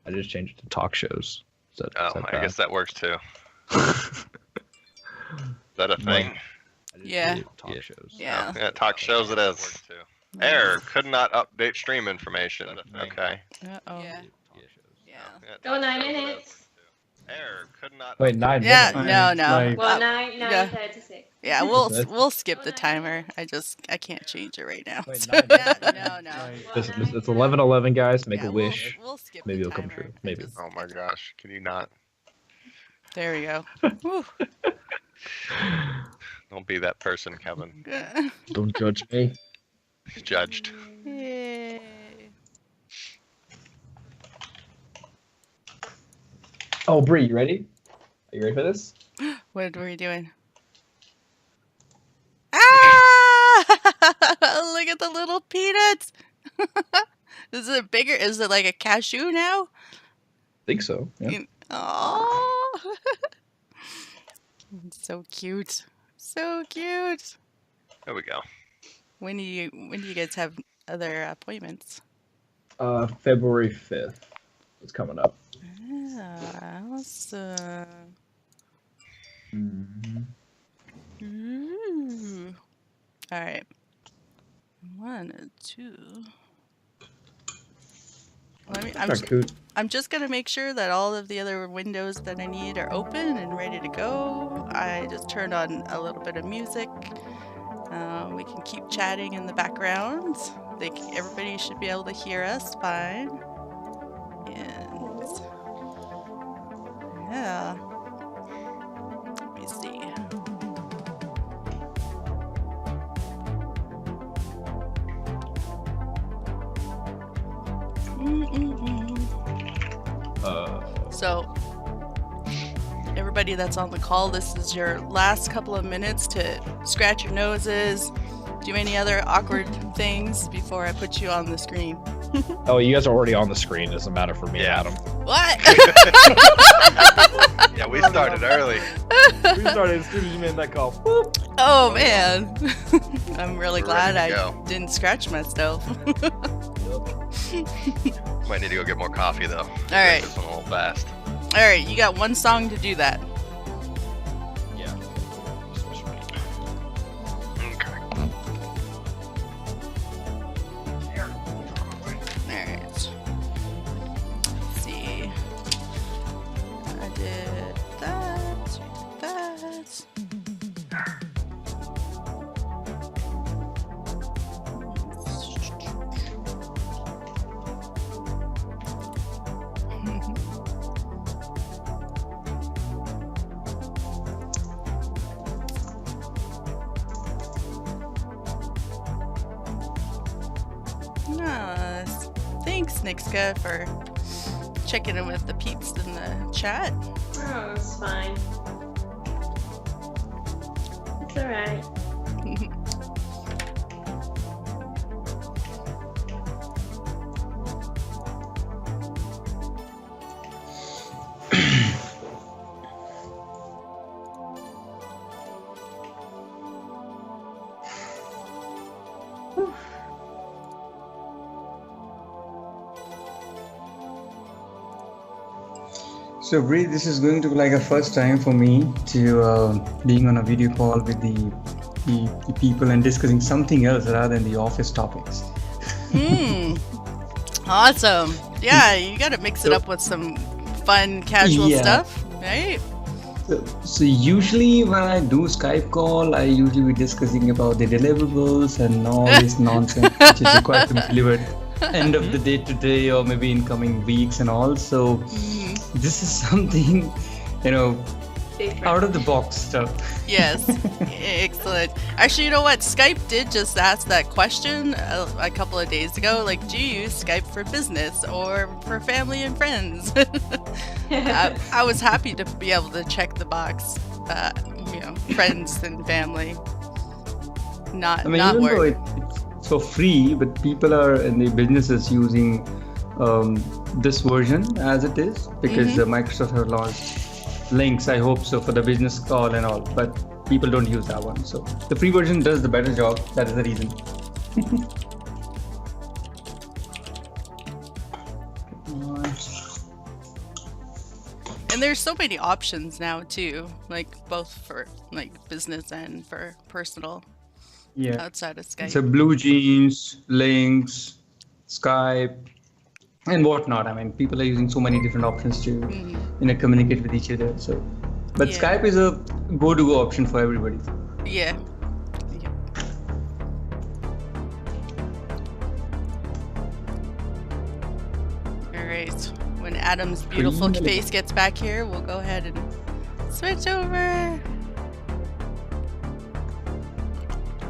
I just changed it to talk shows. Is that I guess that works too. Is that a thing? Yeah. Talk shows. Yeah. Yeah, talk shows it is. Error, could not update stream information. Okay. Uh-oh. Yeah. Yeah, Go 9 minutes. Error, could not Wait, update- 9 Yeah, minutes? no. Well, yeah. 9:36. Yeah, we'll skip the timer. I can't change it right now. Wait, So- 9 Yeah, no. Listen, it's 11:11, guys. Make Yeah, a wish. We'll skip Maybe the it'll come timer. true. Maybe. Oh my gosh, can you not? There we go. Whew. Don't be that person, Kevin. Don't judge me. Judged. Yay. Oh, Bree, you ready? Are you ready for this? What were you doing? Ah! Look at the little peanuts. Is it bigger? Is it like a cashew now? I think so. Yeah. Oh, so cute, so cute. There we go. When do you guys have other appointments? February 5th. It's coming up. Yeah, awesome. Mm-hmm. Ooh. All right. 1, 2. I'm just gonna make sure that all of the other windows that I need are open and ready to go. I just turned on a little bit of music. We can keep chatting in the background. Everybody should be able to hear us fine. And yeah, let me see. So, everybody that's on the call, this is your last couple of minutes to scratch your noses, do any other awkward things before I put you on the screen. Oh, you guys are already on the screen. It doesn't matter for me, Yeah. Adam. What? Yeah, we started early. We started as soon as you made that call. Oh man, I'm really We're glad ready to I go. didn't scratch myself. Might need to go get more coffee though. All right. This one a little fast. All right, you got one song to do that. Yeah. Okay. All right. Let's see. I did that. That. Nice. Thanks, Nixka, for checking in with the peeps in the chat. Oh, it's fine. It's alright. So, Bree, this is going to be like a first time for me to being on a video call with the people and discussing something else rather than the office topics. Awesome. Yeah, you got to mix it up with some fun, casual Yeah. stuff, right? So usually when I do Skype call, I usually be discussing about the deliverables and all this nonsense which is required to be delivered end of the day today or maybe in coming weeks and all. So this is something, Different. out of the box stuff. Yes. Excellent. Actually, you know what? Skype did just ask that question a couple of days ago. Like, do you use Skype for business or for family and friends? I was happy to be able to check the box, friends and family. Not I mean, not even though work. it's for free, but people are in the businesses using this version as it is because Microsoft have launched links, I hope so, for the business call and all, but people don't use that one. So the free version does the better job. That is the reason. And there's so many options now too, like both for like business and for personal Yeah. outside of Skype. So Blue Jeans, Links, Skype, and whatnot. I mean, people are using so many different options to communicate with each other. So, but Yeah. Skype is a go-to-go option for everybody. Yeah. Yeah. All right. When Adam's beautiful Green. face gets back here, we'll go ahead and switch over.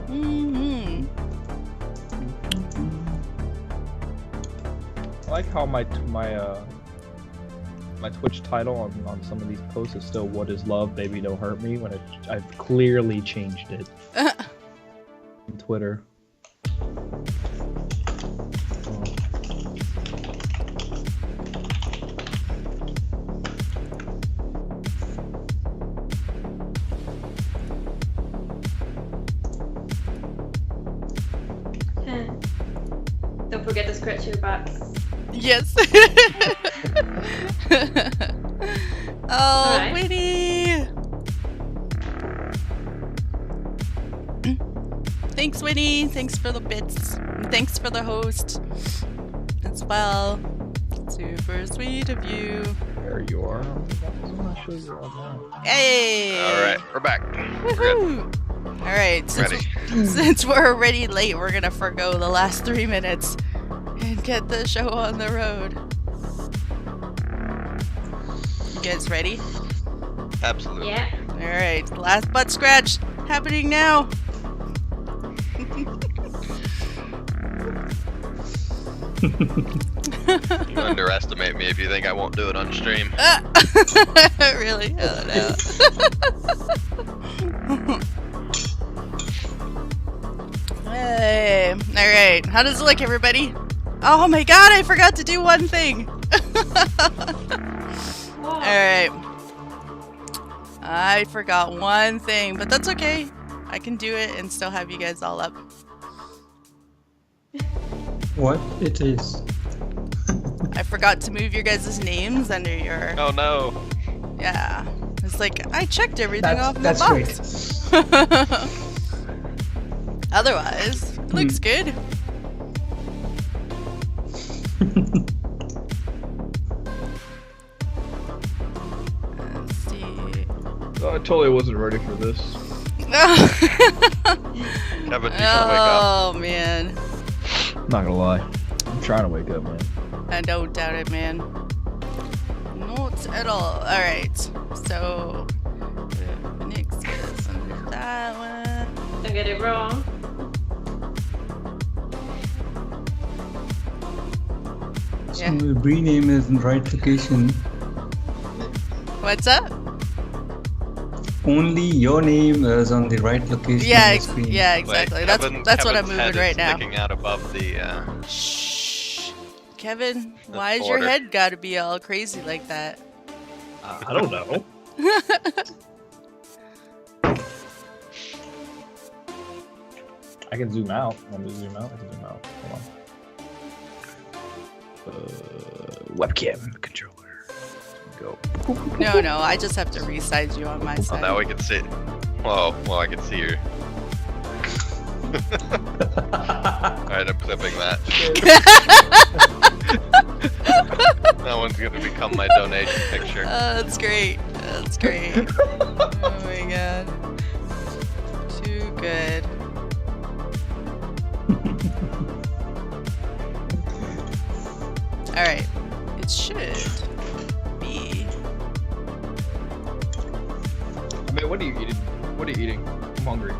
Mm-hmm. I like how my Twitch title on some of these posts is still "What is love, baby? Don't hurt me." When I've clearly changed it on Twitter. Don't forget to scratch your backs. Yes. Oh, Alright. Winnie. Thanks, Winnie. Thanks for the bits. And thanks for the host as well. Super sweet of you. There you are. I'm not sure you're on that. Hey. All right, we're back. We're good. Woohoo. All right. Ready. Since we're already late, we're gonna forgo the last 3 minutes and get the show on the road. You guys ready? Absolutely. Yeah. All right. Last butt scratch happening now. You underestimate me if you think I won't do it on stream. Really? Oh no. Hey. Alright. How does it look, everybody? Oh my god, I forgot to do one thing. Alright. I forgot one thing, but that's okay. I can do it and still have you guys all up. What it is? I forgot to move your guys' names under your... Oh no. Yeah. It's like, I checked everything off in the That's great. box. Otherwise, it looks good. Let's see. Oh, I totally wasn't ready for this. Kevin, you should wake up. Oh, man. Not gonna lie. I'm trying to wake up, man. I don't doubt it, man. Not at all. Alright. So, next is under that one. Don't get it wrong. So Yeah. the Bree name is in right location. What's up? Only your name is on the right location Yeah, on the screen. yeah, Wait, exactly. Kevin- That's what I'm Kevin's moving head right is now. sticking out above the. Shh. Kevin, The why is your border. head gotta be all crazy like that? I don't know. I can zoom out. Want me to zoom out? I can zoom out. Hold on. Webcam controller. Go. No, I just have to resize you on my Oh, side. now we can see. Whoa, well, I can see you. Alright, I'm clipping that. That one's gonna become my donation picture. Oh, that's great. That's great. Oh my god. Too good. Alright. It should be. I mean, what are you eating? What are you eating? I'm hungry.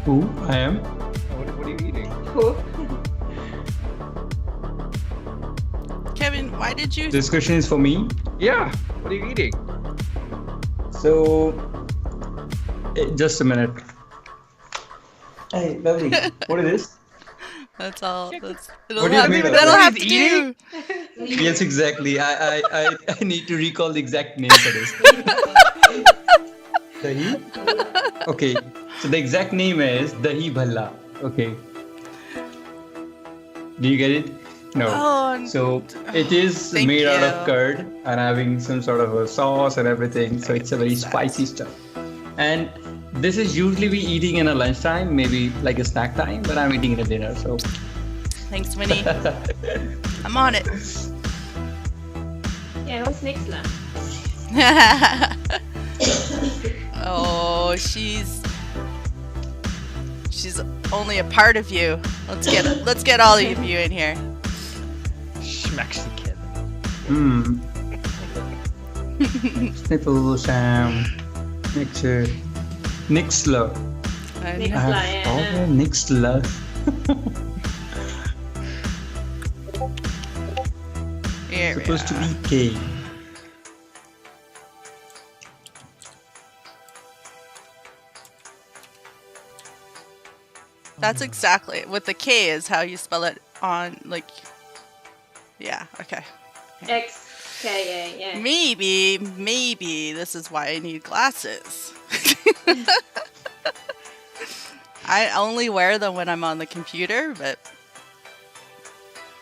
Who? I am? What are you eating? Cool. Kevin, why did you. This question is for me. Yeah. What are you eating? So, just a minute. Hey, lovely. What is this? That's all. That's, What do you mean? that'll have to He's do. Yes, exactly. I need to recall the exact name for this. Dahi? Okay. So the exact name is Dahi Bhalla. Okay. Do you get it? No. Oh, So it is thank made out you. of curd and having some sort of a sauce and everything. So it's a very What's that? spicy stuff. And this is usually we eating in a lunchtime, maybe like a snack time, but I'm eating it at dinner. So Thanks, Winnie. I'm on it. Yeah, who's next land? Oh, she's only a part of you. Let's get all of you in here. Schmexican. Sniffle, Sam, Mixer, Nixler. I Next know. line. Oh, Nixler. Here we Supposed to are. be K. That's exactly with the K is how you spell it on like. Yeah. Okay. XKA, yeah. Maybe this is why I need glasses. I only wear them when I'm on the computer, but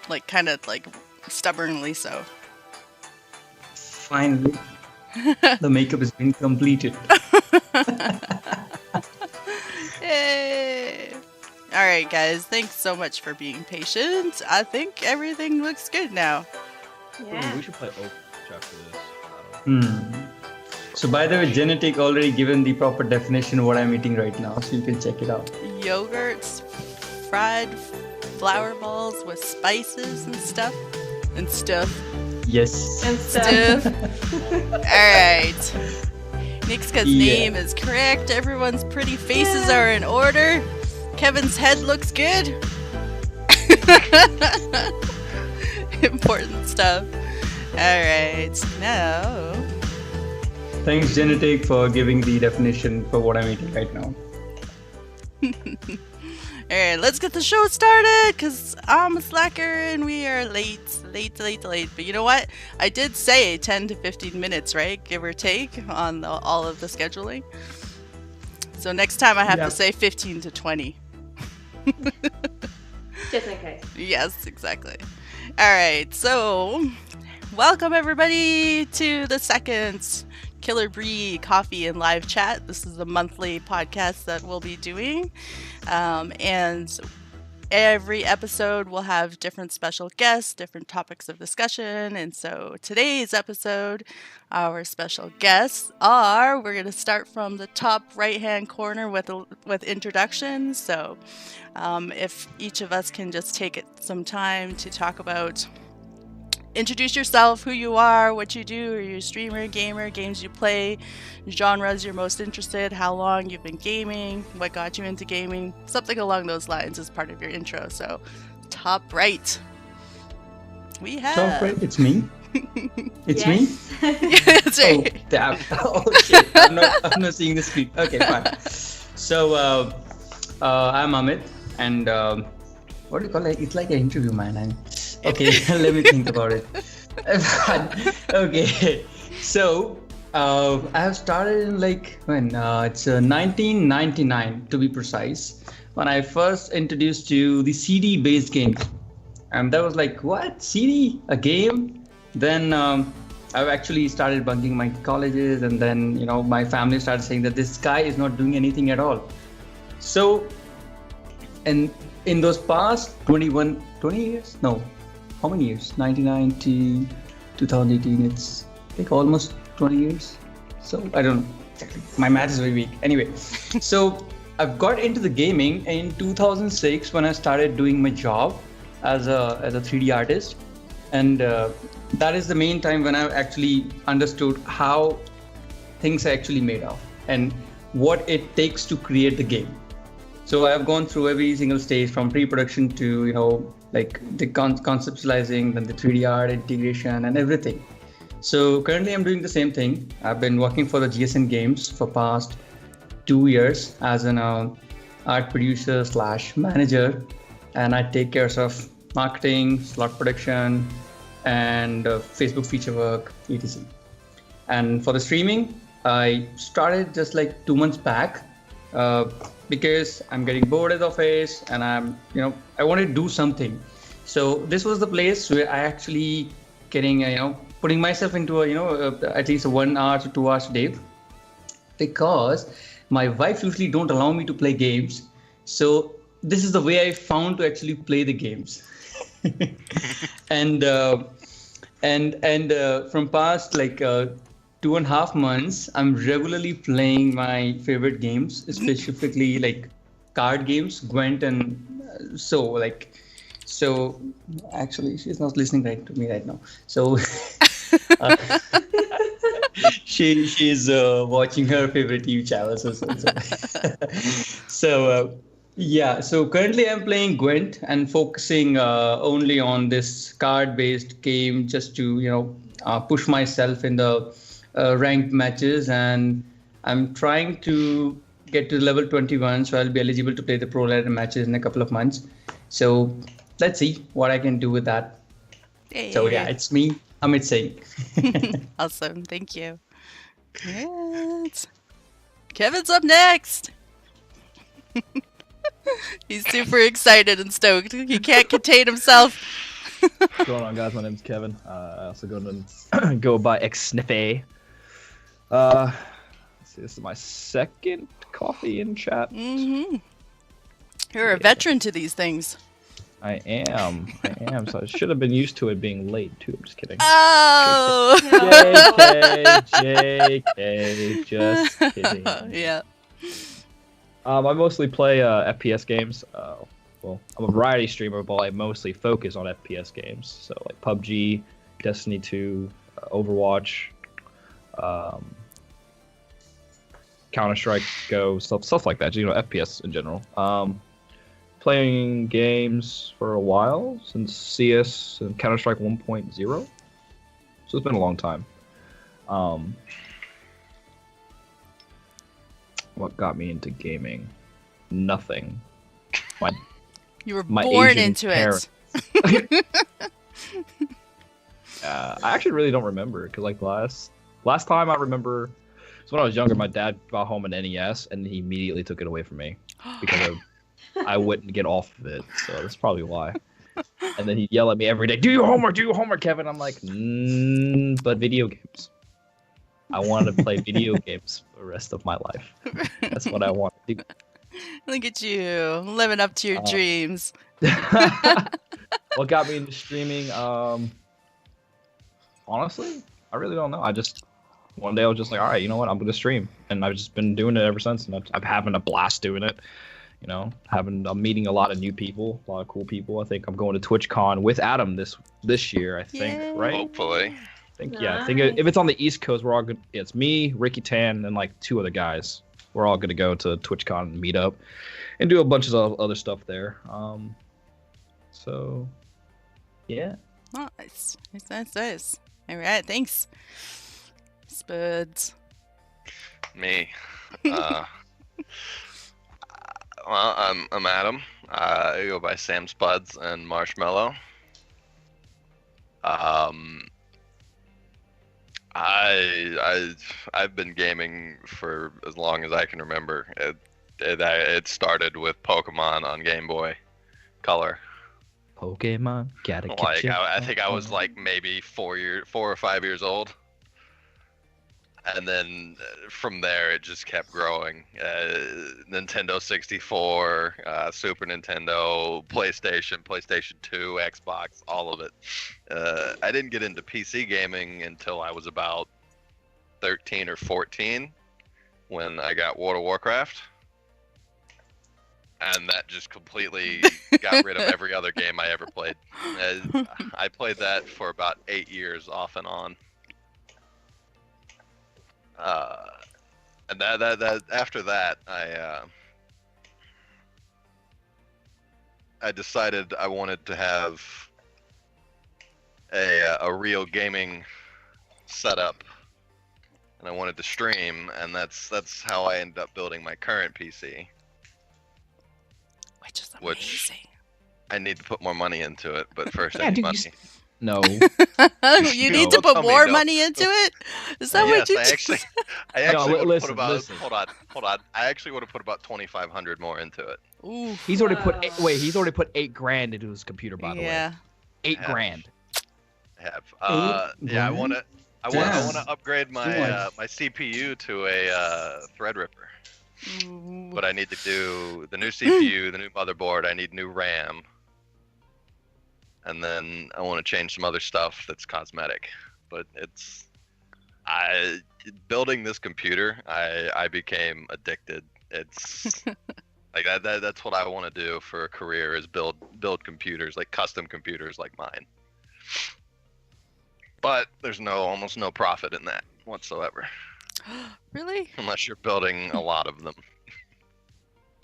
like kind of like stubbornly so. Finally, the makeup has been completed. Yay! All right, guys. Thanks so much for being patient. I think everything looks good now. Yeah. We should play Overwatch after this. So by the way, Genetic already given the proper definition of what I'm eating right now, so you can check it out. Yogurts, fried flour balls with spices and stuff. Yes. And stuff. Alright. Nixka's Yeah. name is correct. Everyone's pretty faces are in order. Kevin's head looks good. Important stuff. Alright. Now. Thanks, Genetic, for giving the definition for what I'm eating right now. Alright, let's get the show started because I'm a slacker and we are late. But you know what? I did say 10 to 15 minutes, right? Give or take on all of the scheduling. So next time I have Yeah. to say 15 to 20. Just in case. Yes, exactly. Alright, so welcome everybody to the second Killer Brie Coffee and Live Chat. This is a monthly podcast that we'll be doing. And every episode will have different special guests, different topics of discussion. And so today's episode, our special guests are, we're going to start from the top right-hand corner with introductions. So if each of us can just take some time to talk about introduce yourself, who you are, what you do, are you a streamer, gamer, games you play, genres you're most interested, how long you've been gaming, what got you into gaming, something along those lines is part of your intro. So, top right, we have. Top right, it's me. It's me. That's Oh, right. damn. Oh shit. I'm not seeing the screen. Okay, fine. So I'm Amit, and what do you call it? It's like an interview, man. Okay, let me think about it. Okay, so I have started in like when it's 1999 to be precise, when I first introduced to the CD-based games, and that was like, what, CD, a game? Then I've actually started bunking my colleges, and then my family started saying that this guy is not doing anything at all. So, and in those past 20 years, no. How many years? 99 to 2018. It's like almost 20 years. So I don't know exactly. My math is very weak. Anyway, so I've got into the gaming in 2006 when I started doing my job as a 3D artist, and that is the main time when I actually understood how things are actually made of and what it takes to create the game. So I've gone through every single stage from pre-production to like the conceptualizing, then the 3D art, integration, and everything. So currently I'm doing the same thing. I've been working for the GSN Games for past 2 years as an art producer / manager, and I take care of marketing, slot production, and Facebook feature work, etc. And for the streaming, I started just like 2 months back because I'm getting bored at the office, and I wanted to do something. So this was the place where I actually getting putting myself into at least a 1 hour to 2 hours a day, because my wife usually don't allow me to play games. So this is the way I found to actually play the games. and from past like 2.5 months, I'm regularly playing my favorite games, specifically like card games, Gwent, and so actually she's not listening right to me right now. So uh, she's watching her favorite TV channels or something. Yeah, so currently I'm playing Gwent and focusing only on this card-based game, just to push myself in the ranked matches, and I'm trying to get to level 21, so I'll be eligible to play the pro ladder matches in a couple of months. So let's see what I can do with that. Hey. So yeah, it's me, Amit Singh. Awesome, thank you. Great. Kevin's up next. He's super excited and stoked. He can't contain himself. What's going on, guys? My name's Kevin. I also go by Xsniffy. Let's see, this is my second coffee in chat. Mm-hmm. You're a veteran to these things. I am. So I should have been used to it being late too. I'm just kidding. Oh! JK, just kidding. Yeah. I mostly play FPS games. Well, I'm a variety streamer, but I mostly focus on FPS games. So like PUBG, Destiny 2, Overwatch, Counter-Strike, Go, stuff like that. FPS in general. Playing games for a while, since CS and Counter-Strike 1.0. So it's been a long time. What got me into gaming? Nothing. You were my born Asian into parents. it. I actually really don't remember, because like last time I remember, so when I was younger, my dad brought home an NES and he immediately took it away from me because I wouldn't get off of it. So that's probably why. And then he'd yell at me every day, do your homework, Kevin. I'm like, but video games. I wanted to play video games for the rest of my life. That's what I want to do. Look at you, living up to your dreams. What got me into streaming? Honestly, I really don't know. One day I was just like, all right, you know what? I'm going to stream. And I've just been doing it ever since. And I'm having a blast doing it. I'm meeting a lot of new people, a lot of cool people. I think I'm going to TwitchCon with Adam this year, I think, Yay. right? Hopefully. I think if it's on the East Coast, we're all good. It's me, Ricky Tan, and like 2 other guys. We're all going to go to TwitchCon and meet up and do a bunch of other stuff there. So, yeah. Nice. All right, thanks. Spuds. Me. Well, I'm Adam. I go by Sam Spuds and Marshmallow. I've been gaming for as long as I can remember. It started with Pokemon on Game Boy Color. Pokemon, gotta get Like you. I think I was like maybe 4 or 5 years old, and then from there it just kept growing. Nintendo 64, Super Nintendo, PlayStation 2, Xbox, all of it. I didn't get into PC gaming until I was about 13 or 14 when I got World of Warcraft. And that just completely got rid of every other game I ever played. I played that for about 8 years off and on. And that after that, I decided I wanted to have a real gaming setup, and I wanted to stream, and that's how I ended up building my current PC. Which is amazing. Which I need to put more money into it, but first I Yeah, need dude, money. No. You need to No, put tell me more no. money into it? Is that what Yes, you I actually, just... I actually would have put listen, about. listen. Hold on. I actually would have put about 2,500 more into it. Ooh, He's already put Wow. he's already put $8,000 into his computer, by the way. yeah. $8,000. I have. Eight I grand? want to Damn. upgrade my Too much. my CPU to a Threadripper, Ooh. but I need to do the new CPU, the new motherboard. I need new RAM, and then I want to change some other stuff that's cosmetic. But building this computer, I became addicted. It's like that's what I want to do for a career is build computers, like custom computers like mine. But there's almost no profit in that whatsoever, Really? unless you're building a lot of them.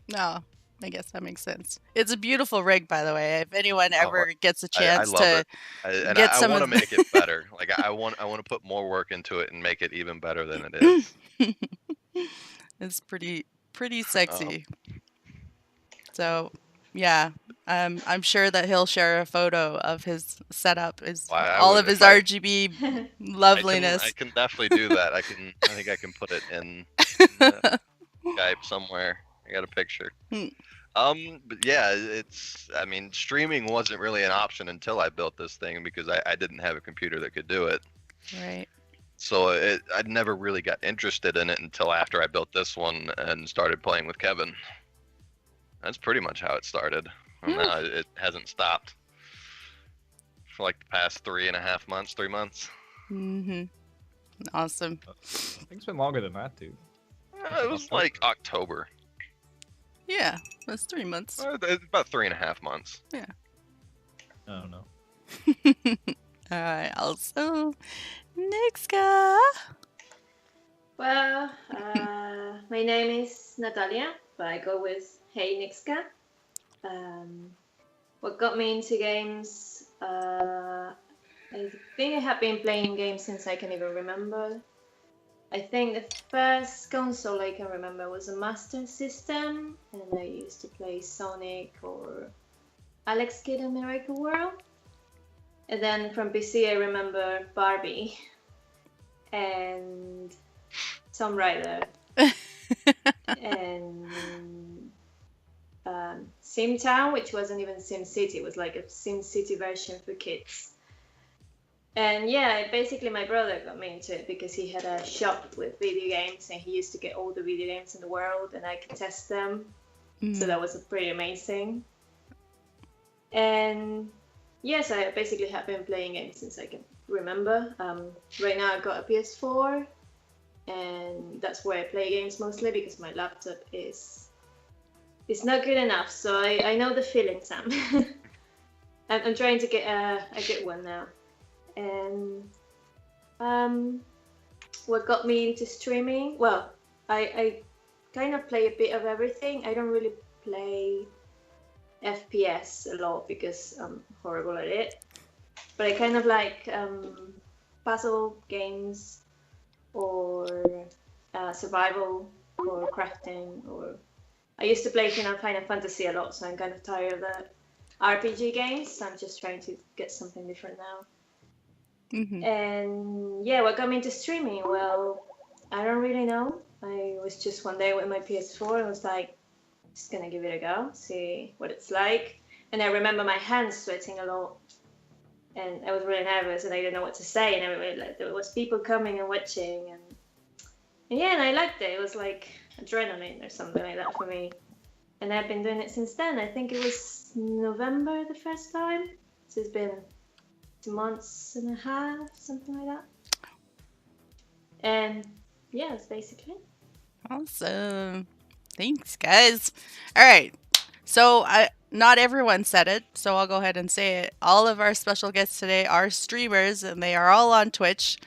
No, I guess that makes sense. It's a beautiful rig, by the way. If anyone ever gets a I chance love to it. get I some want to of make it better. Like I want to put more work into it and make it even better than it is. it's pretty sexy. So, yeah, I'm sure that he'll share a photo of his setup, all of his RGB loveliness. I can definitely do that. I think I can put it in Skype somewhere. I got a picture. But yeah, I mean, streaming wasn't really an option until I built this thing because I didn't have a computer that could do it. Right. So I never really got interested in it until after I built this one and started playing with Kevin. That's pretty much how it started. And now it hasn't stopped for like the past 3.5 months, 3 months. Mm-hmm. Awesome. I think it's been longer than that, dude. It was like October. Yeah, that's 3 months. About 3.5 months. Yeah. I don't know. All right. Also, next guy. Well, my name is Natalia, but I go with Hey Nixka. What got me into games? I think I have been playing games since I can even remember. I think the first console I can remember was a Master System, and I used to play Sonic or Alex Kidd in Miracle World. And then from PC I remember Barbie and Tomb Raider and SimTown, which wasn't even SimCity, it was like a SimCity version for kids. And yeah, basically my brother got me into it because he had a shop with video games and he used to get all the video games in the world and I could test them. So that was pretty amazing. And yes, I basically have been playing games since I can remember. Right now I've got a PS4 and that's where I play games mostly because my laptop is not good enough. So I know the feeling, Sam. I'm trying to get a good one now. And what got me into streaming? Well, I kind of play a bit of everything. I don't really play FPS a lot because I'm horrible at it. But I kind of like puzzle games or survival or crafting. Or I used to play Final Fantasy a lot, so I'm kind of tired of the RPG games. So I'm just trying to get something different now. Mm-hmm. And yeah, what got me into streaming? Well, I don't really know. I was just one day with my PS4 and was like, just gonna give it a go, see what it's like. And I remember my hands sweating a lot, and I was really nervous and I didn't know what to say. And there was people coming and watching, and yeah, and I liked it. It was like adrenaline or something like that for me. And I've been doing it since then. I think it was November the first time. So it's been 2.5 months, something like that. And yeah, that's basically it. Awesome. Thanks, guys. All right. So not everyone said it, so I'll go ahead and say it. All of our special guests today are streamers, and they are all on Twitch.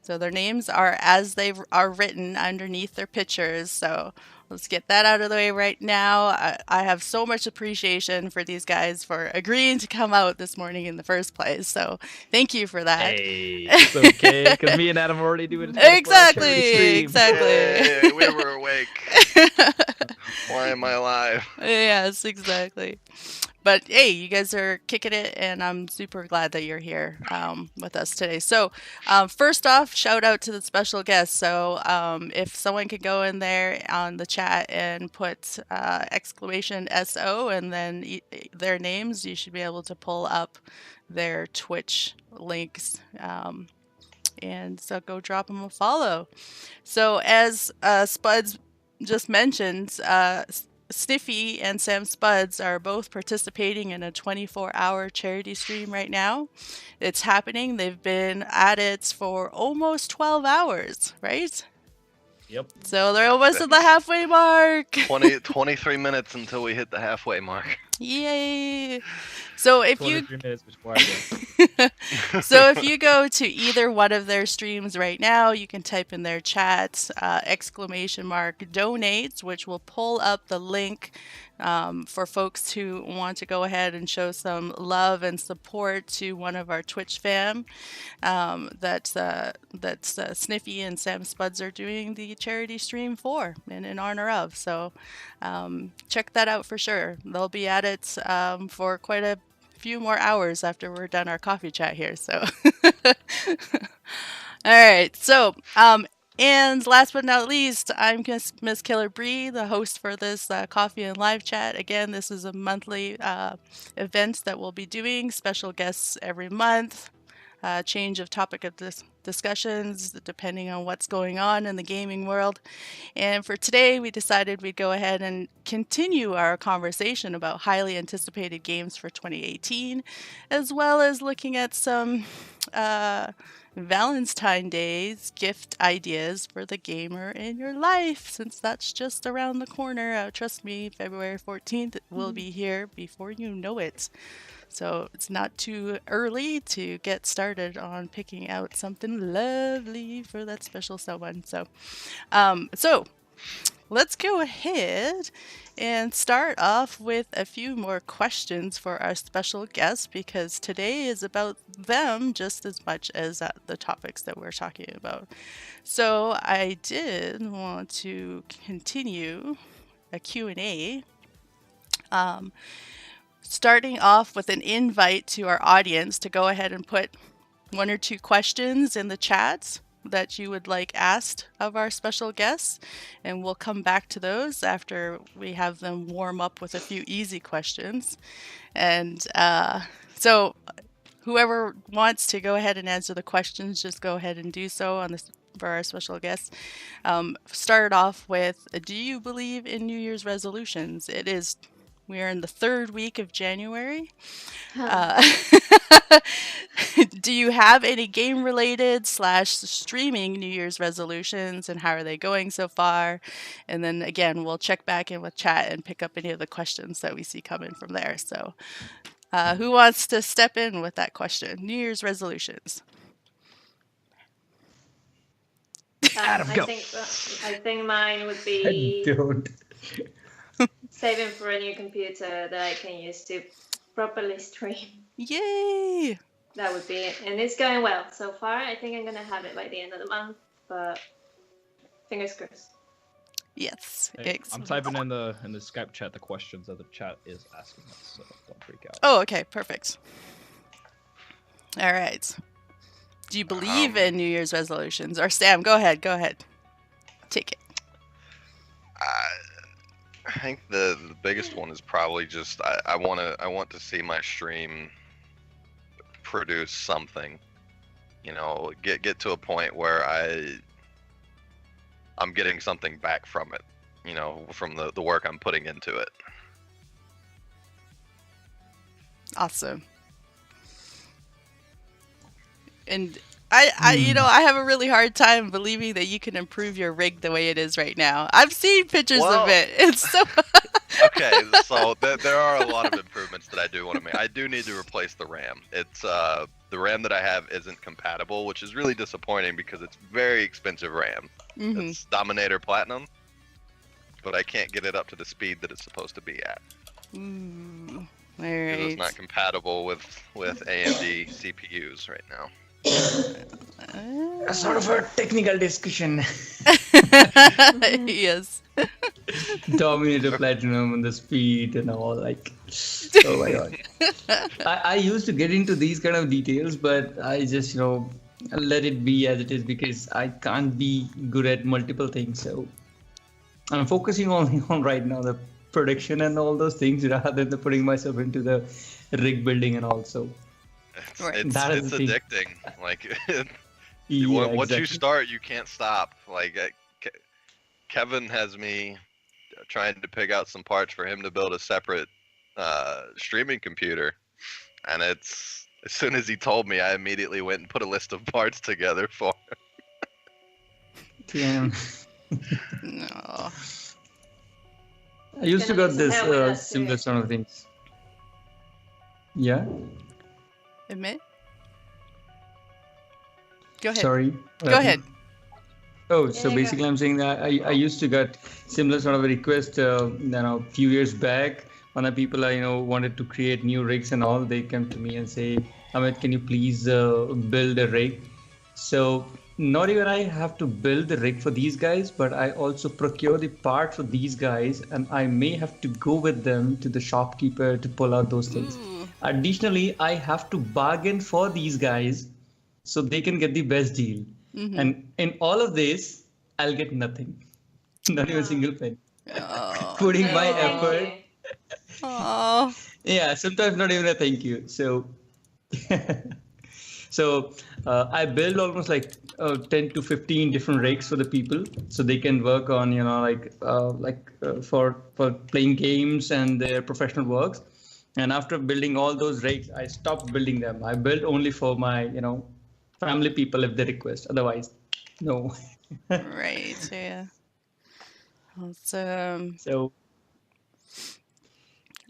So their names are as they are written underneath their pictures. So let's get that out of the way right now. I have so much appreciation for these guys for agreeing to come out this morning in the first place. So thank you for that. Hey, it's okay, because me and Adam are already doing it. Exactly. Yay, we were awake. Why am I alive? Yes, exactly. But hey, you guys are kicking it, and I'm super glad that you're here with us today. So, first off, shout out to the special guest. So, if someone could go in there on the chat and put exclamation SO and then their names, you should be able to pull up their Twitch links. And so go drop them a follow. So, as Spuds just mentioned, Sniffy and Sam Spuds are both participating in a 24-hour charity stream right now. It's happening. They've been at it for almost 12 hours, right? Yep. So they're almost at the halfway mark. 23 minutes until we hit the halfway mark. Yay! So if you 23 minutes before I go. So if you go to either one of their streams right now, you can type in their chat exclamation mark donates, which will pull up the link for folks who want to go ahead and show some love and support to one of our Twitch fam that Sniffy and Sam Spuds are doing the charity stream for and in honor of. So check that out for sure. They'll be at it for quite a few more hours after we're done our coffee chat here. So, all right. So, and last but not least, I'm Miss Killer Bree, the host for this coffee and live chat. Again, this is a monthly event that we'll be doing. Special guests every month. Change of topic of discussions depending on what's going on in the gaming world. And for today, we decided we'd go ahead and continue our conversation about highly anticipated games for 2018, as well as looking at some Valentine's Day's gift ideas for the gamer in your life, since that's just around the corner. Trust me, February 14th will be here before you know it. So it's not too early to get started on picking out something lovely for that special someone. So, let's go ahead and start off with a few more questions for our special guests, because today is about them just as much as the topics that we're talking about. So I did want to continue a Q&A. Starting off with an invite to our audience to go ahead and put one or two questions in the chat that you would like asked of our special guests, and we'll come back to those after we have them warm up with a few easy questions. And so whoever wants to go ahead and answer the questions, just go ahead and do so on this for our special guests. Start off with, do you believe in New Year's resolutions? We are in the third week of January. Do you have any game-related / streaming New Year's resolutions, and how are they going so far? And then again, we'll check back in with chat and pick up any of the questions that we see coming from there. So who wants to step in with that question? New Year's resolutions. Adam, go. I think mine would be saving for a new computer that I can use to properly stream. Yay! That would be it. And it's going well so far. I think I'm going to have it by the end of the month, but fingers crossed. Yes. Hey, I'm typing in the Skype chat the questions that the chat is asking us, so don't freak out. Oh, okay. Perfect. All right. Do you believe in New Year's resolutions? Or Sam, go ahead. Take it. I think the biggest one is probably just I want to see my stream produce something, get to a point where I'm getting something back from it, from the work I'm putting into it. Awesome. And I have a really hard time believing that you can improve your rig the way it is right now. I've seen pictures of it. It's so... Okay, so there are a lot of improvements that I do want to make. I do need to replace the RAM. It's the RAM that I have isn't compatible, which is really disappointing because it's very expensive RAM. Mm-hmm. It's Dominator Platinum, but I can't get it up to the speed that it's supposed to be at. Ooh, all right. It's not compatible with AMD CPUs right now. A sort of a technical discussion. Yes. Dominator Platinum and the speed and all. Like, oh my god. I used to get into these kind of details, but I just, let it be as it is because I can't be good at multiple things. So I'm focusing only on right now the production and all those things rather than the putting myself into the rig building and also. Right. It's That is the thing. addicting. Like Yeah, once you exactly. start, you can't stop. Like Kevin has me trying to pick out some parts for him to build a separate streaming computer, and it's as soon as he told me, I immediately went and put a list of parts together for him. Damn. No. I used to Gonna got do some this help with us similar too. sort of things. Yeah. Admit? Go ahead. Sorry. Go ahead. Oh, Yeah, so go. basically, I'm saying that I used to get similar sort of a request, a few years back when the people wanted to create new rigs and all. They come to me and say, Amit, can you please build a rig? So not even I have to build the rig for these guys, but I also procure the part for these guys, and I may have to go with them to the shopkeeper to pull out those things. Ooh. Additionally, I have to bargain for these guys so they can get the best deal. Mhm. And in all of this, I'll get nothing. Not even a single penny. Oh, Putting my no. effort. Oh. Yeah, sometimes not even a thank you. So, I build almost like 10 to 15 different rigs for the people, so they can work on, for playing games and their professional works. And after building all those rigs, I stopped building them. I build only for my, family people if they request. Otherwise, no. Right. Yeah. Awesome. So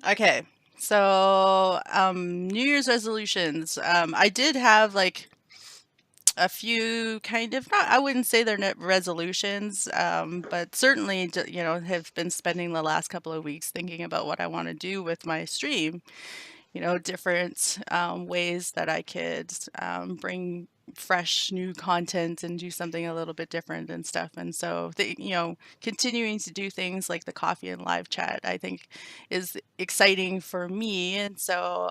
Okay. So, New Year's resolutions. I did have like a few kind of not, I wouldn't say they're net resolutions, but certainly have been spending the last couple of weeks thinking about what I want to do with my stream. Different ways that I could bring fresh new content and do something a little bit different and stuff. And so, continuing to do things like the coffee and live chat, I think is exciting for me. And so,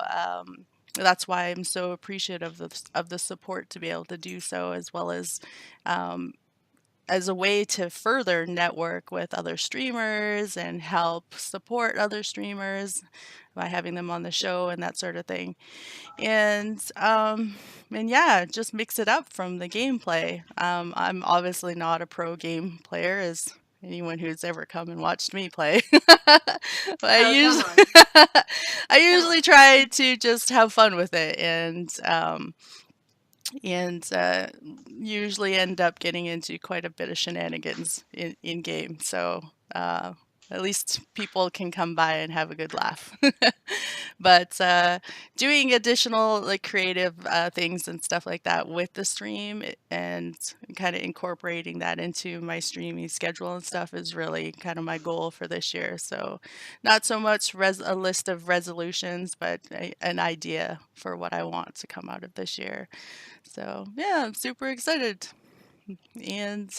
that's why I'm so appreciative of the support to be able to do so, as well as a way to further network with other streamers and help support other streamers by having them on the show and that sort of thing. And yeah, just mix it up from the gameplay. I'm obviously not a pro game player, as anyone who's ever come and watched me play. But I Oh, usually come on. I usually try to just have fun with it and usually end up getting into quite a bit of shenanigans in game. So at least people can come by and have a good laugh. But doing additional like creative things and stuff like that with the stream and kind of incorporating that into my streaming schedule and stuff is really kind of my goal for this year. So not so much a list of resolutions, but an idea for what I want to come out of this year. So yeah, I'm super excited. And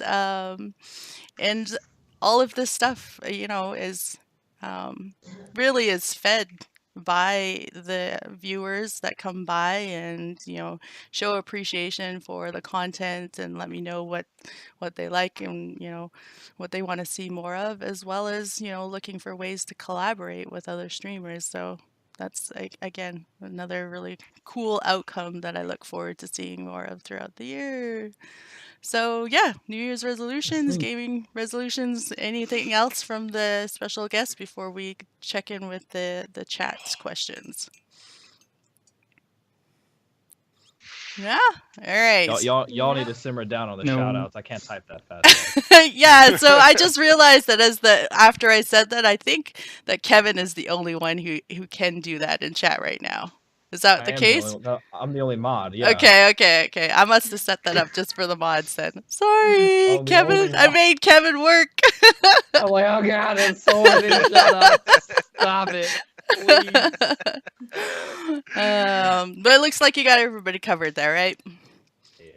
all of this stuff, is really is fed by the viewers that come by and show appreciation for the content and let me know what they like and what they want to see more of, as well as looking for ways to collaborate with other streamers. So that's again another really cool outcome that I look forward to seeing more of throughout the year. So yeah, New Year's resolutions, gaming resolutions. Anything else from the special guest before we check in with the chat questions? Yeah. All right. Y'all need to simmer down on the No. shout outs. I can't type that fast. Yeah, so I just realized that after I said that, I think that Kevin is the only one who can do that in chat right now. Is that the case? I'm the only mod. Yeah. Okay. I must have set that up just for the mods then. Sorry, Oh, the Kevin. only I mod. made Kevin work. I'm like, oh god, there's so many shout outs. Stop it. Please. But it looks like you got everybody covered there, right? Yeah.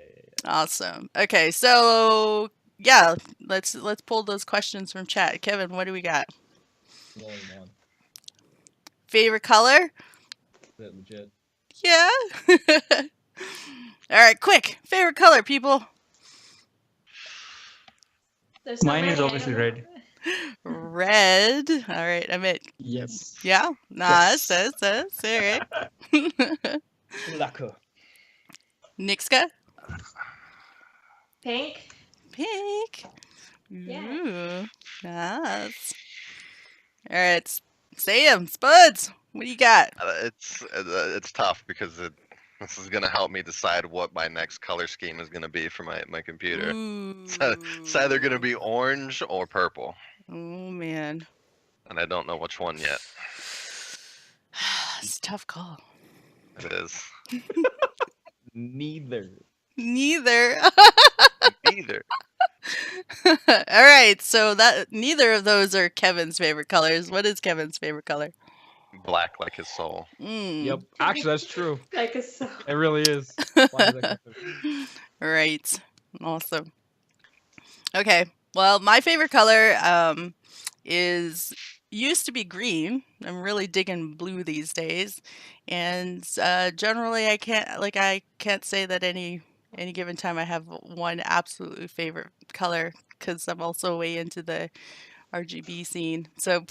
Awesome. Okay, so yeah, let's pull those questions from chat. Kevin, what do we got? There's only one. Favorite color? Is it legit? Yeah. All right, quick. Favorite color, people. There's so Mine is many, I obviously don't know. red. Red. All right, Amit. Yes. Yeah. Nice. Yes. That's all right. Lacquer. Nixka. Pink. Pink. Yeah. Ooh, nice. All right, Sam, Spuds, what do you got? It's tough because this is gonna help me decide what my next color scheme is gonna be for my computer. Ooh. It's either gonna be orange or purple, Oh man, and I don't know which one yet. it's a tough call. It is. Neither. Neither. Neither. All right, so that neither of those are Kevin's favorite colors. What is Kevin's favorite color? Black like his soul. Yep. Actually, that's true. Like a song. It really is. Black is like Right. Awesome. Okay. Well, my favorite color is used to be green. I'm really digging blue these days, and generally I can't say that any given time I have one absolutely favorite color because I'm also way into the RGB scene. So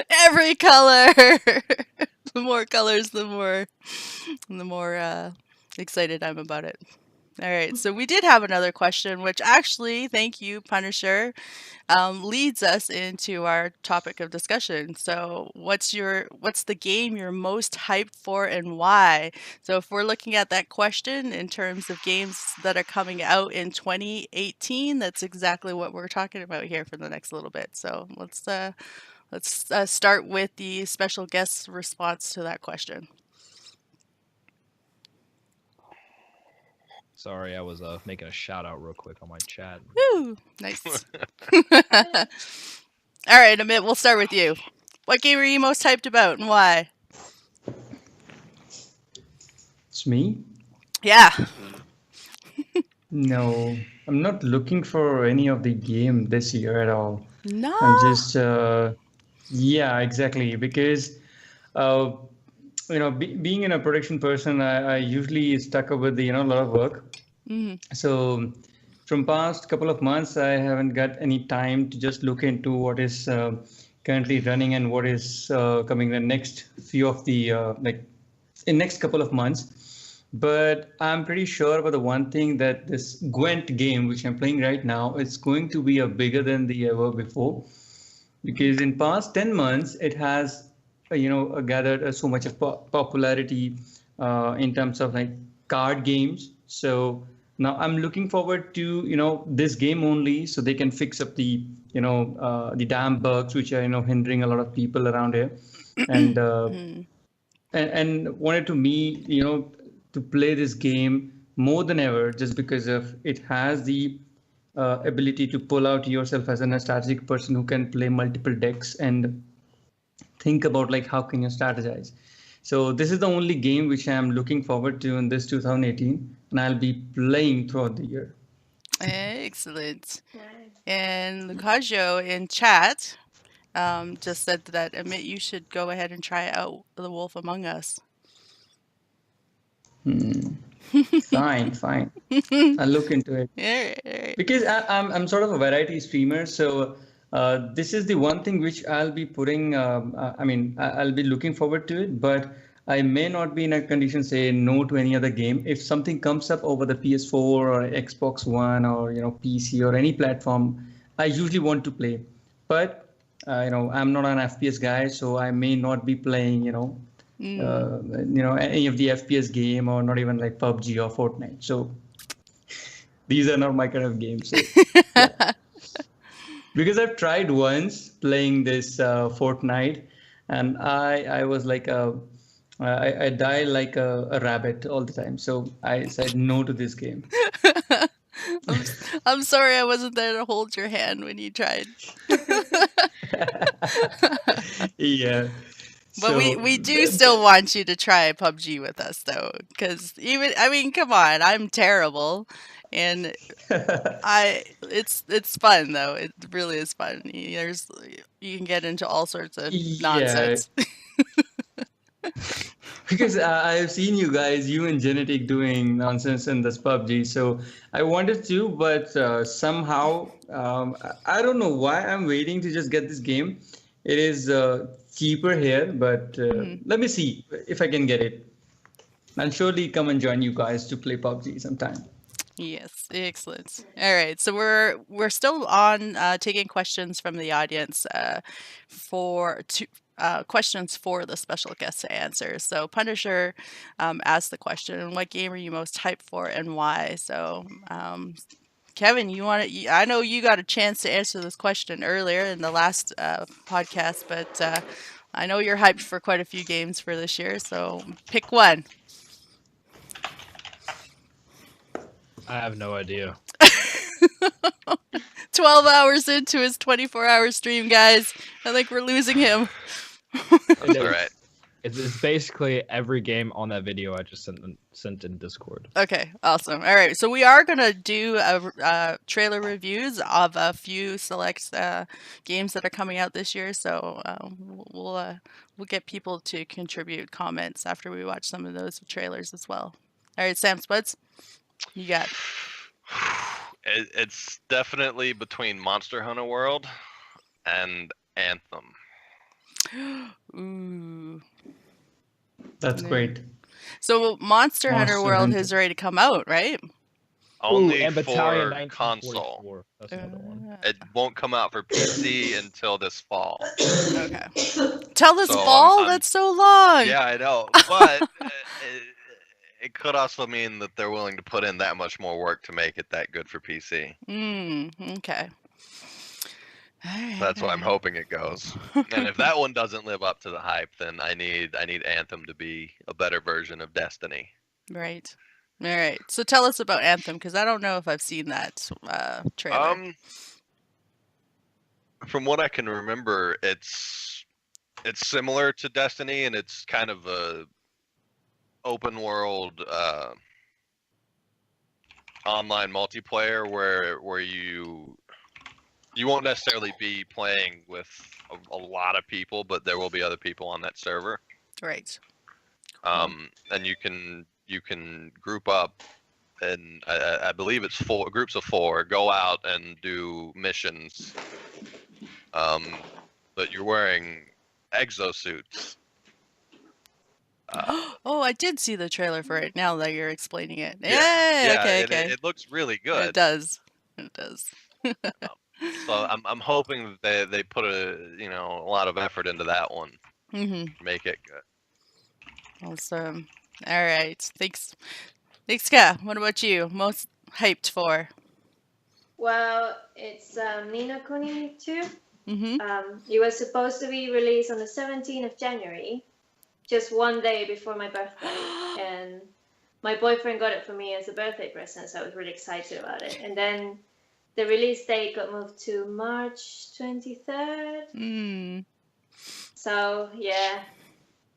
every color, the more colors, the more excited I'm about it. All right, so we did have another question, which actually, thank you, Punisher, leads us into our topic of discussion. So, what's the game you're most hyped for and why? So, if we're looking at that question in terms of games that are coming out in 2018, that's exactly what we're talking about here for the next little bit. So, let's start with the special guest's response to that question. Sorry, I was making a shout out real quick on my chat. Woo! Nice. All right, Amit, we'll start with you. What game are you most hyped about and why? It's me? Yeah. No, I'm not looking for any of the game this year at all. No. I'm just, yeah, exactly. Because, being in a production person, I usually stuck up with a lot of work. So from past couple of months, I haven't got any time to just look into what is currently running and what is coming the next few of the in next couple of months. But I'm pretty sure about the one thing that this Gwent game, which I'm playing right now, is going to be a bigger than the ever before, because in past 10 months it has gathered so much of popularity in terms of like card games. So now I'm looking forward to this game only, so they can fix up the the damn bugs which are hindering a lot of people around here, and and wanted to me to play this game more than ever, just because of it has the ability to pull out yourself as a strategic person who can play multiple decks and think about like how can you strategize. So this is the only game which I'm looking forward to in this 2018, and I'll be playing throughout the year. Excellent. Nice. And Lucaggio in chat just said that Amit, you should go ahead and try out The Wolf Among Us. Fine. I'll look into it. Yeah. Because I'm sort of a variety streamer, so this is the one thing which I'll be putting. I'll be looking forward to it, but I may not be in a condition say no to any other game. If something comes up over the PS4 or Xbox One or PC or any platform, I usually want to play. But I'm not an FPS guy, so I may not be playing any of the FPS game, or not even like PUBG or Fortnite. So these are not my kind of games. So, yeah. Because I've tried once playing this Fortnite, and I was like I die like a rabbit all the time. So I said no to this game. I'm sorry I wasn't there to hold your hand when you tried. Yeah. But we do still want you to try PUBG with us, though, because come on, I'm terrible, and it's fun though. It really is fun. You can get into all sorts of Yeah, nonsense. because I've seen you guys, you and Genetic, doing nonsense in this PUBG. So I wanted to, but somehow I don't know why I'm waiting to just get this game. It is cheaper here, but let me see if I can get it. I'll surely come and join you guys to play PUBG sometime. Yes, excellent. All right, so we're still on taking questions from the audience for questions for the special guest to answer. So Punisher asked the question, "What game are you most hyped for and why?" So Kevin, I know you got a chance to answer this question earlier in the last podcast, but I know you're hyped for quite a few games for this year. So pick one. I have no idea. 12 hours into his 24-hour stream, guys. I think we're losing him. That's all right. It's basically every game on that video I just sent in Discord. Okay, awesome. All right, so we are gonna do trailer reviews of a few select games that are coming out this year. So we'll get people to contribute comments after we watch some of those trailers as well. All right, Sam Spuds, you got. It's definitely between Monster Hunter World and Anthem. Ooh. That's great. So Monster Hunter World has already come out, right? Only and Battalion for console. 1944. That's another one. It won't come out for PC until this fall. Okay. Till this So fall? I'm- That's so long. Yeah, I know, but it could also mean that they're willing to put in that much more work to make it that good for PC. Okay. That's why I'm hoping it goes. And if that one doesn't live up to the hype, then I need Anthem to be a better version of Destiny. Right. All right. So tell us about Anthem, because I don't know if I've seen that trailer. From what I can remember, it's similar to Destiny, and it's kind of a open world online multiplayer where you won't necessarily be playing with a lot of people, but there will be other people on that server. Right. And you can group up, and I believe it's groups of 4, go out and do missions. But you're wearing exosuits. Oh, I did see the trailer for it now that you're explaining it. Yeah, Okay. It looks really good. It does. So I'm hoping that they put a lot of effort into that one. Make it good. Awesome. All right. Thanks, Ka. What about you? Most hyped for? Well, it's Ni no Kuni 2. It was supposed to be released on the 17th of January, just one day before my birthday, and my boyfriend got it for me as a birthday present, so I was really excited about it. And then the release date got moved to March 23rd. So yeah,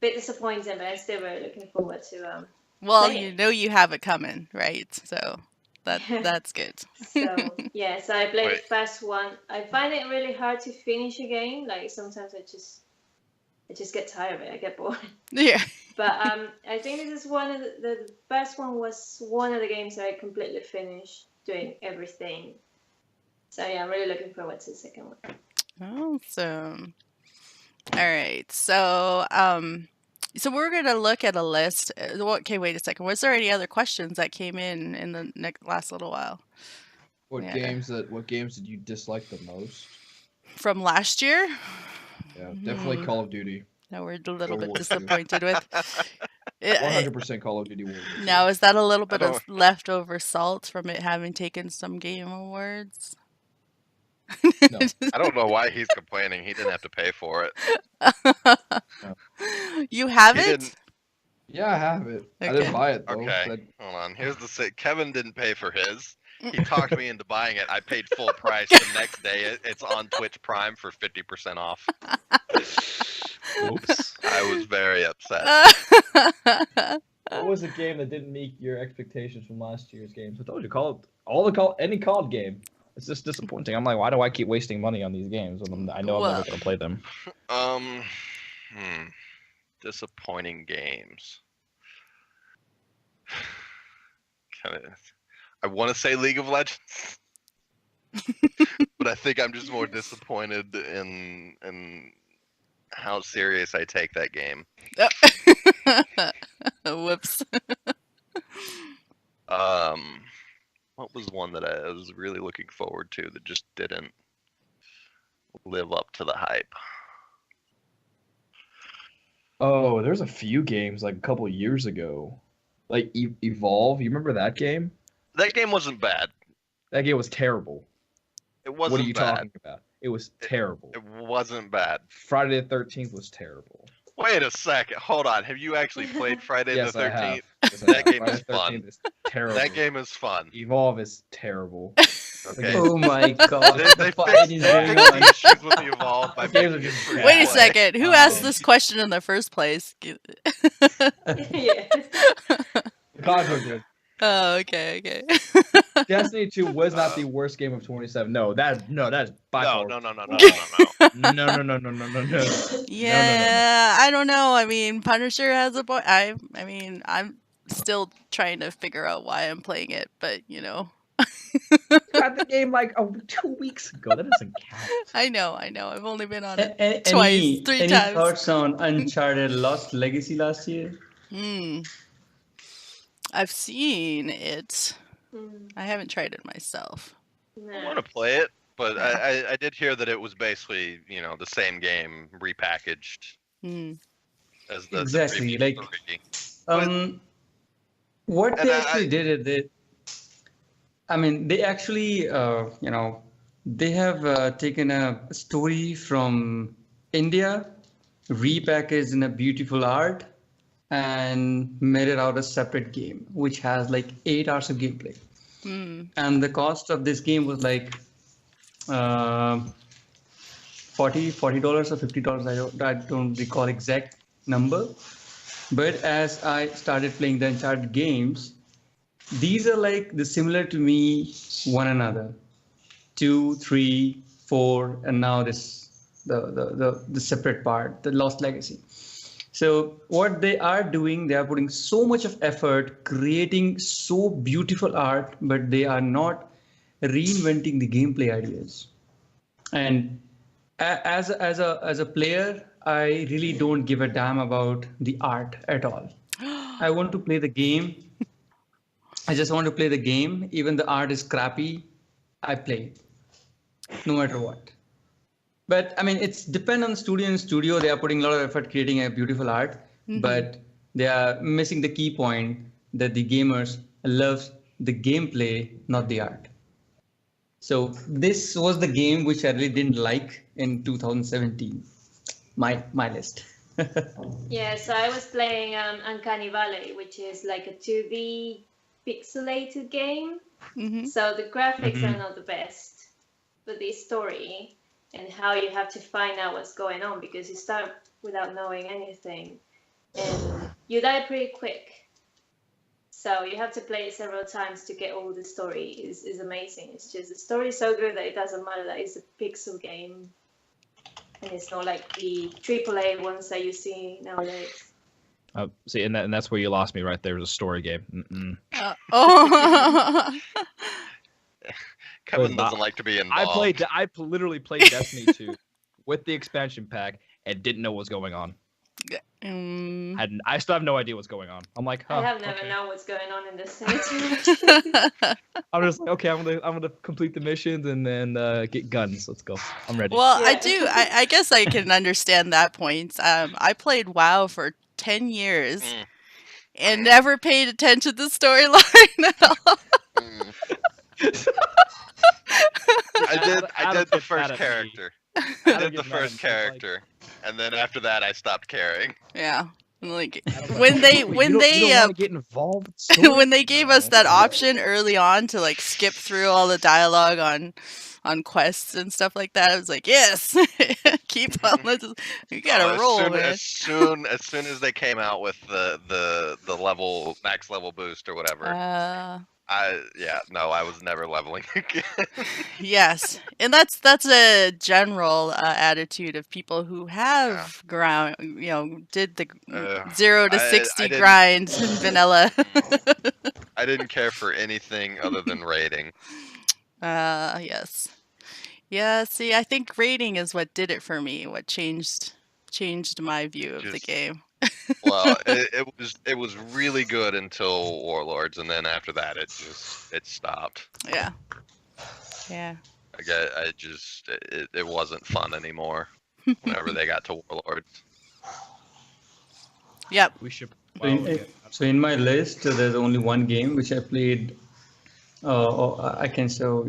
bit disappointing, but I'm still very looking forward to well, playing. you know you have it coming, right? So that's good. So yeah, so I played the first one. I find it really hard to finish a game. Like sometimes I just get tired of it. I get bored. Yeah. But I think this is one of the first one was one of the games that I completely finished doing everything. So yeah, I'm really looking forward to the second one. Awesome. All right. So so we're gonna look at a list. Okay, wait a second. Was there any other questions that came in the last little while? What games did you dislike the most? From last year? Yeah, definitely Call of Duty. No, we're a little World bit War II. disappointed with. 100% Call of Duty World War II. Now, is that a little bit of leftover salt from it having taken some game awards? No. I don't know why he's complaining. He didn't have to pay for it. No. You have He it? didn't- Yeah, I have it. I Okay. didn't buy it though. Okay, but hold on. Here's Kevin didn't pay for his. He talked me into buying it. I paid full price. The next day, it's on Twitch Prime for 50% off. Oops. I was very upset. What was a game that didn't meet your expectations from last year's games? I told you, any COD game. It's just disappointing. I'm like, why do I keep wasting money on these games when I know I'm Well- never gonna play them? Disappointing games. I want to say League of Legends, but I think I'm just more disappointed in how serious I take that game. Whoops. What was one that I was really looking forward to that just didn't live up to the hype? Oh, there's a few games like a couple of years ago, like Evolve. You remember that game? That game wasn't bad. That game was terrible. It wasn't What are you bad. talking about? It was terrible. It wasn't bad. Friday the 13th was terrible. Wait a second. Hold on. Have you actually played Friday Yes, the I have. 13th? Yes, I That have. game Friday is the fun. 13th is terrible. That game is fun. Evolve is terrible. Okay. Oh my god. They What the fuck is fixed going the on? issues with the Evolve by Games are making it just free to bad. Wait a play. second. Who asked this question in the first place? Yeah. The Conjuring did. Oh, okay. Destiny 2 was not the worst game of 27. No, that is by far. No. No. Yeah, I don't know. I mean, Punisher has a point. I mean, I'm still trying to figure out why I'm playing it, but you know. Got the game like 2 weeks ago. That doesn't count. I know. I've only been on it Any, twice, three any times. thoughts on Uncharted Lost Legacy last year? I've seen it. Mm, I haven't tried it myself. I no. want to play it, but I did hear that it was basically, the same game repackaged Hmm. as the Exactly, previous like, three. What And they I- actually did is they actually, they have taken a story from India, repackaged in a beautiful art, and made it out a separate game, which has like 8 hours of gameplay. And the cost of this game was like $40 or $50. I don't recall exact number. But as I started playing the Uncharted games, these are like similar to me one another. 2, 3, 4, and now this the separate part, the Lost Legacy. So what they are doing, they are putting so much of effort, creating so beautiful art, but they are not reinventing the gameplay ideas. And as a player, I really don't give a damn about the art at all. I want to play the game. I just want to play the game. Even the art is crappy, I play it, no matter what. But I mean, it's depend on studio and studio. They are putting a lot of effort creating a beautiful art, but they are missing the key point that the gamers love the gameplay, not the art. So this was the game which I really didn't like in 2017. My list. Yeah, so I was playing Uncanny Valley, which is like a 2D pixelated game. So the graphics are not the best, but the story and how you have to find out what's going on, because you start without knowing anything and you die pretty quick. So you have to play it several times to get all the story. Is amazing. It's just the story is so good that it doesn't matter that it's a pixel game. And it's not like the AAA ones that you see nowadays. See, and that's where you lost me right there. It was a story game. Oh. Kevin doesn't like to be involved. I literally played Destiny 2 with the expansion pack and didn't know what was going on. I still have no idea what's going on. I'm like, I have never okay. known what's going on in this situation. I'm just like, okay, I'm gonna complete the missions and then get guns. Let's go. I'm ready. Well, Yeah. I guess I can understand that point. I played WoW for 10 years and never paid attention to the storyline at all. I did the first character. I did the first Like, character, and then after that, I stopped caring. Yeah. Like you when they don't wanna get involved with when they gave us that option early on to like skip through all the dialogue on on quests and stuff like that. I was like, yes, keep on. You gotta roll, man. As soon as they came out with the level max level boost or whatever, I was never leveling again. Yes, and that's a general attitude of people who have did the 0 to 60 grind in vanilla. I didn't care for anything other than raiding. Yes. Yeah, see, I think raiding is what did it for me, what changed my view of the game. Well, it was really good until Warlords, and then after that it stopped. Yeah. Yeah. It wasn't fun anymore whenever they got to Warlords. Yep. We should. So in my list, there's only one game which I played. I can show,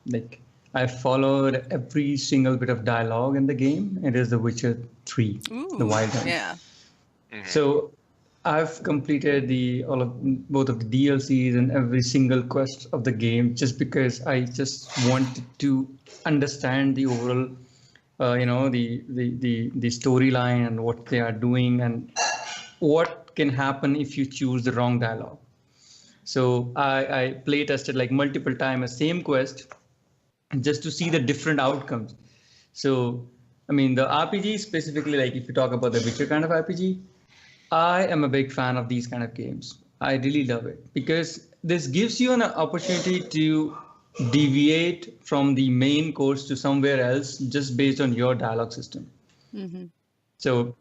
like I followed every single bit of dialogue in the game. It is The Witcher 3, The Wild Hunt. Yeah. Mm-hmm. So I've completed both of the DLCs and every single quest of the game just because I just wanted to understand the overall, the storyline and what they are doing and what can happen if you choose the wrong dialogue. So I play tested like multiple times, same quest, just to see the different outcomes. So, I mean, the RPG specifically, like if you talk about the Witcher kind of RPG, I am a big fan of these kind of games. I really love it because this gives you an opportunity to deviate from the main course to somewhere else just based on your dialogue system. Mm-hmm. So,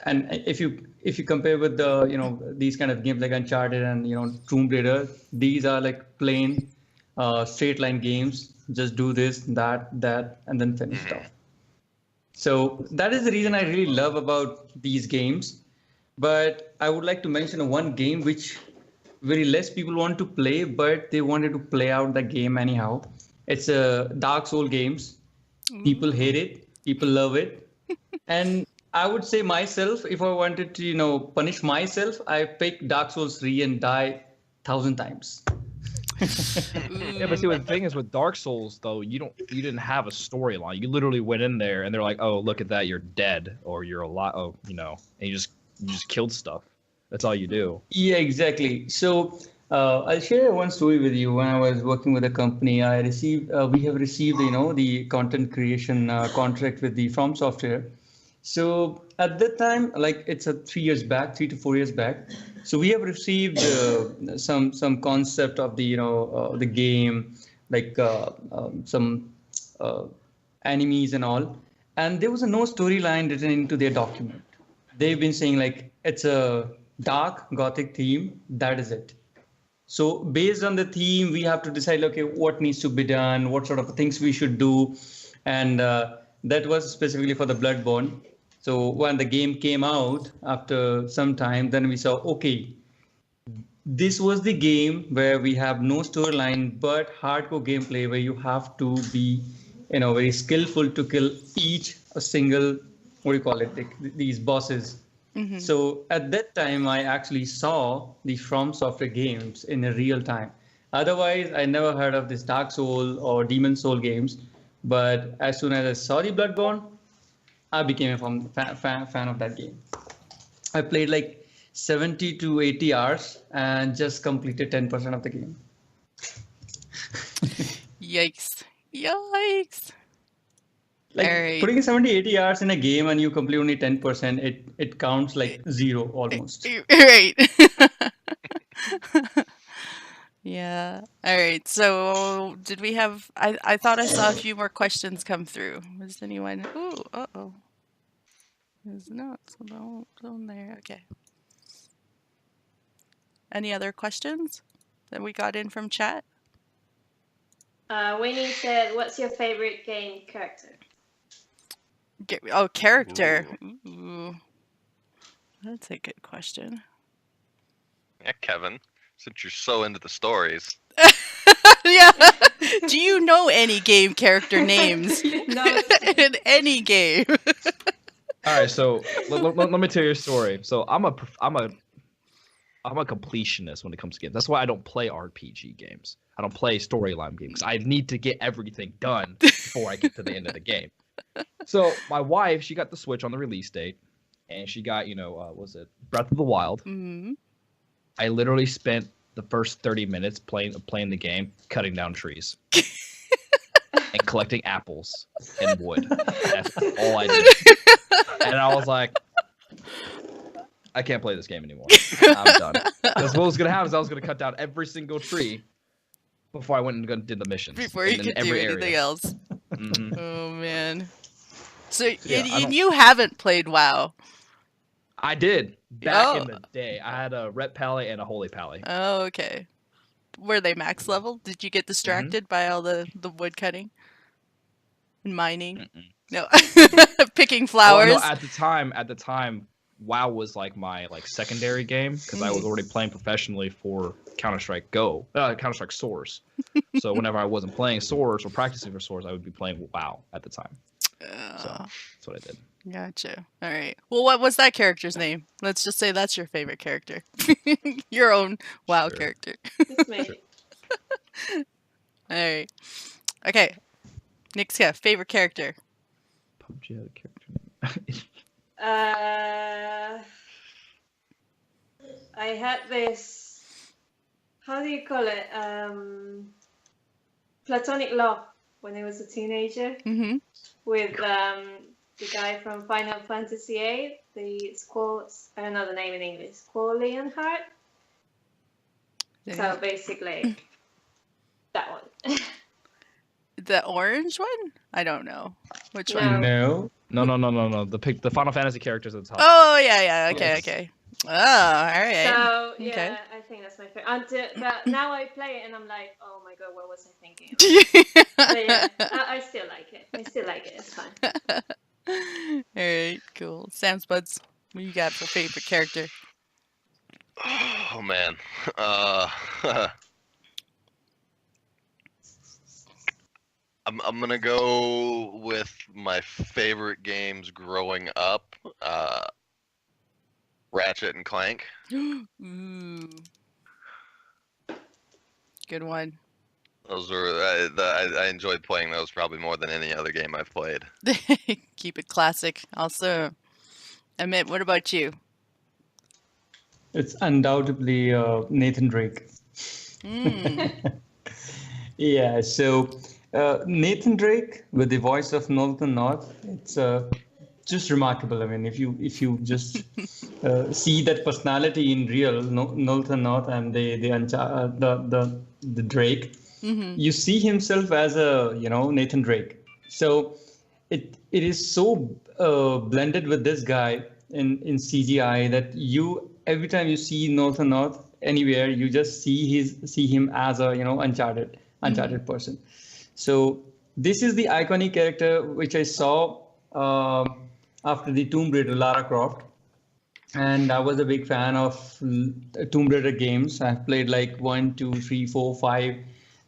and if you compare with the these kind of games like Uncharted and Tomb Raider, these are like plain straight line games. Just do this, that, and then finish it off. So that is the reason I really love about these games. But I would like to mention one game which very less people want to play, but they wanted to play out the game anyhow. It's a Dark Souls games. People hate it, people love it, and I would say myself, if I wanted to punish myself, I pick Dark Souls 3 and die 1,000 times. Yeah, but see, the thing is with Dark Souls though, you didn't have a storyline. You literally went in there and they're like, oh, look at that, you're dead or you're alive. Oh, and you just killed stuff. That's all you do. Yeah, exactly. So I'll share one story with you. When I was working with a company, we have received the content creation contract with the From Software. So at that time, like it's 3 to 4 years back. So we have received some concept of the game, like some enemies and all, and there was no storyline written into their document. They've been saying like it's a dark gothic theme. That is it. So based on the theme, we have to decide, okay, what needs to be done, what sort of things we should do, and that was specifically for the Bloodborne. So when the game came out after some time, then we saw, okay, this was the game where we have no storyline, but hardcore gameplay where you have to be, very skillful to kill a single, these bosses. Mm-hmm. So at that time, I actually saw the From Software games in a real time. Otherwise, I never heard of this Dark Soul or Demon Soul games. But as soon as I saw the Bloodborne, I became a fan of that game. I played like 70 to 80 hours and just completed 10% of the game. Yikes. Like right. Putting 70, 80 hours in a game and you complete only 10%, it counts like zero almost. Right. Yeah. All right. So did we have, I thought I saw a few more questions come through. Was anyone, There's not, so don't there. Okay. Any other questions that we got in from chat? Winnie said, what's your favorite game character? Character. Ooh. That's a good question. Yeah, Kevin, since you're so into the stories. Yeah. Do you know any game character names? No. In any game? All right, so let me tell you a story. So I'm I'm a completionist when it comes to games. That's why I don't play RPG games. I don't play storyline games. I need to get everything done before I get to the end of the game. So my wife, she got the Switch on the release date, and she got, what was it, Breath of the Wild. Mm-hmm. I literally spent the first 30 minutes playing the game, cutting down trees, and collecting apples and wood. That's all I did. And I was like, I can't play this game anymore. I'm done. Because what was going to happen is I was going to cut down every single tree before I went and did the missions. Before you could do anything else. Mm-hmm. Oh, man. So Yeah, you haven't played WoW? I did. Back in the day. I had a Ret Pally and a Holy Pally. Oh, okay. Were they max level? Did you get distracted by all the wood cutting? And mining? Mm-mm. No. Picking flowers? No, at the time, WoW was like my secondary game because I was already playing professionally for Counter-Strike Counter-Strike Source. So whenever I wasn't playing Source or practicing for Source, I would be playing WoW at the time. So that's what I did. Gotcha. All right. Well, what was that character's name? Let's just say that's your favorite character. Your own WoW character. It's me. All right. Okay. Nick's got favorite character. PUBG had a character name. I had this. How do you call it? Platonic love when I was a teenager Mm-hmm. with the guy from Final Fantasy VIII. I don't know the name in English. Squall Leonhardt. So basically, that one. The orange one? I don't know. Which No. one? No. No. The Final Fantasy characters at the top. Oh, yeah. Okay, Yes. okay. Oh, all right. So yeah, Okay. I think that's my favorite. But now I play it and I'm like, oh my god, what was I thinking about? But yeah, I still like it. It's fine. All right, cool. Sam's Buds, what you got for favorite character? Oh man. I'm gonna go with my favorite games growing up. Ratchet and Clank. Ooh. Good one. Those were I enjoyed playing those probably more than any other game I've played. Keep it classic. Also, Amit, what about you? It's undoubtedly Nathan Drake. Yeah, so Nathan Drake with the voice of Northern North, it's just remarkable. I mean, if you just see that personality in real, Northern North and the Drake, you see himself as a Nathan Drake. So it is so blended with this guy in CGI that every time you see Northern North anywhere, you just see him as a uncharted person. So this is the iconic character which I saw after the Tomb Raider Lara Croft, and I was a big fan of Tomb Raider games. I've played like 1, 2, 3, 4, 5,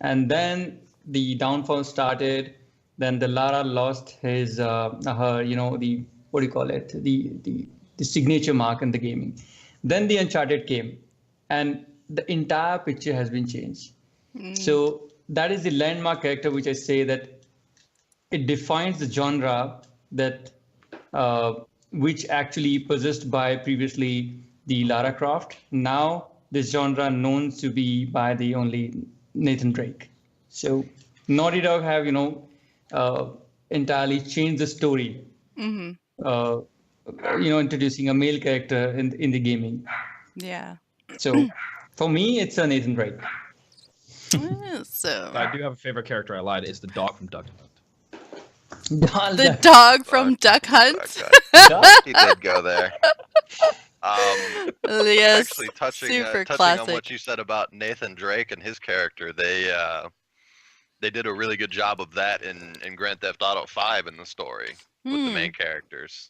and then the downfall started. Then the Lara lost his her the what do you call it, the signature mark in the gaming. Then the Uncharted came, and the entire picture has been changed. So that is the landmark character which I say that it defines the genre that which actually possessed by previously the Lara Croft. Now this genre known to be by the only Nathan Drake. So Naughty Dog have entirely changed the story. Introducing a male character in the gaming. Yeah. So for me, it's a Nathan Drake. So I do have a favorite character. I lied. It's the dog from Duck Hunt. the dog from Duck Hunt. He did go there. Yes. Actually, touching classic. on what you said about Nathan Drake and his character, they did a really good job of that in Grand Theft Auto 5 in the story with the main characters.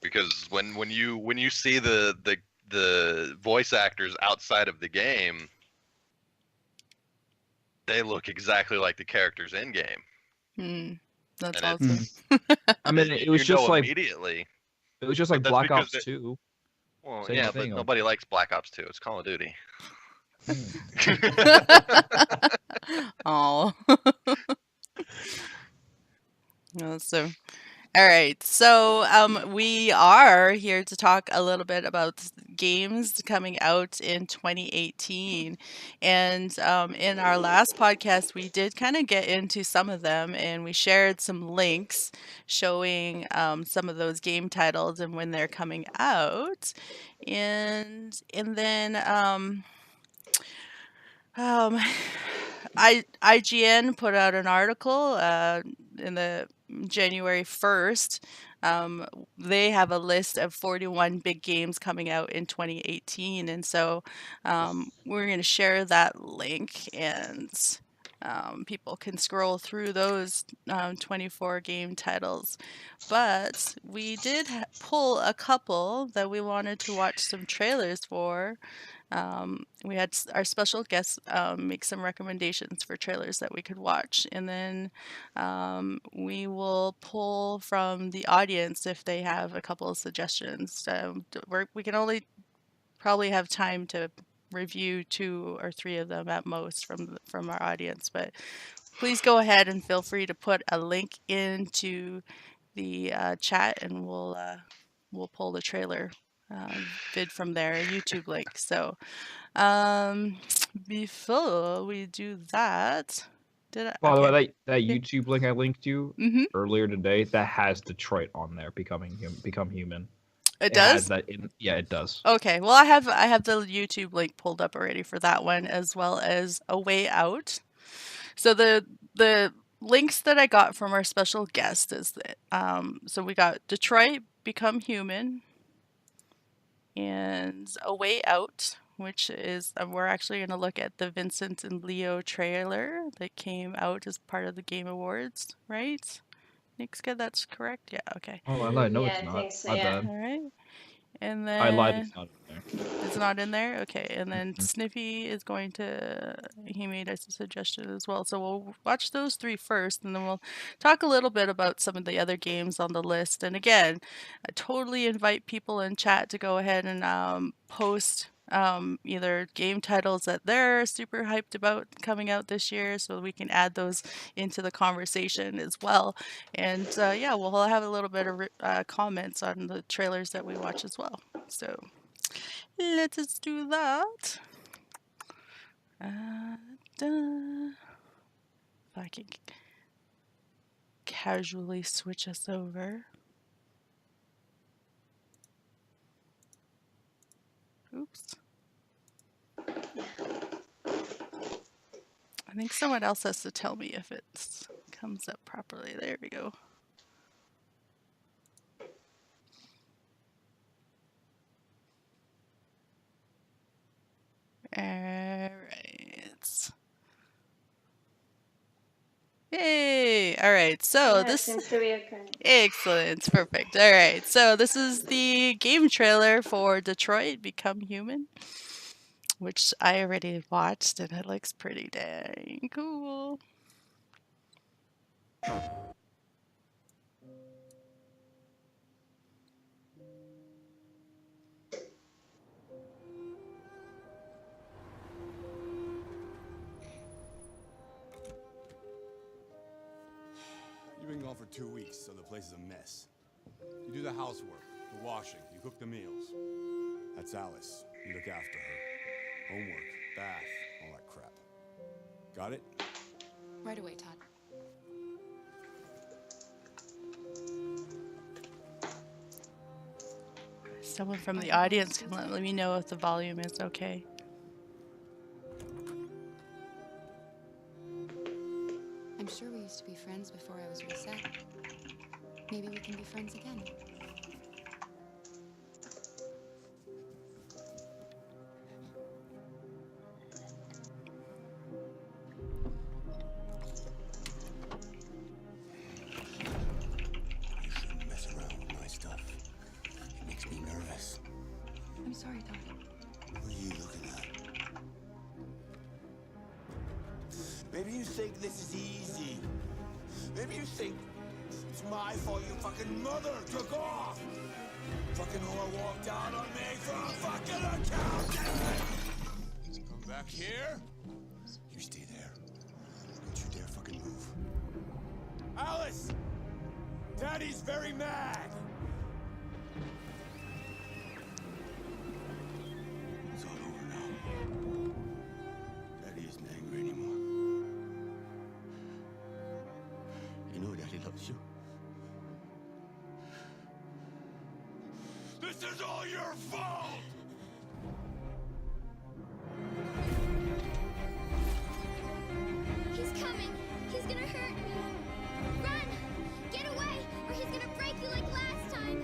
Because when you see the voice actors outside of the game, they look exactly like the characters in game. That's And awesome. I mean, it was You just know like immediately. it was just like That's Black because Ops 2. Well, Same yeah, but thing, like- nobody likes Black Ops 2. It's Call of Duty. Oh. So, all right. So, we are here to talk a little bit about games coming out in 2018. And in our last podcast, we did kind of get into some of them, and we shared some links showing some of those game titles and when they're coming out. And then um, IGN put out an article in the January 1st. They have a list of 41 big games coming out in 2018, and so we're going to share that link, and people can scroll through those 24 game titles. But we did pull a couple that we wanted to watch some trailers for. We had our special guests make some recommendations for trailers that we could watch, and then we will pull from the audience if they have a couple of suggestions. We can only probably have time to review 2 or 3 of them at most from our audience, but please go ahead and feel free to put a link into the chat, and we'll pull the trailer vid from there, a YouTube link. So before we do that, By the okay. way, that Yeah. YouTube link I linked you Mhm. earlier today, that has Detroit on there, become human. It has does? that in. Yeah, it does. Okay. Well, I have the YouTube link pulled up already for that one, as well as A Way Out. So the links that I got from our special guest is that so we got Detroit Become Human and A Way Out, which is we're actually going to look at the Vincent and Leo trailer that came out as part of the Game Awards, right? Nickska, that's correct? Yeah, okay. Oh, I lied. No, Yeah, it's I not. think so, My yeah. bad. All right. And I lied. then It's not in there. it's not in there? Okay. And then Mhm. Sniffy is going to, he made us a suggestion as well. So we'll watch those 3 first, and then we'll talk a little bit about some of the other games on the list. And again, I totally invite people in chat to go ahead and post either game titles that they're super hyped about coming out this year, so we can add those into the conversation as well. And yeah, we'll have a little bit of comments on the trailers that we watch as well. So let us do that. If I can casually switch us over. Oops. I think someone else has to tell me if it comes up properly. There we go. Alright. Yay! Alright, so Yeah, it this seems to be okay. excellent, perfect. Alright, so this is the game trailer for Detroit Become Human, which I already watched, and it looks pretty dang cool. You've been gone for 2 weeks, so the place is a mess. You do the housework, the washing, you cook the meals. That's Alice. You look after her. Homework, bath, all that crap. Got it? Right away, Todd. Someone from the audience can let me know if the volume is okay. I'm sure we used to be friends before I was reset. Maybe we can be friends again. You shouldn't mess around with my stuff. It makes me nervous. I'm sorry, Todd. What are you looking at? Maybe you think this is easy. Maybe you think it's my fault your fucking mother took off. Fucking whore walked out on me for a fucking accountant! Come back here. You stay there. Don't you dare fucking move. Alice! Daddy's very mad! It's all over now. Daddy isn't angry anymore. You know Daddy loves you. This is all your fault! He's coming. He's gonna hurt me. Run! Get away, or he's gonna break you like last time.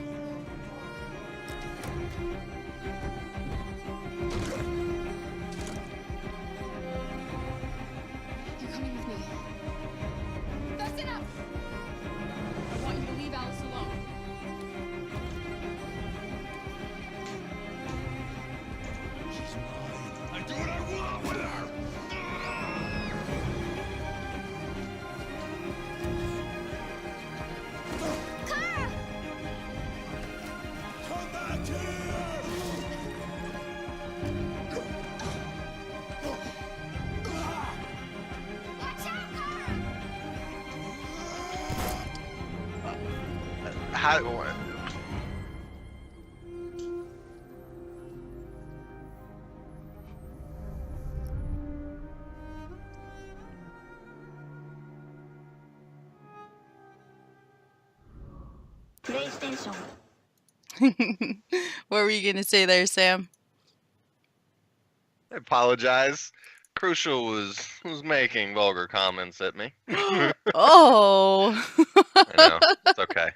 You're coming with me. That's enough! I want you to leave Alice alone. She's mine. I do what I want with her! Kara! Come back here! Watch out, Kara! How? PlayStation. What were you gonna say there, Sam? I apologize. Crucial was making vulgar comments at me. Oh. I know. It's okay.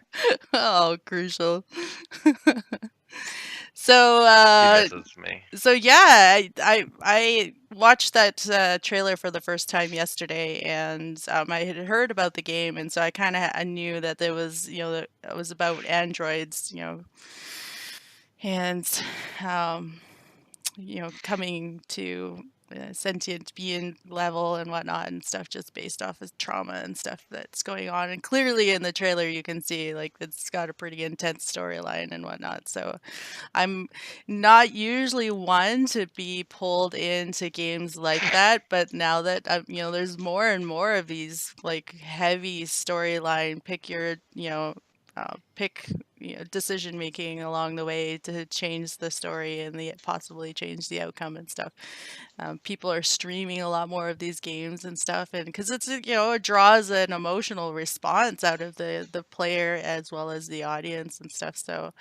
Oh, crucial. So, He misses me. so yeah, I watched that trailer for the first time yesterday, and I had heard about the game, and so I kind of I knew that there was, that it was about androids, and coming to sentient being level and whatnot and stuff, just based off of trauma and stuff that's going on. And clearly in the trailer, you can see like it's got a pretty intense storyline and whatnot. So I'm not usually one to be pulled into games like that, but now that there's more and more of these like heavy storyline, pick decision making along the way to change the story and possibly change the outcome and stuff. People are streaming a lot more of these games and stuff, and because it draws an emotional response out of the player as well as the audience and stuff. So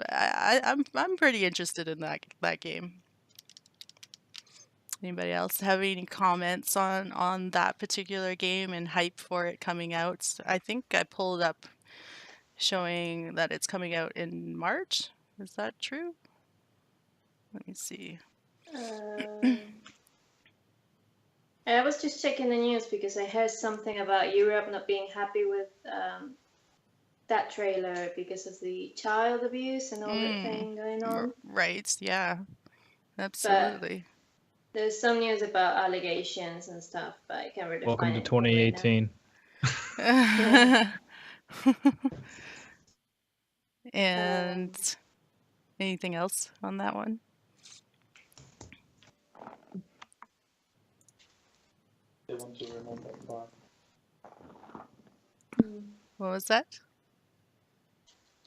I'm pretty interested in that game. Anybody else have any comments on that particular game and hype for it coming out? I think I pulled up showing that it's coming out in March. Is that true? Let me see. I was just checking the news because I heard something about Europe not being happy with that trailer because of the child abuse and all that thing going on. Right, yeah. Absolutely. There's some news about allegations and stuff, but I can't really Welcome find to anything right 2018. And anything else on that one? They want to remove that part. What was that?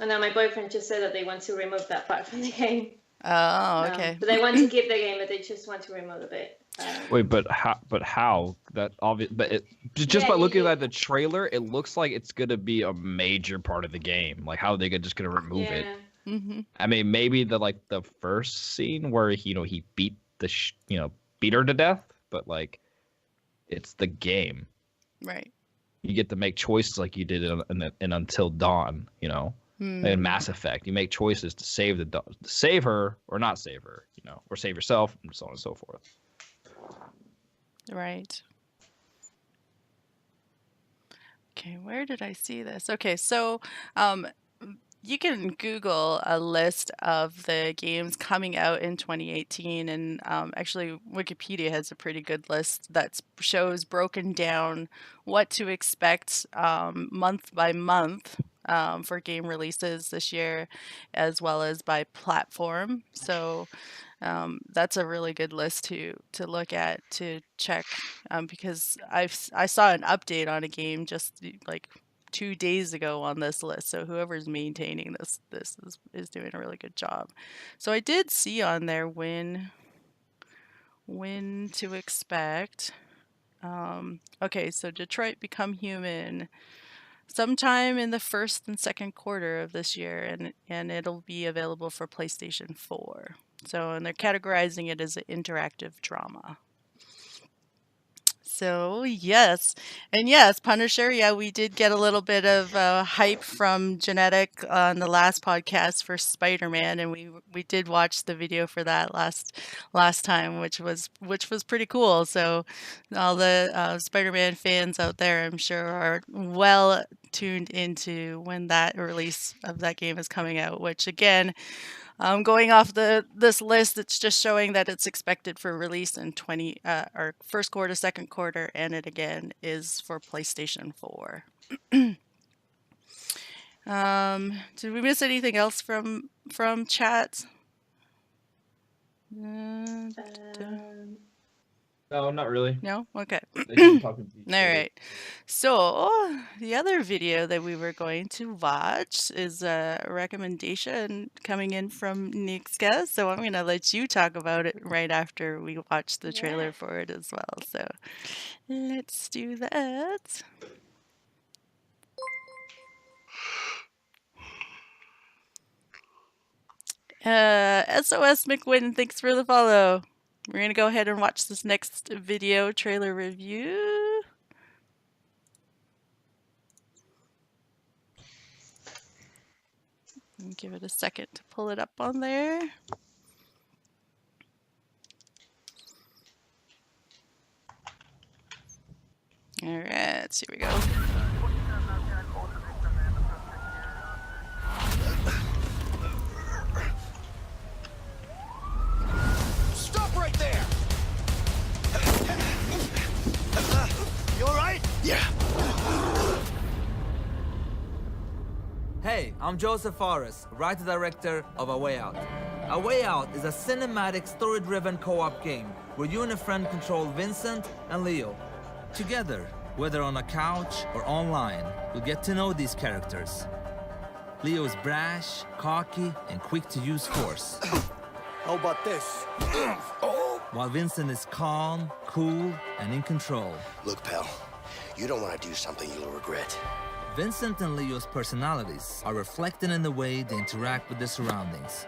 now. And then my boyfriend just said that they want to remove that part from the game. Oh, okay. But they want to keep the game, but they just want to remove a bit. Wait, but how? But how? That obvious. But just by looking at the trailer, it looks like it's gonna be a major part of the game. Like how they just gonna remove it. Mm-hmm. I mean, maybe the first scene where he beat beat her to death, but like it's the game. Right. You get to make choices like you did in Until Dawn. In Mass Effect, you make choices to save her or not save her. Or save yourself, and so on and so forth. Right. Okay, where did I see this? Okay, so you can Google a list of the games coming out in 2018, and actually Wikipedia has a pretty good list that shows broken down what to expect month by month for game releases this year, as well as by platform. So that's a really good list to look at, to check, because I saw an update on a game just like 2 days ago on this list. So whoever's maintaining this is doing a really good job. So I did see on there when to expect. Okay, so Detroit Become Human sometime in the first and second quarter of this year, and it'll be available for PlayStation 4. So, and they're categorizing it as an interactive drama. So, yes. And yes, Punisher, yeah, we did get a little bit of hype from Genetic on the last podcast for Spider-Man, and we did watch the video for that last time, which was pretty cool. So, all the Spider-Man fans out there, I'm sure, are well tuned into when that release of that game is coming out, which again, going off this list, it's just showing that it's expected for release in or first quarter, second quarter, and it again is for PlayStation 4. Did we miss anything else from chat? No, not really. No? Okay. They keep talking to each All other. right. So the other video that we were going to watch is a recommendation coming in from Nixka. So I'm going to let you talk about it right after we watch the trailer for it as well. So let's do that. SOS McWin, thanks for the follow. We're going to go ahead and watch this next video trailer review. And give it a second to pull it up on there. All right, here we go. Stop right there! You alright? Yeah. Hey, I'm Joseph Fares, writer director of A Way Out. A Way Out is a cinematic, story-driven co-op game where you and a friend control Vincent and Leo. Together, whether on a couch or online, you'll get to know these characters. Leo is brash, cocky, and quick to use force. How about this? While Vincent is calm, cool, and in control. Look, pal, you don't want to do something you'll regret. Vincent and Leo's personalities are reflected in the way they interact with their surroundings.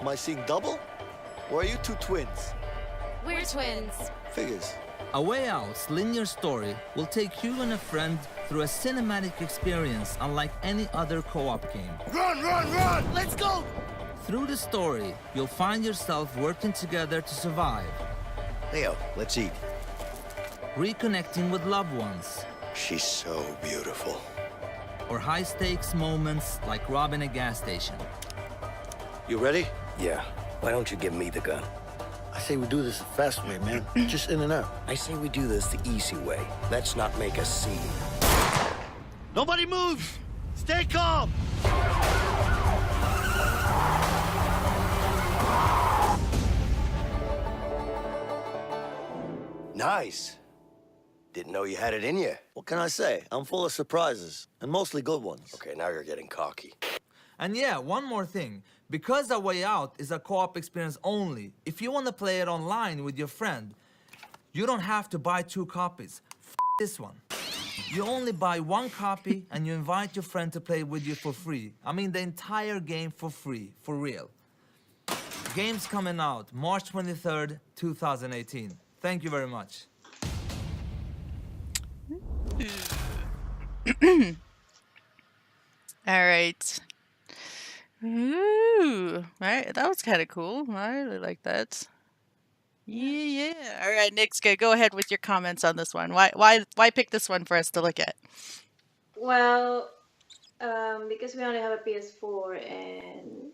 Am I seeing double? Or are you two twins? We're twins. Figures. A Way Out's linear story will take you and a friend through a cinematic experience unlike any other co-op game. Run, run, run! Let's go! Through the story, you'll find yourself working together to survive. Leo, let's eat. Reconnecting with loved ones. She's so beautiful. Or high-stakes moments like robbing a gas station. You ready? Yeah. Why don't you give me the gun? I say we do this the fast way, man. Just in and out. I say we do this the easy way. Let's not make a scene. Nobody moves! Stay calm! Nice. Didn't know you had it in you. What can I say? I'm full of surprises, and mostly good ones. Okay, now you're getting cocky. And yeah, one more thing. Because A Way Out is a co-op experience only, if you want to play it online with your friend, you don't have to buy 2 copies. This one. You only buy 1 copy and you invite your friend to play with you for free. I mean, the entire game for free, for real. Game's coming out March 23rd, 2018. Thank you very much. All right. Ooh, all right, that was kind of cool. I really like that. Yeah. All right, Nick's good. Go ahead with your comments on this one. Why pick this one for us to look at? Well, because we only have a PS4 and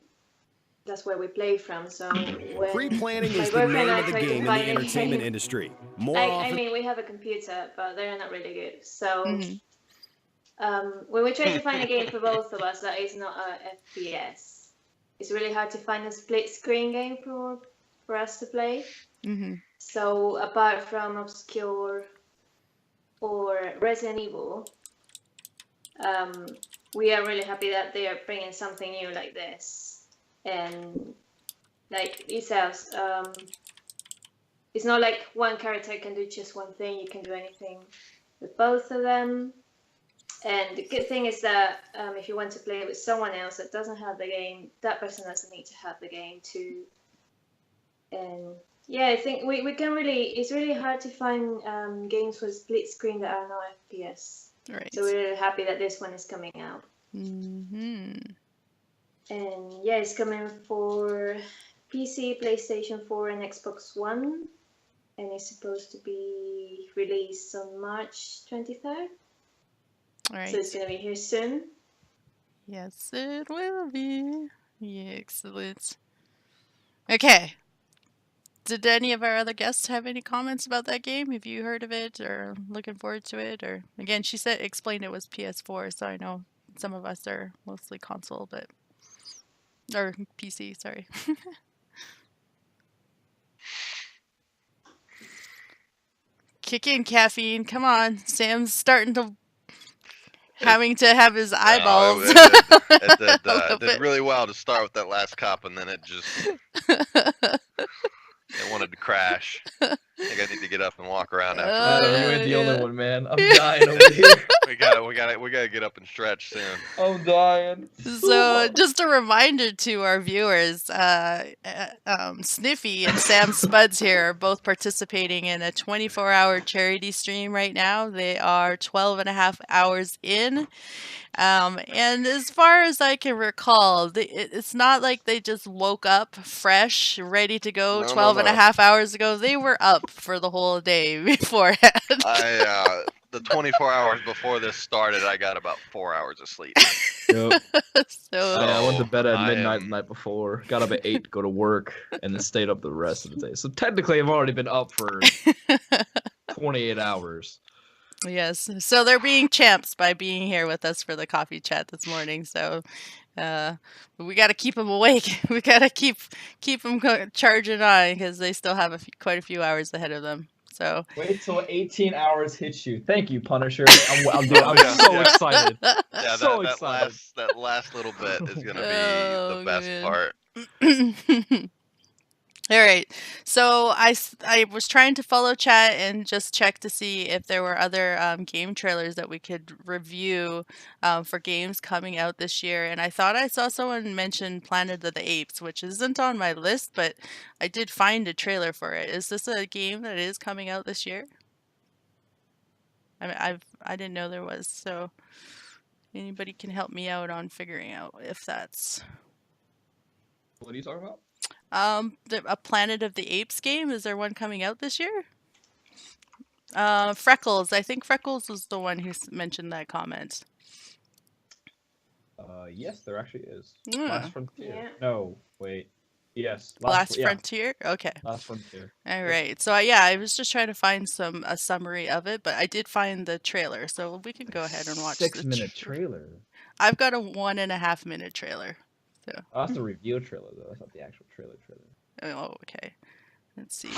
that's where we play from. So when Pre-planning my is the boyfriend name and I of the tried to game in the find it- entertainment industry. More I often, mean, we have a computer, but they're not really good. So when we're trying to find a game for both of us that is not a FPS, it's really hard to find a split screen game for us to play. Mm-hmm. So apart from Obscure or Resident Evil, we are really happy that they are bringing something new like this. And like it says, it's not like one character can do just one thing. You can do anything with both of them. And the good thing is that if you want to play with someone else that doesn't have the game, that person doesn't need to have the game too. And yeah, I think we can really, it's really hard to find games with split screen that are not FPS. Right. So we're really happy that this one is coming out. Mm-hmm. And yeah, it's coming for PC, PlayStation 4, and Xbox One. And it's supposed to be released on March 23rd. All right. So it's going to be here soon. Yes, it will be. Yeah, excellent. Okay. Did any of our other guests have any comments about that game? Have you heard of it or looking forward to it? Or again, she explained it was PS4, so I know some of us are mostly console, but or PC. Sorry. Kick in caffeine. Come on, Sam's starting to having to have his eyeballs. It did really well to start with that last cup, and then it just it wanted to crash. I think I need to get up and walk around after Adam, that. you ain't the only one, man. I'm dying over here. We gotta get up and stretch soon. I'm dying. So, just a reminder to our viewers, Sniffy and Sam Spuds here are both participating in a 24-hour charity stream right now. They are 12 and a half hours in. And as far as I can recall, it's not like they just woke up fresh, ready to go 12 and a half hours ago. They were up for the whole day beforehand. The 24 hours before this started, I got about 4 hours of sleep. Yep. So I went to bed at midnight the night before, got up at 8 to go to work, and then stayed up the rest of the day. So technically, I've already been up for 28 hours. Yes, so they're being champs by being here with us for the coffee chat this morning. So we got to keep them awake. We got to keep them charging on because they still have quite a few hours ahead of them. So wait till 18 hours hits you. Thank you, Punisher. I'm so excited. Yeah, so that excited. that last little bit is gonna be the best part. All right. So I was trying to follow chat and just check to see if there were other game trailers that we could review for games coming out this year. And I thought I saw someone mention Planet of the Apes, which isn't on my list, but I did find a trailer for it. Is this a game that is coming out this year? I mean, I didn't know there was. So anybody can help me out on figuring out if that's. What are you talking about? A Planet of the Apes game. Is there one coming out this year? Freckles. I think Freckles was the one who mentioned that comment. Yes, there actually is. Yeah. Last Frontier. Yeah. No, wait. Yes. Last Frontier? Okay. Last Frontier. All right. So, yeah, I was just trying to find a summary of it, but I did find the trailer, so we can go ahead and watch 6-minute trailer. I've got a 1.5 minute trailer. So. Oh, that's the review trailer, though. That's not the actual trailer. Oh, okay. Let's see.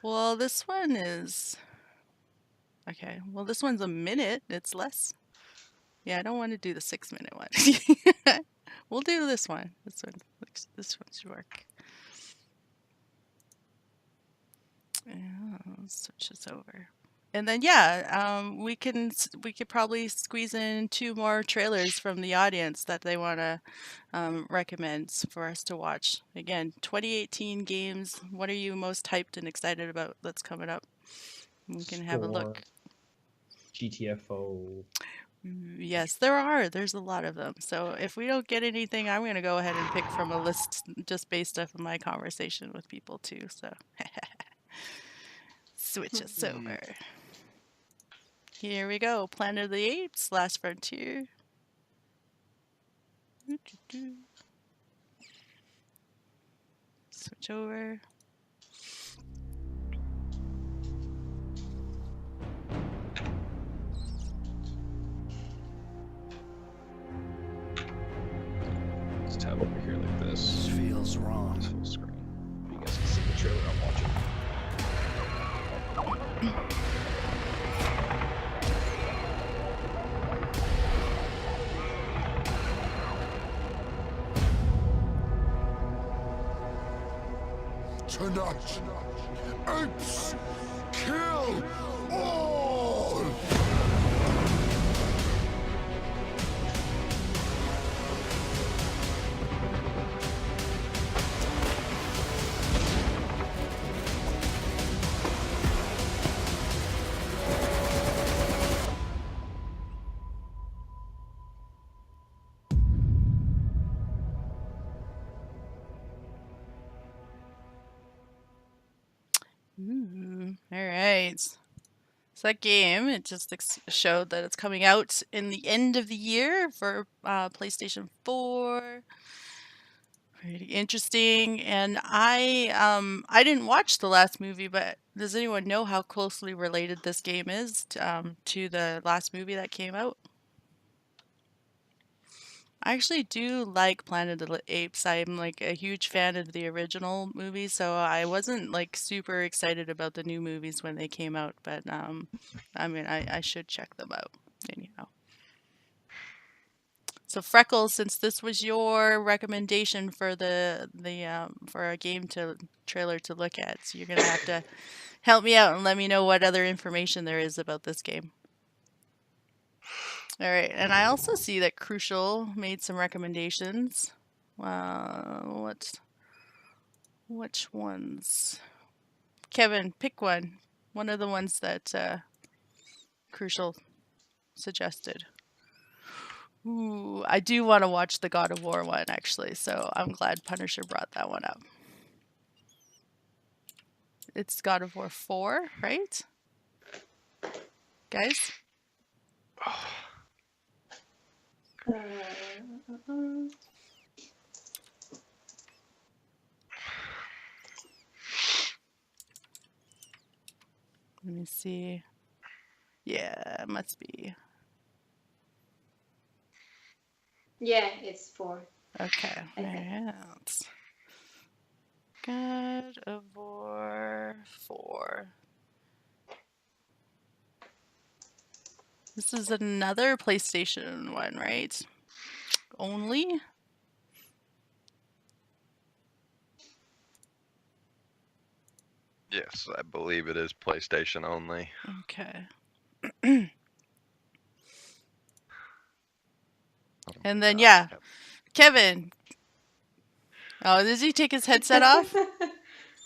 Well, this one is... Okay. Well, this one's a minute. It's less. Yeah, I don't want to do the 6-minute one. We'll do this one. This one should work. Switch this over. And then we could probably squeeze in 2 more trailers from the audience that they want to recommend for us to watch. Again, 2018 games. What are you most hyped and excited about that's coming up? We can have a look. GTFO. Yes, there are. There's a lot of them. So if we don't get anything, I'm going to go ahead and pick from a list just based off of my conversation with people too. So switch us over. Here we go. Planet of the Apes, Last Frontier. Switch over. have over here like this. This feels wrong. Full screen. You guys can see the trailer I'm watching. Tonight, apes kill all! All right. So that game, it just showed that it's coming out in the end of the year for PlayStation 4. Pretty interesting. And I didn't watch the last movie, but does anyone know how closely related this game is to the last movie that came out? I actually do like Planet of the Apes. I'm like a huge fan of the original movies, so I wasn't like super excited about the new movies when they came out, but I mean, I should check them out anyhow. So Freckles, since this was your recommendation for for a game trailer to look at, so you're gonna have to help me out and let me know what other information there is about this game. All right, and I also see that Crucial made some recommendations. Which ones? Kevin, pick one. One of the ones that Crucial suggested. Ooh, I do want to watch the God of War one, actually, so I'm glad Punisher brought that one up. It's God of War 4, right? Guys? Let me see. Yeah, it must be. Yeah, it's 4. Okay. Okay. Right. God of War 4. This is another PlayStation one, right? Only? Yes, I believe it is PlayStation only. Okay. And then, yeah, Kevin. Oh, does he take his headset off?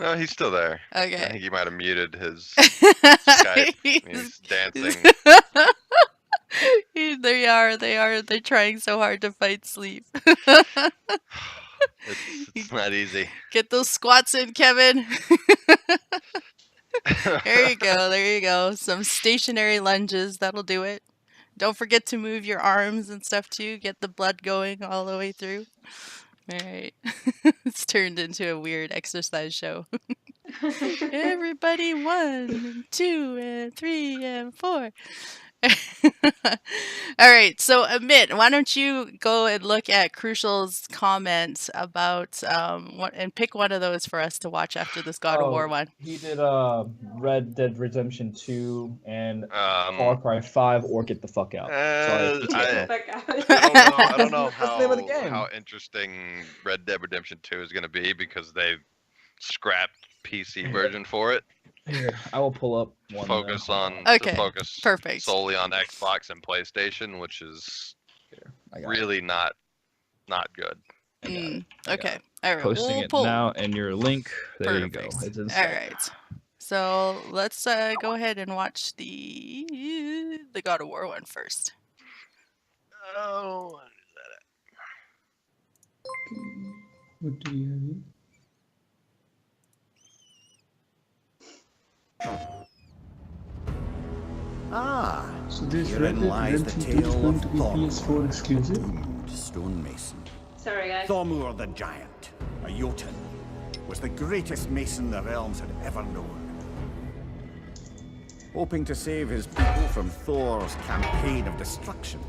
No, he's still there. Okay. I think he might have muted his Skype. He's dancing. They are. They're trying so hard to fight sleep. It's not easy. Get those squats in, Kevin. There you go. Some stationary lunges. That'll do it. Don't forget to move your arms and stuff too. Get the blood going all the way through. All right. It's turned into a weird exercise show. Everybody 1, 2, and 3, and 4. All right, so Amit, why don't you go and look at Crucial's comments about and pick one of those for us to watch after this God of War one. He did Red Dead Redemption 2 and Far Cry 5 or Get the Fuck Out. Sorry, I don't know That's the name of the game. how interesting Red Dead Redemption 2 is going to be because they've scrapped PC version for it. Here, I will pull up one. Focus perfect. solely on Xbox and PlayStation, which is really not good. Okay. All right. Posting it now, and your link. There you go. It's inside. All right. So let's go ahead and watch the God of War one first. Oh. What do you have here? Ah, So this herein Red Dead lies the Redemption 2 is tale going of to be Thormur, PS4 exclusive. doomed stonemason. Sorry, guys. Thormur the Giant, a Jotun, was the greatest mason the realms had ever known. Hoping to save his people from Thor's campaign of destruction,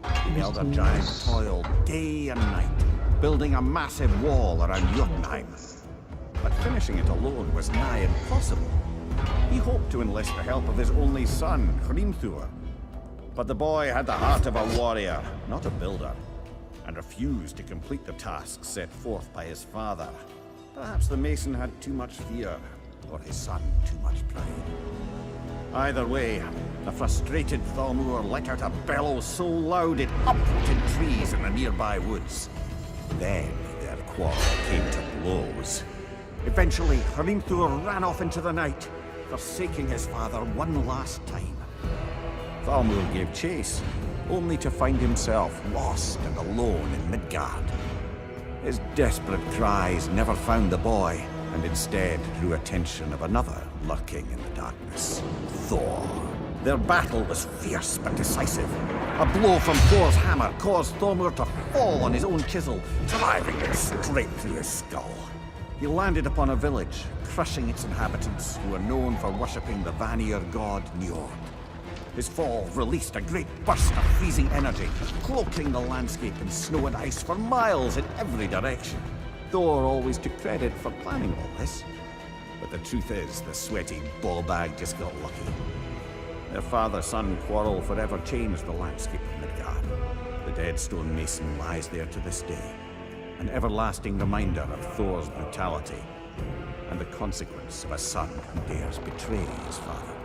the Elder Giant toiled day and night, building a massive wall around Jotunheim. But finishing it alone was nigh impossible. He hoped to enlist the help of his only son, Hrimthur. But the boy had the heart of a warrior, not a builder, and refused to complete the task set forth by his father. Perhaps the mason had too much fear, or his son too much pride. Either way, the frustrated Thalmor let out a bellow so loud it uprooted trees in the nearby woods. Then their quarrel came to blows. Eventually, Hrimthur ran off into the night, forsaking his father one last time. Thalmor gave chase, only to find himself lost and alone in Midgard. His desperate cries never found the boy, and instead drew attention of another lurking in the darkness, Thor. Their battle was fierce but decisive. A blow from Thor's hammer caused Thalmor to fall on his own chisel, driving it straight through his skull. He landed upon a village, crushing its inhabitants, who were known for worshipping the Vanir god Njord. His fall released a great burst of freezing energy, cloaking the landscape in snow and ice for miles in every direction. Thor always took credit for planning all this. But the truth is, the sweaty ballbag just got lucky. Their father-son quarrel forever changed the landscape of Midgard. The dead stone mason lies there to this day, an everlasting reminder of Thor's brutality and the consequence of a son who dares betray his father.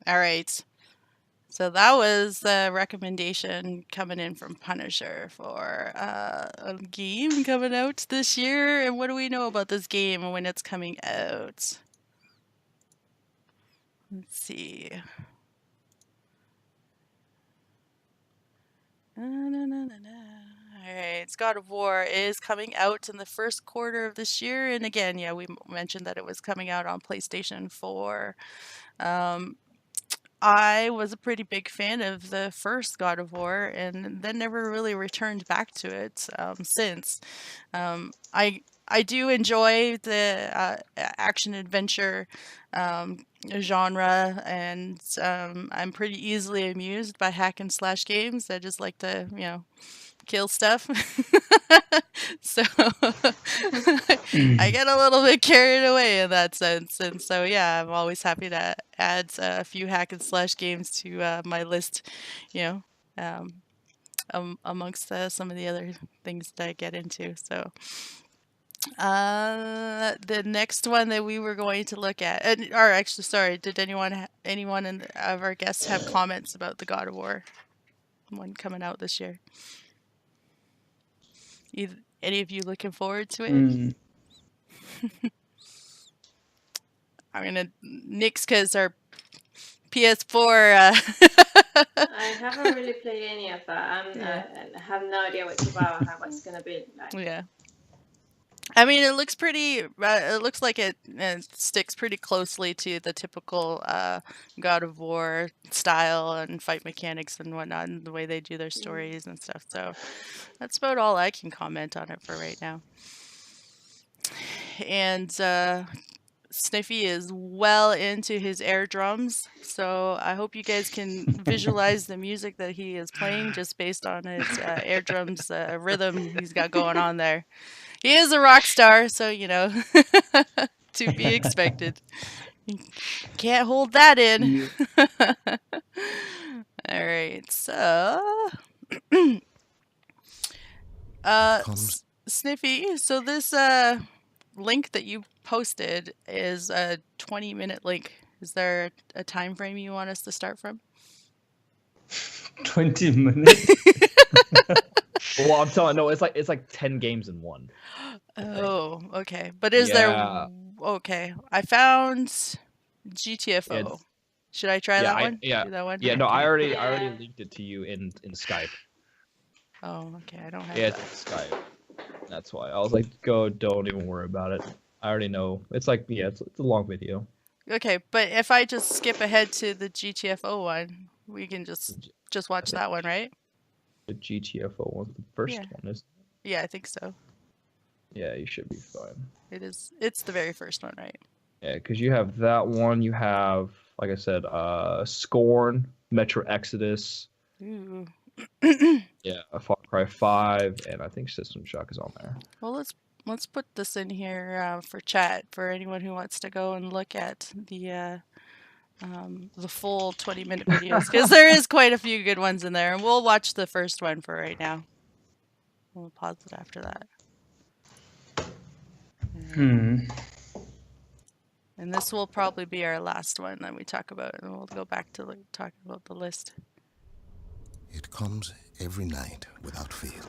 All right. So that was the recommendation coming in from Punisher for a game coming out this year. And what do we know about this game and when it's coming out? Let's see. Alright, God of War is coming out in the first quarter of this year. And again, yeah, we mentioned that it was coming out on PlayStation 4. I was a pretty big fan of the first God of War and then never really returned back to it since. I do enjoy the action adventure genre, and I'm pretty easily amused by hack and slash games. I just like to, kill stuff. So I get a little bit carried away in that sense. And so, yeah, I'm always happy to add a few hack and slash games to my list, amongst some of the other things that I get into. So the next one that we were going to look at, or actually, sorry, did anyone of our guests have comments about the God of War one coming out this year? Any of you looking forward to it? I'm gonna nix because our PS4. I haven't really played any of that. I have no idea what it's about, how it's gonna be like. Yeah. I mean, it looks pretty. It looks like it sticks pretty closely to the typical God of War style and fight mechanics and whatnot, and the way they do their stories and stuff. So that's about all I can comment on it for right now. And Sniffy is well into his air drums, so I hope you guys can visualize the music that he is playing just based on his air drums rhythm he's got going on there. He is a rock star, so, to be expected. Can't hold that in. All right, so... Sniffy, so this link that you posted is a 20-minute link. Is there a time frame you want us to start from? 20 minutes? Well, I'm telling no, it's like 10 games in one. Oh, okay. But is there... Okay. I found GTFO. Should I try that one? Yeah. Do that one? Yeah, no, I already linked it to you in Skype. Oh, okay. I don't have that. that. It's Skype. That's why. I was like, don't even worry about it. I already know. It's like, it's a long video. Okay, but if I just skip ahead to the GTFO one, we can just watch that one, right? The GTFO one, the first one is. Yeah, I think so. Yeah, you should be fine. It's the very first one, right? Yeah, because you have that one. You have, like I said, Scorn, Metro Exodus. Ooh. Yeah, Far Cry 5, and I think System Shock is on there. Well, let's put this in here for chat for anyone who wants to go and look at the full 20-minute videos, because there is quite a few good ones in there, and we'll watch the first one for right now. We'll pause it after that. And this will probably be our last one that we talk about, and we'll go back to talking about the list. It comes every night without fail.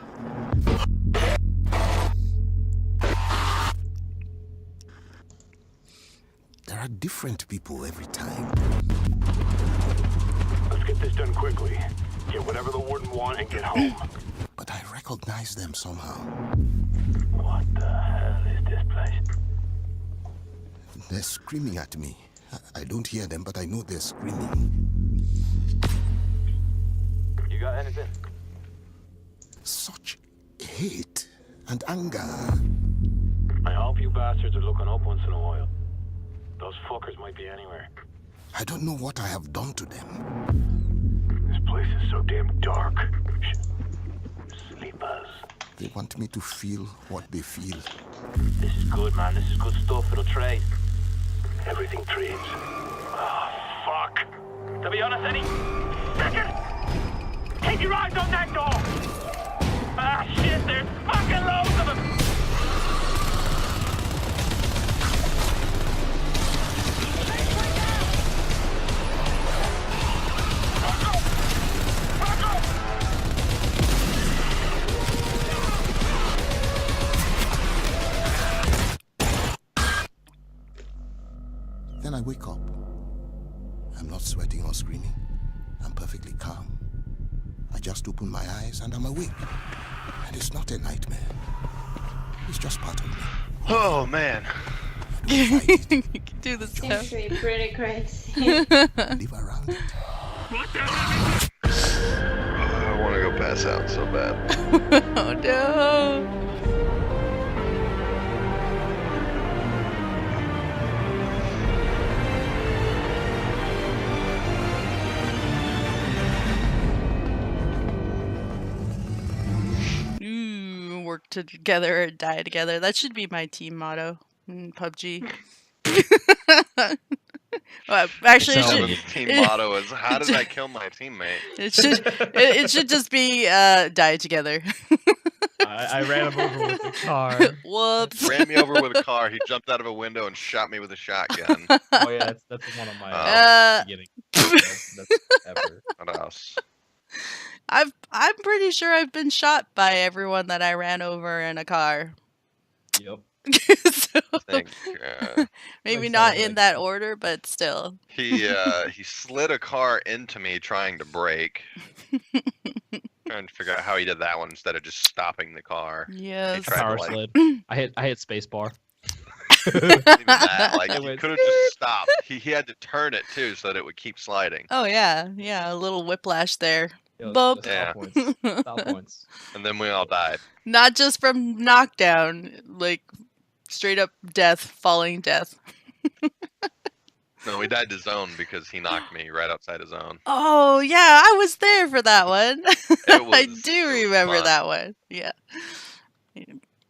There are different people every time. Let's get this done quickly. Get whatever the warden want and get home. But I recognize them somehow. What the hell is this place? They're screaming at me. I don't hear them, but I know they're screaming. You got anything? Such hate and anger. I hope you bastards are looking up once in a while. Those fuckers might be anywhere. I don't know what I have done to them. This place is so damn dark. Sleepers. They want me to feel what they feel. This is good, man. This is good stuff. It'll trade. Everything trades. Oh, fuck. To be honest, any second, keep your eyes on that door. Ah, shit, there's fucking loads of them. Then I wake up. I'm not sweating or screaming. I'm perfectly calm. I just open my eyes and I'm awake. And it's not a nightmare. It's just part of me. Oh, man. You can do this Seems stuff. to be pretty crazy. Live around it. I want to go pass out so bad. Oh no! Ooh, work together or die together. That should be my team motto in PUBG. Well, actually, it Seven's should, team motto is, how did I kill my teammate? it should just be die together. I ran him over with a car. Whoops. Ran me over with a car. He jumped out of a window and shot me with a shotgun. Oh yeah, that's one of my beginning. That's ever. What else? I'm pretty sure I've been shot by everyone that I ran over in a car. Yep. So, I think, maybe Like not sounds in like- that order, but still. he slid a car into me trying to brake. Trying to figure out how he did that one instead of just stopping the car. Yes. tried to, Power like- slid. I hit spacebar. Even that, like, It he went- could have just stopped. He had to turn it too so that it would keep sliding. Oh yeah, a little whiplash there. Yo, Bump. that's Yeah. Points. Stop points. And then we all died. Not just from knockdown, like straight up death, falling death. No, we died to zone because he knocked me right outside his zone. Oh yeah, I was there for that one. I was- do it was remember fun. that one. Yeah.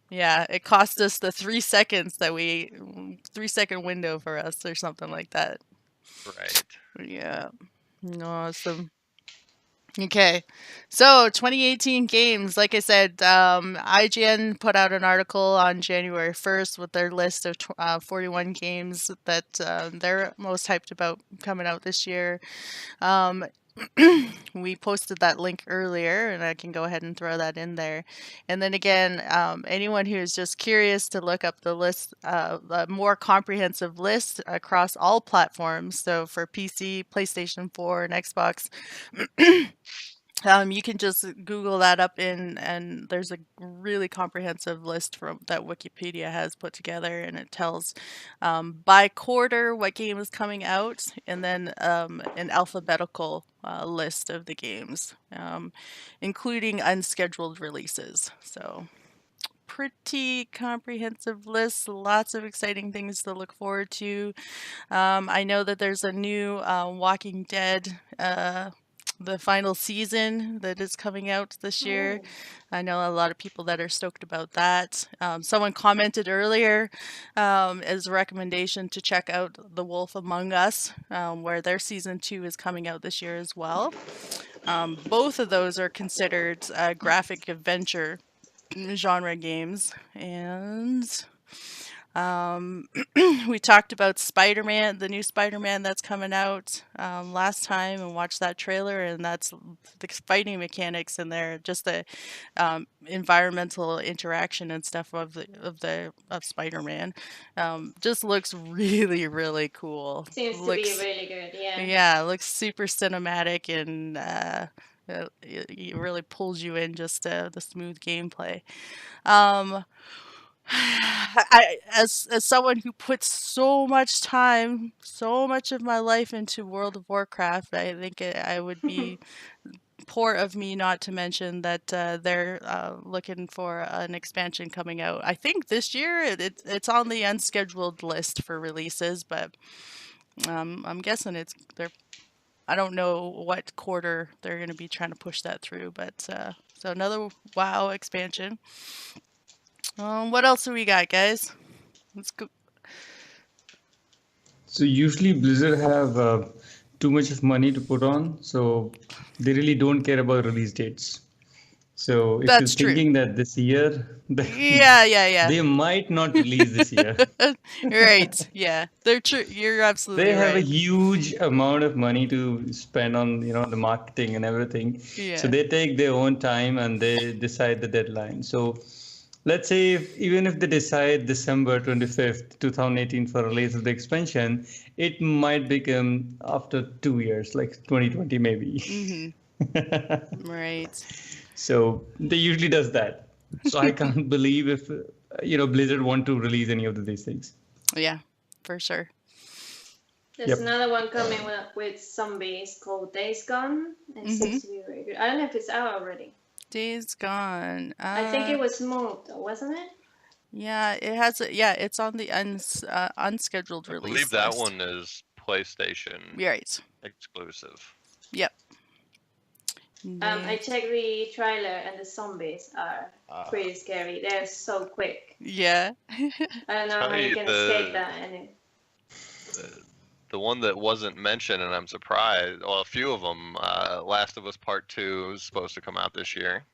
Yeah, it cost us the 3 seconds that 3-second window for us or something like that. Right. Yeah. Awesome. Okay. So 2018 games, like I said, IGN put out an article on January 1st with their list of 41 games that they're most hyped about coming out this year. We posted that link earlier, and I can go ahead and throw that in there. And then again, anyone who is just curious to look up the list, a more comprehensive list across all platforms, so for PC, PlayStation 4, and Xbox, you can just Google that up and there's a really comprehensive list from that Wikipedia has put together, and it tells by quarter what game is coming out, and then an alphabetical list of the games, including unscheduled releases. So pretty comprehensive list. Lots of exciting things to look forward to. I know that there's a new Walking Dead, the final season that is coming out this year. Oh. I know a lot of people that are stoked about that. Someone commented earlier as a recommendation to check out The Wolf Among Us, where their season 2 is coming out this year as well. Both of those are considered graphic adventure genre games. And we talked about Spider-Man, the new Spider-Man that's coming out last time, and watched that trailer, and that's the fighting mechanics in there, just the environmental interaction and stuff of Spider-Man, just looks really, really cool. Seems to be really good, yeah. Yeah, it looks super cinematic, and it really pulls you in, just the smooth gameplay. As someone who puts so much time, so much of my life into World of Warcraft, I think I would be poor of me not to mention that they're looking for an expansion coming out. I think this year. It's on the unscheduled list for releases, but I'm guessing they're. I don't know what quarter they're going to be trying to push that through, but so another WoW expansion. What else do we got, guys? Let's go. So usually Blizzard have too much of money to put on, so they really don't care about release dates. So if That's you're true. thinking that this year, Yeah. they might not release this year. Right. Yeah. They're true. You're absolutely They have a right. huge amount of money to spend on, the marketing and everything. Yeah. So they take their own time and they decide the deadline. So let's say even if they decide December 25th, 2018 for release of the expansion, it might become after 2 years, like 2020 maybe. Right. So they usually does that. So I can't believe if Blizzard want to release any of these things. Yeah, for sure. There's another one coming with zombies called Days Gone. It seems to be very good. I don't know if it's out already. Days Gone. I think it was moved, wasn't it? Yeah, it has. Yeah, it's on the unscheduled I release believe that list. one is PlayStation Right. exclusive. Yep. I checked the trailer and the zombies are pretty scary. They're so quick. Yeah. I don't know how you can escape that. The one that wasn't mentioned, and I'm surprised, well, a few of them, Last of Us Part 2 is supposed to come out this year.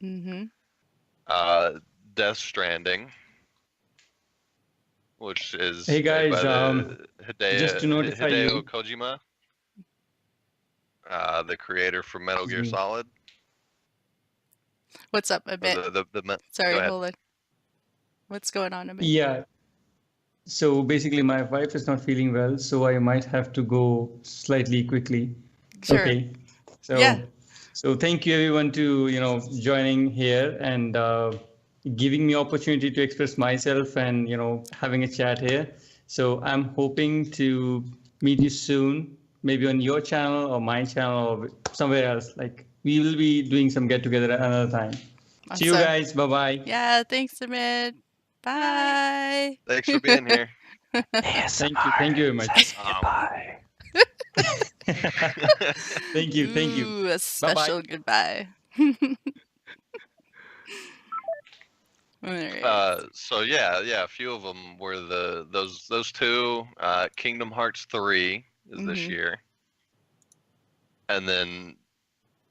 Death Stranding, which is Hey guys, by just to notify Hideo you. Kojima, the creator from Metal Gear Mhm. Solid. What's up, Amit? Sorry, go ahead. hold on. What's going on, Amit? Yeah. So basically, my wife is not feeling well, so I might have to go slightly quickly. Sure. Okay. So, Yeah. so thank you everyone to joining here and giving me opportunity to express myself and having a chat here. So I'm hoping to meet you soon, maybe on your channel or my channel or somewhere else. Like we will be doing some get together another time. See you Awesome. guys. Bye bye. Yeah, thanks, Amit. Bye. Thanks for being here. Thank you very much. Goodbye. Thank you. Ooh, a special goodbye. All right. So yeah, a few of them were those two. Kingdom Hearts 3 is this year, and then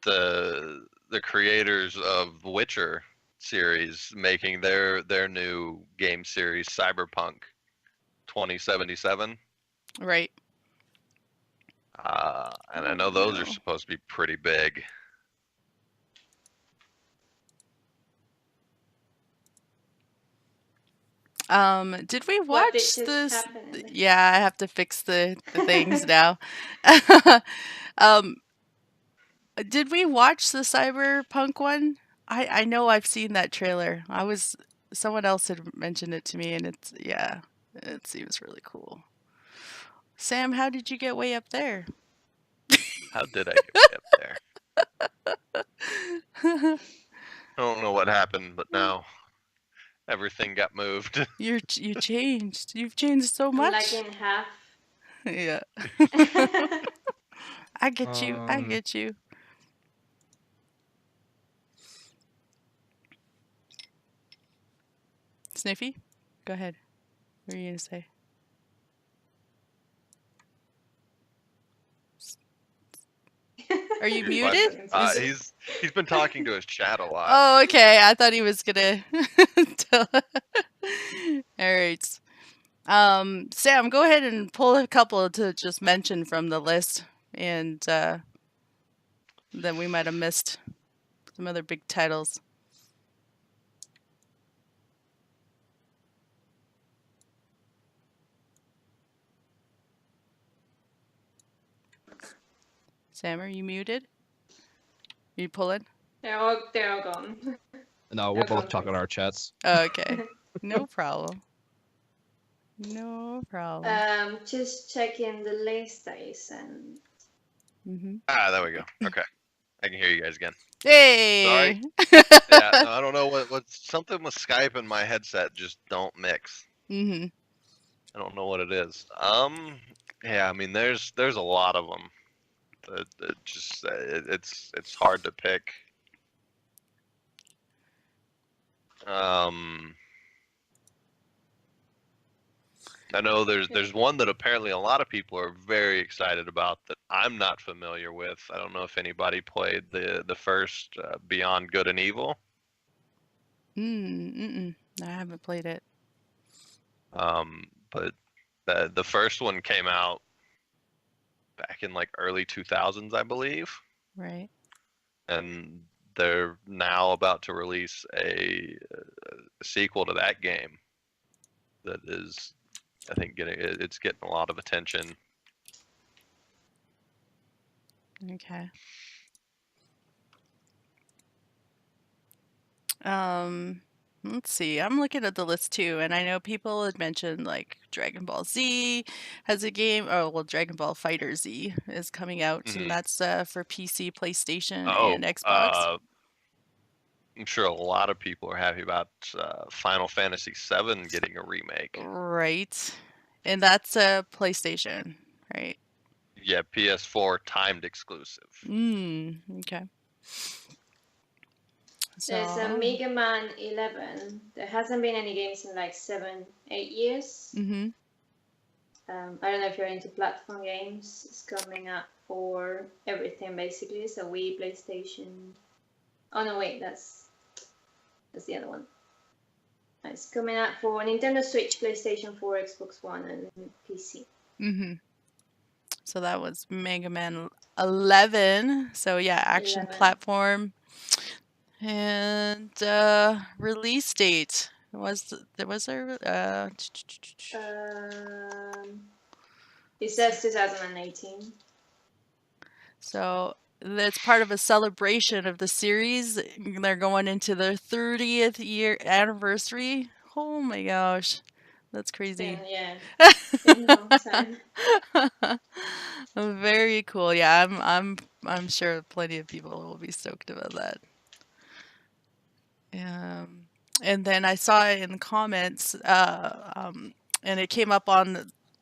the creators of Witcher series making their new game series, Cyberpunk 2077. Right. And I know those are supposed to be pretty big. Did we What watch did just this? happen? Yeah, I have to fix the things now. Did we watch the Cyberpunk one? I know I've seen that trailer. Someone else had mentioned it to me, and it seems really cool. Sam, how did you get way up there? How did I get way up there? I don't know what happened, but now Everything got moved. You changed. You've changed so I'm much. like in half. Yeah. I get you. I get you. Sniffy, go ahead. What are you gonna say? Are you muted? He's been talking to his chat a lot. Oh, okay. I thought he was gonna tell. All right. Sam, go ahead and pull a couple to just mention from the list, and then we might have missed some other big titles. Sam, are you muted? Are you pulling? They're all gone. No, we're both talking our chats. Okay. No problem. No problem. Just checking the list that you sent. Ah, there we go. Okay, I can hear you guys again. Hey. Sorry. Yeah, no, I don't know what's something with Skype and my headset just don't mix. I don't know what it is. Yeah, I mean, there's a lot of them. It's hard to pick. I know there's one that apparently a lot of people are very excited about that I'm not familiar with. I don't know if anybody played the first Beyond Good and Evil. I haven't played it. But the first one came out back in like early 2000s, I believe. Right. And they're now about to release a sequel to that game that is, I think, it's getting a lot of attention. Okay. Let's see. I'm looking at the list too, and I know people had mentioned like Dragon Ball Z has a game. Oh, well, Dragon Ball Fighter Z is coming out, and that's for PC, PlayStation, and Xbox. I'm sure a lot of people are happy about Final Fantasy VII getting a remake. Right. And that's a PlayStation, right? Yeah, PS4 timed exclusive. Okay. There's a Mega Man 11. There hasn't been any games in like 7-8 years. I don't know if you're into platform games. It's coming up for everything basically. So Wii, PlayStation. Oh no, wait, that's the other one. It's coming out for Nintendo Switch, PlayStation 4, Xbox One, and PC. So that was Mega Man 11. So yeah, action 11. platform. And release date was there it says 2018. So that's part of a celebration of the series. They're going into their 30th year anniversary. Oh my gosh. That's crazy. Yeah. Been a long time. Very cool. Yeah, I'm sure plenty of people will be stoked about that. And then I saw in the comments, and it came up on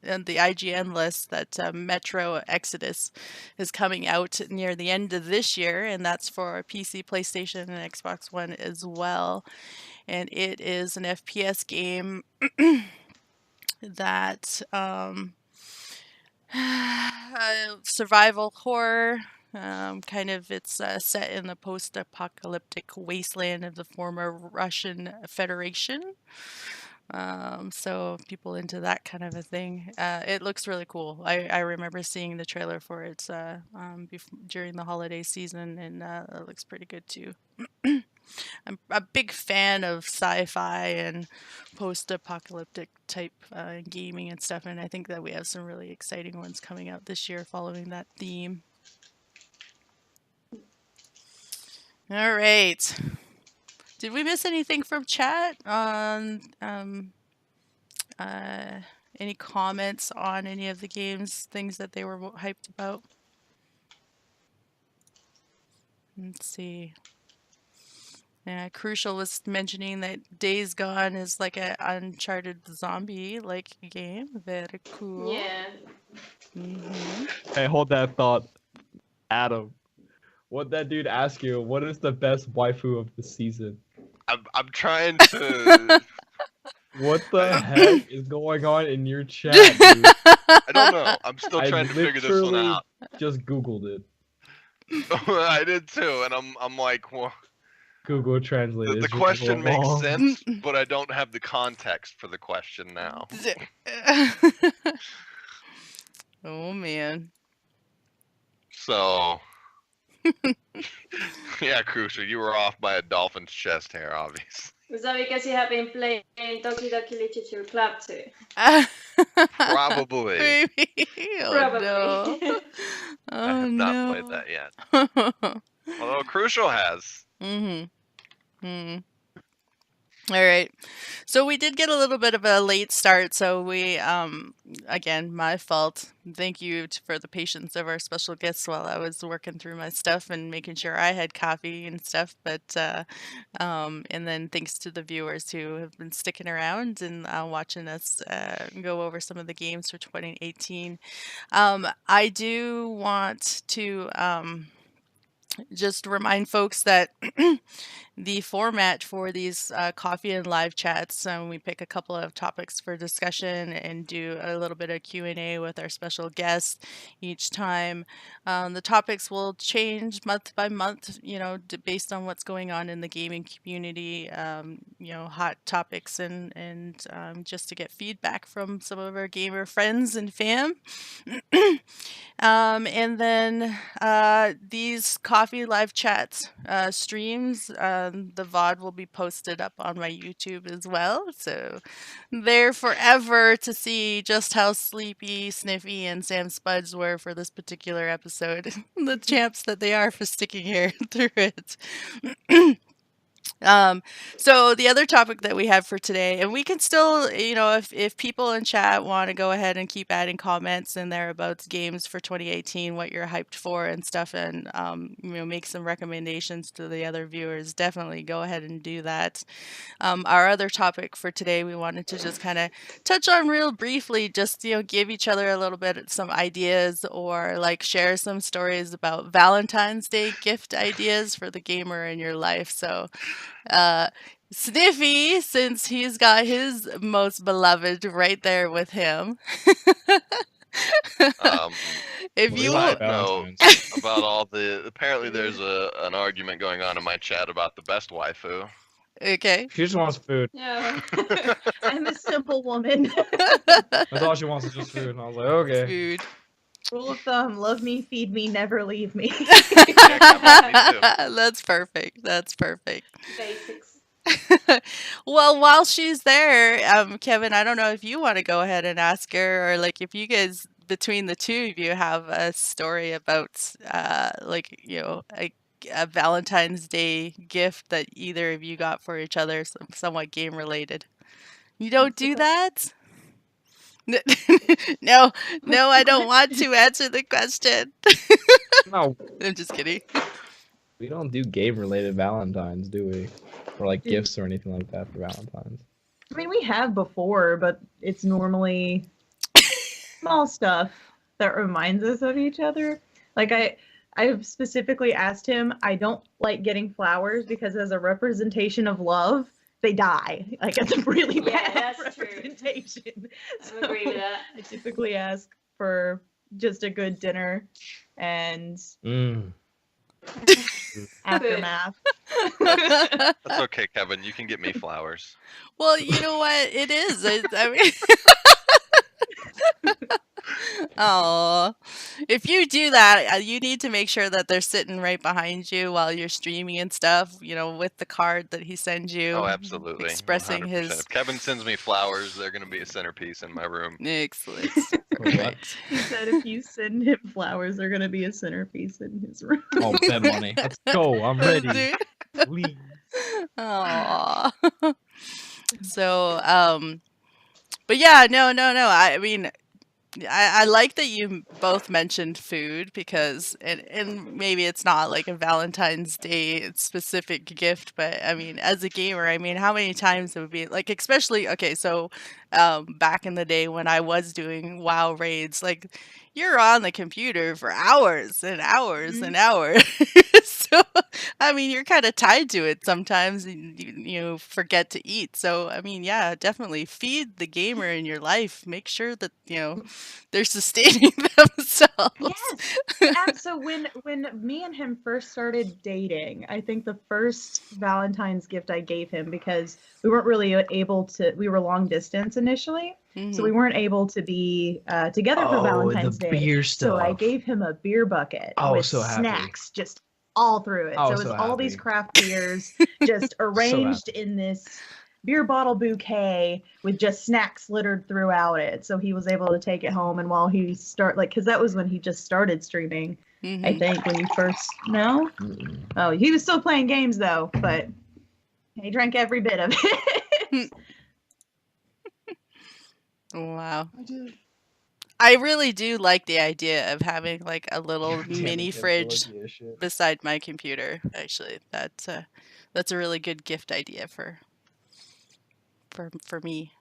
the IGN list that Metro Exodus is coming out near the end of this year, and that's for PC, PlayStation, and Xbox One as well. And it is an FPS game that survival horror. Kind of, it's set in the post-apocalyptic wasteland of the former Russian Federation. So people into that kind of a thing. It looks really cool. I remember seeing the trailer for it during the holiday season, and it looks pretty good too. I'm a big fan of sci-fi and post-apocalyptic type gaming and stuff, and I think that we have some really exciting ones coming out this year following that theme. All right. Did we miss anything from chat on any comments on any of the games, things that they were hyped about? Let's see. Yeah, Crucial was mentioning that Days Gone is like an Uncharted zombie like game. Very cool. Yeah. Hey, hold that thought, Adam. What that dude ask you? What is the best waifu of the season? I'm trying to. What the heck is going on in your chat, dude? I don't know. I'm still I trying to figure this one literally out. just Googled it. I did too, and I'm like, well, Google Translate. the is question makes wrong. sense, but I don't have the context for the question now. Oh man. So, yeah, Crucial, you were off by a dolphin's chest hair, obviously. Was that because you have been playing Doki Doki Literature Club too? Probably. Maybe. Oh, Probably. no. I have not played that yet. Although Crucial has. All right. So we did get a little bit of a late start. So we, again, my fault. Thank you for the patience of our special guests while I was working through my stuff and making sure I had coffee and stuff. But, and then thanks to the viewers who have been sticking around and watching us go over some of the games for 2018. I do want to just remind folks that the format for these coffee and live chats, we pick a couple of topics for discussion and do a little bit of Q&A with our special guests each time. The topics will change month by month, you know, based on what's going on in the gaming community, you know, hot topics and just to get feedback from some of our gamer friends and fam. And then these coffee live chats streams, the VOD will be posted up on my YouTube as well. So they're forever to see just how sleepy, Sniffy, and Sam Spuds were for this particular episode. The champs that they are for sticking here through it. So the other topic that we have for today, and we can still, you know, if people in chat want to go ahead and keep adding comments in there about games for 2018, what you're hyped for and stuff, and, you know, make some recommendations to the other viewers, definitely go ahead and do that. Our other topic for today, we wanted to just kind of touch on real briefly, just, you know, give each other a little bit some ideas or like share some stories about Valentine's Day gift ideas for the gamer in your life. So, Sniffy, since he's got his most beloved right there with him. If you Side note about all the, apparently there's an argument going on in my chat about the best waifu. Okay. She just wants food. No. I'm a simple woman. That's all she wants is just food. And I was like, okay. Food. Rule of thumb, love me, feed me, never leave me. That's perfect. That's perfect. Basics. Well, while she's there, Kevin, I don't know if you want to go ahead and ask her, or like if you guys, between the two of you, have a story about, like, you know, a Valentine's Day gift that either of you got for each other, somewhat game related. You don't do that? No, I don't want to answer the question. No. I'm just kidding. We don't do game-related Valentines, do we? Or like gifts or anything like that for Valentine's. I mean, we have before, but it's normally small stuff that reminds us of each other. Like I've specifically asked him, I don't like getting flowers because as a representation of love, they die. Like it's a really bad representation. I agree with that. I typically ask for just a good dinner and aftermath. That's okay, Kevin. You can get me flowers. Well, you know what? It is. I mean, oh, if you do that, you need to make sure that they're sitting right behind you while you're streaming and stuff. You know, with the card that he sends you. Oh, absolutely. Expressing 100%. his. If Kevin sends me flowers, they're going to be a centerpiece in my room. Excellent. Correct. He said if you send him flowers, they're gonna be a centerpiece in his room. Oh, bet money. Let's go. I'm ready. Please. Aww. So, but yeah, no. I mean, I like that you both mentioned food because and maybe it's not like a Valentine's Day specific gift, but I mean as a gamer, I mean how many times it would be like especially okay, so back in the day when I was doing WoW raids, like you're on the computer for hours and hours and hours. So I mean you're kind of tied to it sometimes and you forget to eat. So I mean yeah, definitely feed the gamer in your life. Make sure that, they're sustaining themselves. Yes. So when me and him first started dating, I think the first Valentine's gift I gave him because we weren't really able to. We were long distance initially, so we weren't able to be together for Valentine's Day. beer So I stuff. gave him a beer bucket I was with so happy. snacks just all through it. I So was it was so all these happy. craft beers just arranged in this beer bottle bouquet with just snacks littered throughout it. So he was able to take it home, and while he because that was when he just started streaming. I think when you first oh, he was still playing games though, but he drank every bit of it. Wow. I really do like the idea of having like a little mini fridge beside my computer. Actually, that's a really good gift idea for me.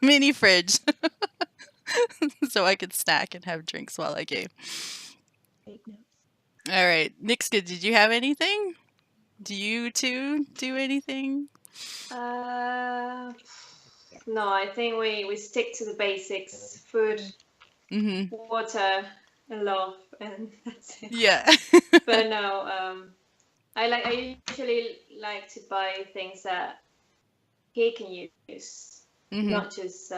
Mini fridge, so I could snack and have drinks while I game. All right, Nixka, did you have anything? Do you two do anything? No, I think we stick to the basics: food, water, and love, and that's it. Yeah. But no, I usually like to buy things that he can use, not just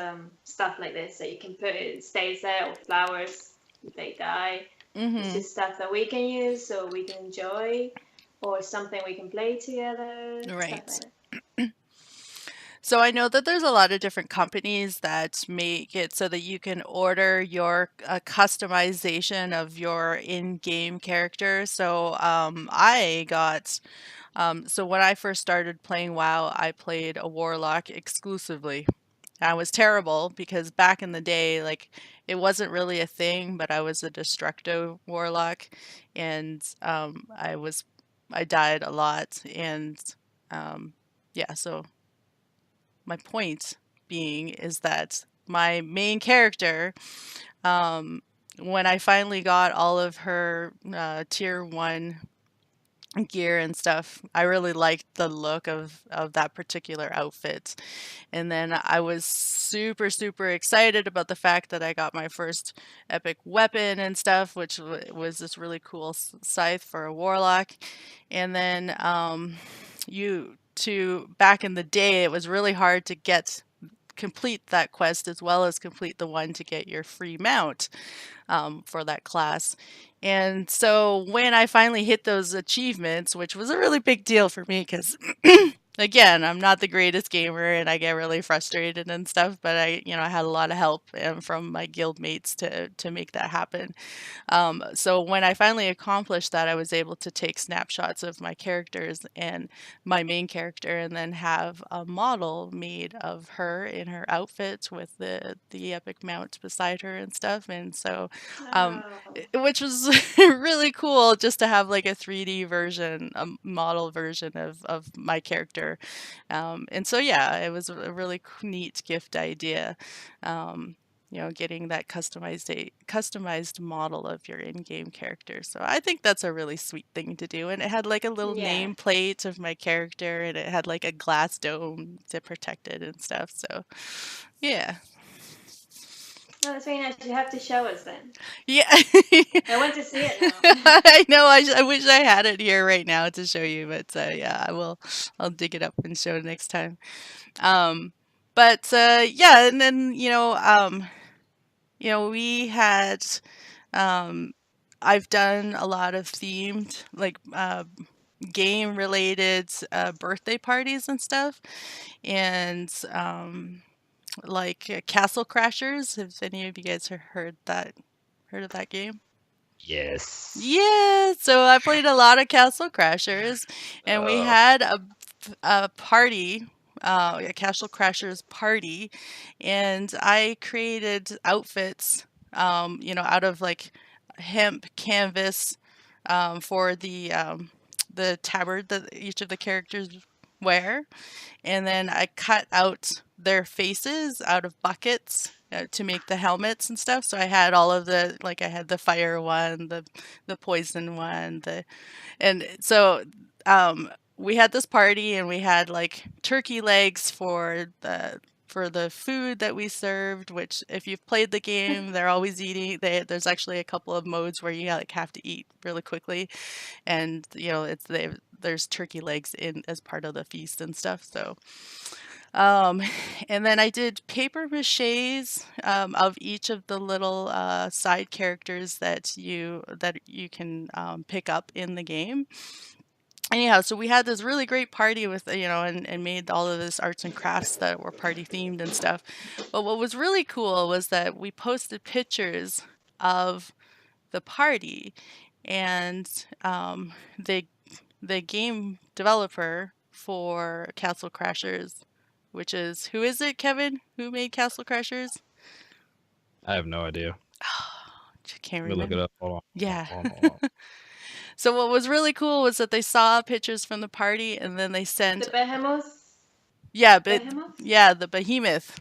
stuff like this that you can put it stays there, or flowers if they die. It's just stuff that we can use so we can enjoy, or something we can play together. Right. Stuff like that. So I know that there's a lot of different companies that make it so that you can order your customization of your in-game character. So I got so when I first started playing WoW, I played a warlock exclusively. I was terrible because back in the day, like it wasn't really a thing, but I was a destructo warlock, and I died a lot, and yeah. So my point being is that my main character, when I finally got all of her tier 1 gear and stuff, I really liked the look of that particular outfit. And then I was super, super excited about the fact that I got my first epic weapon and stuff, which was this really cool scythe for a warlock. And then back in the day, it was really hard to complete that quest as well as complete the one to get your free mount for that class. And so when I finally hit those achievements, which was a really big deal for me because again, I'm not the greatest gamer and I get really frustrated and stuff, but I had a lot of help from my guild mates to make that happen. So when I finally accomplished that, I was able to take snapshots of my characters and my main character and then have a model made of her in her outfit with the epic mount beside her and stuff. And so, which was really cool just to have like a 3D version, a model version of my character. And so, yeah, it was a really neat gift idea. Getting that customized model of your in-game character. So I think that's a really sweet thing to do. And it had like a little nameplate of my character, and it had like a glass dome to protect it and stuff. So, yeah. No, that's very nice. You have to show us then. Yeah. I want to see it now. I know. I wish I had it here right now to show you, but yeah, I will. I'll dig it up and show it next time. But yeah, and then we had I've done a lot of themed like game related birthday parties and stuff, and like Castle Crashers. Have any of you guys heard of that game? Yes. Yeah, so I played a lot of Castle Crashers, and we had a party a Castle Crashers party, and I created outfits, out of like hemp canvas, for the tabard that each of the characters wear, and then I cut out their faces out of buckets to make the helmets and stuff. So I had all of I had the fire one, the poison one, and so we had this party and we had like turkey legs for the food that we served, which if you've played the game, they're always eating. There's actually a couple of modes where you like have to eat really quickly, and there's turkey legs in as part of the feast and stuff. So, um, and then I did paper maches of each of the little side characters that you can pick up in the game. Anyhow, so we had this really great party with, and made all of this arts and crafts that were party themed and stuff. But what was really cool was that we posted pictures of the party, and the game developer for Castle Crashers, which is, who is it, Kevin? Who made Castle Crashers? I have no idea. Can't Let me look it remember. up. Hold on. Yeah. Hold on. So what was really cool was that they saw pictures from the party, and then they sent The Behemoth. yeah, but Behemoth. yeah, the behemoth.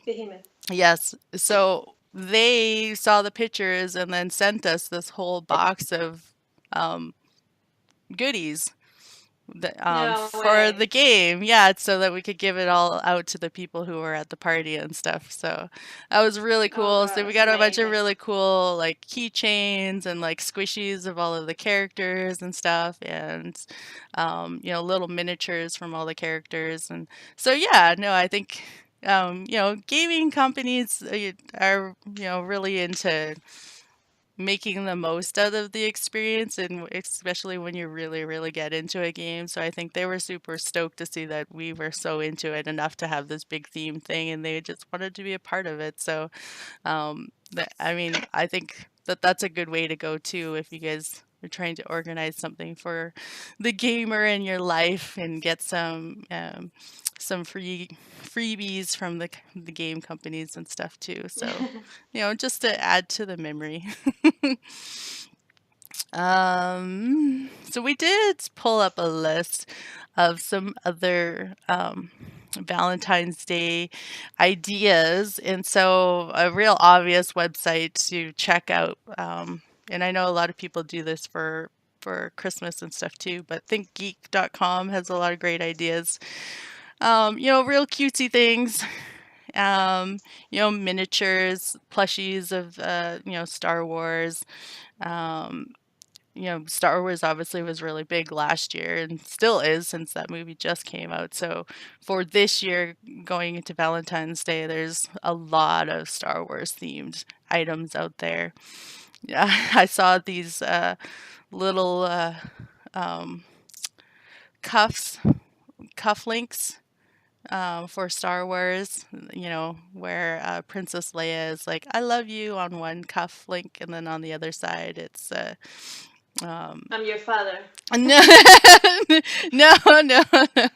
Behemoth. Yes. So they saw the pictures and then sent us this whole box of goodies No for way. the game. Yeah, so that we could give it all out to the people who were at the party and stuff. So that was really cool. So we got a bunch of really cool like keychains and like squishies of all of the characters and stuff, and little miniatures from all the characters. And so yeah, no, I think gaming companies are really into making the most out of the experience, and especially when you really, really get into a game. So I think they were super stoked to see that we were so into it enough to have this big theme thing, and they just wanted to be a part of it. So, I think that's a good way to go too if you guys are trying to organize something for the gamer in your life and get some freebies from the game companies and stuff too. So, just to add to the memory. So we did pull up a list of some other Valentine's Day ideas, and so a real obvious website to check out. And I know a lot of people do this for Christmas and stuff too, but thinkgeek.com has a lot of great ideas. Real cutesy things. Miniatures, plushies of Star Wars. Star Wars obviously was really big last year and still is since that movie just came out. So for this year, going into Valentine's Day, there's a lot of Star Wars themed items out there. Yeah, I saw these little cufflinks for Star Wars, where Princess Leia is like, "I love you" on one cuff link, and then on the other side, it's I'm your father. no, no, no, no,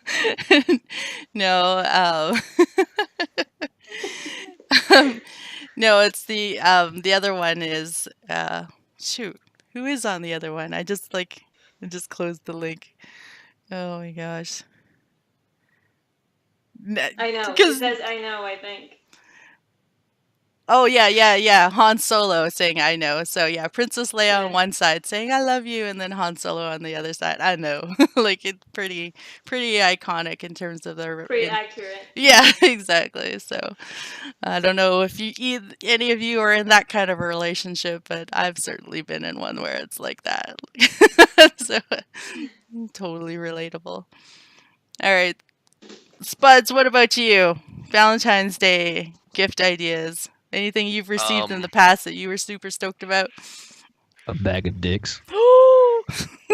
no. No, it's the other one is shoot, who is on the other one? I just closed the link. Oh my gosh. I know. It Because says I know, I think. oh yeah. Han Solo saying I know. So yeah, Princess Leia on one side saying I love you, and then Han Solo on the other side. I know. Like it's pretty iconic in terms of their Pretty accurate. Yeah, exactly. So I don't know if any of you are in that kind of a relationship, but I've certainly been in one where it's like that. So totally relatable. All right. Spuds, what about you? Valentine's Day gift ideas. Anything you've received in the past that you were super stoked about? A bag of dicks.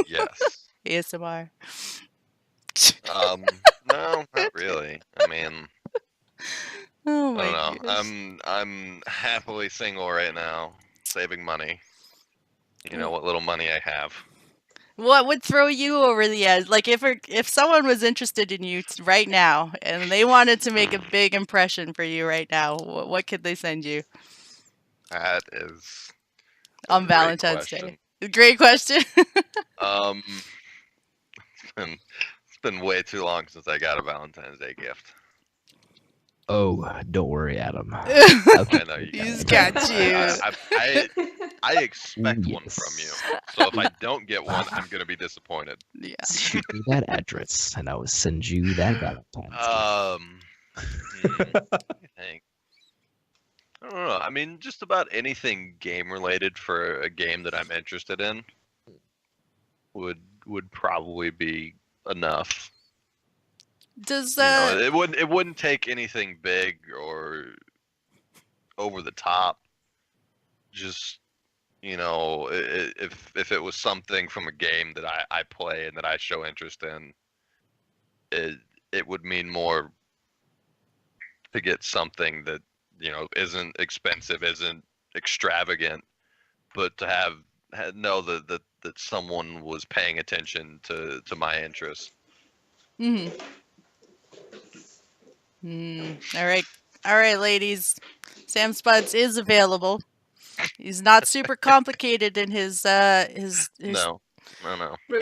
Yes. ASMR. No, not really. I mean, Oh I my don't know. goodness. I'm happily single right now, saving money. You know what little money I have. What would throw you over the edge? Like if someone was interested in you right now and they wanted to make a big impression for you right now, what could they send you That is on a great Valentine's question. Day? Great question. Um, it's been way too long since I got a Valentine's Day gift. Oh, don't worry, Adam. I know you He's guys. got you. I expect one from you. So if I don't get one, I'm gonna be disappointed. Yeah. Shoot me that address, and I will send you that Valentine's. I think. I don't know. I mean, just about anything game related for a game that I'm interested in would probably be enough. Does it wouldn't take anything big or over the top. Just if it was something from a game that I play and that I show interest in, it would mean more to get something that isn't expensive, isn't extravagant, but to know that someone was paying attention to my interests. All right, ladies. Sam Spuds is available. He's not super complicated in his No.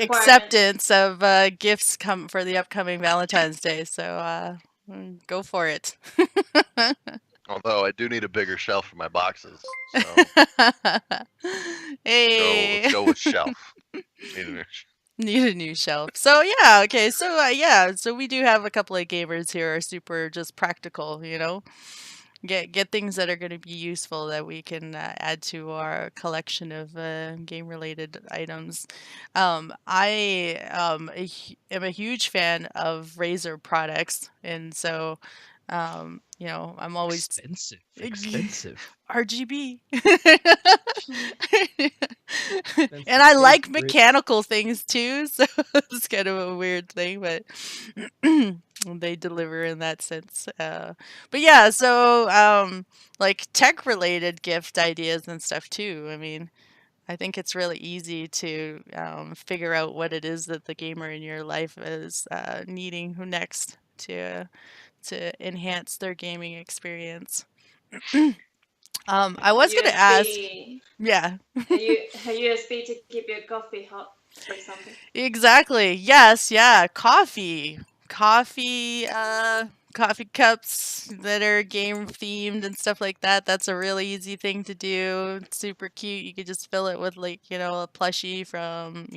acceptance of gifts come for the upcoming Valentine's Day. So go for it. Although I do need a bigger shelf for my boxes. So hey, let's go with shelf. Need a new shelf. So yeah, okay. So so we do have a couple of gamers here who are super just practical. Get things that are going to be useful that we can add to our collection of game related items. I am a huge fan of Razer products, and so I'm always expensive. RGB. And I like mechanical things too, so it's kind of a weird thing, but they deliver in that sense. But yeah, so like tech related gift ideas and stuff too. I mean, I think it's really easy to figure out what it is that the gamer in your life is needing next to enhance their gaming experience. I was going to ask. Yeah. a USB to keep your coffee hot, for example. Exactly. Yes. Yeah. Coffee. Coffee cups that are game themed and stuff like that. That's a really easy thing to do. It's super cute. You could just fill it with like, a plushie from,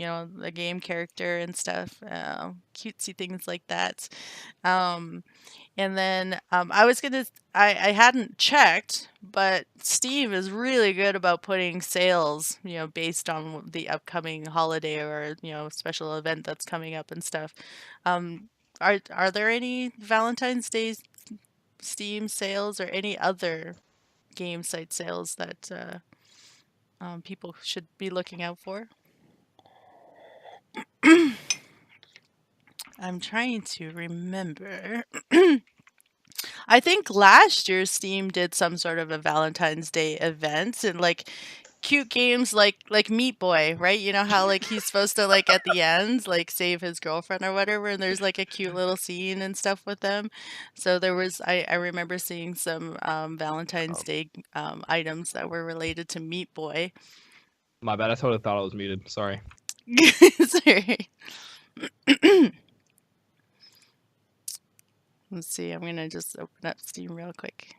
a game character and stuff. Cutesy things like that. And then I hadn't checked, but Steam is really good about putting sales, based on the upcoming holiday or, special event that's coming up and stuff. Are there any Valentine's Day Steam sales or any other game site sales that people should be looking out for? I'm trying to remember. I think last year Steam did some sort of a Valentine's Day event and like cute games like Meat Boy, right? You know how like he's supposed to like at the end like save his girlfriend or whatever, and there's like a cute little scene and stuff with them. So there was I remember seeing some Valentine's Day items that were related to Meat Boy. My bad. I totally thought I was muted. Sorry. Sorry. Let's see. I'm gonna just open up Steam real quick.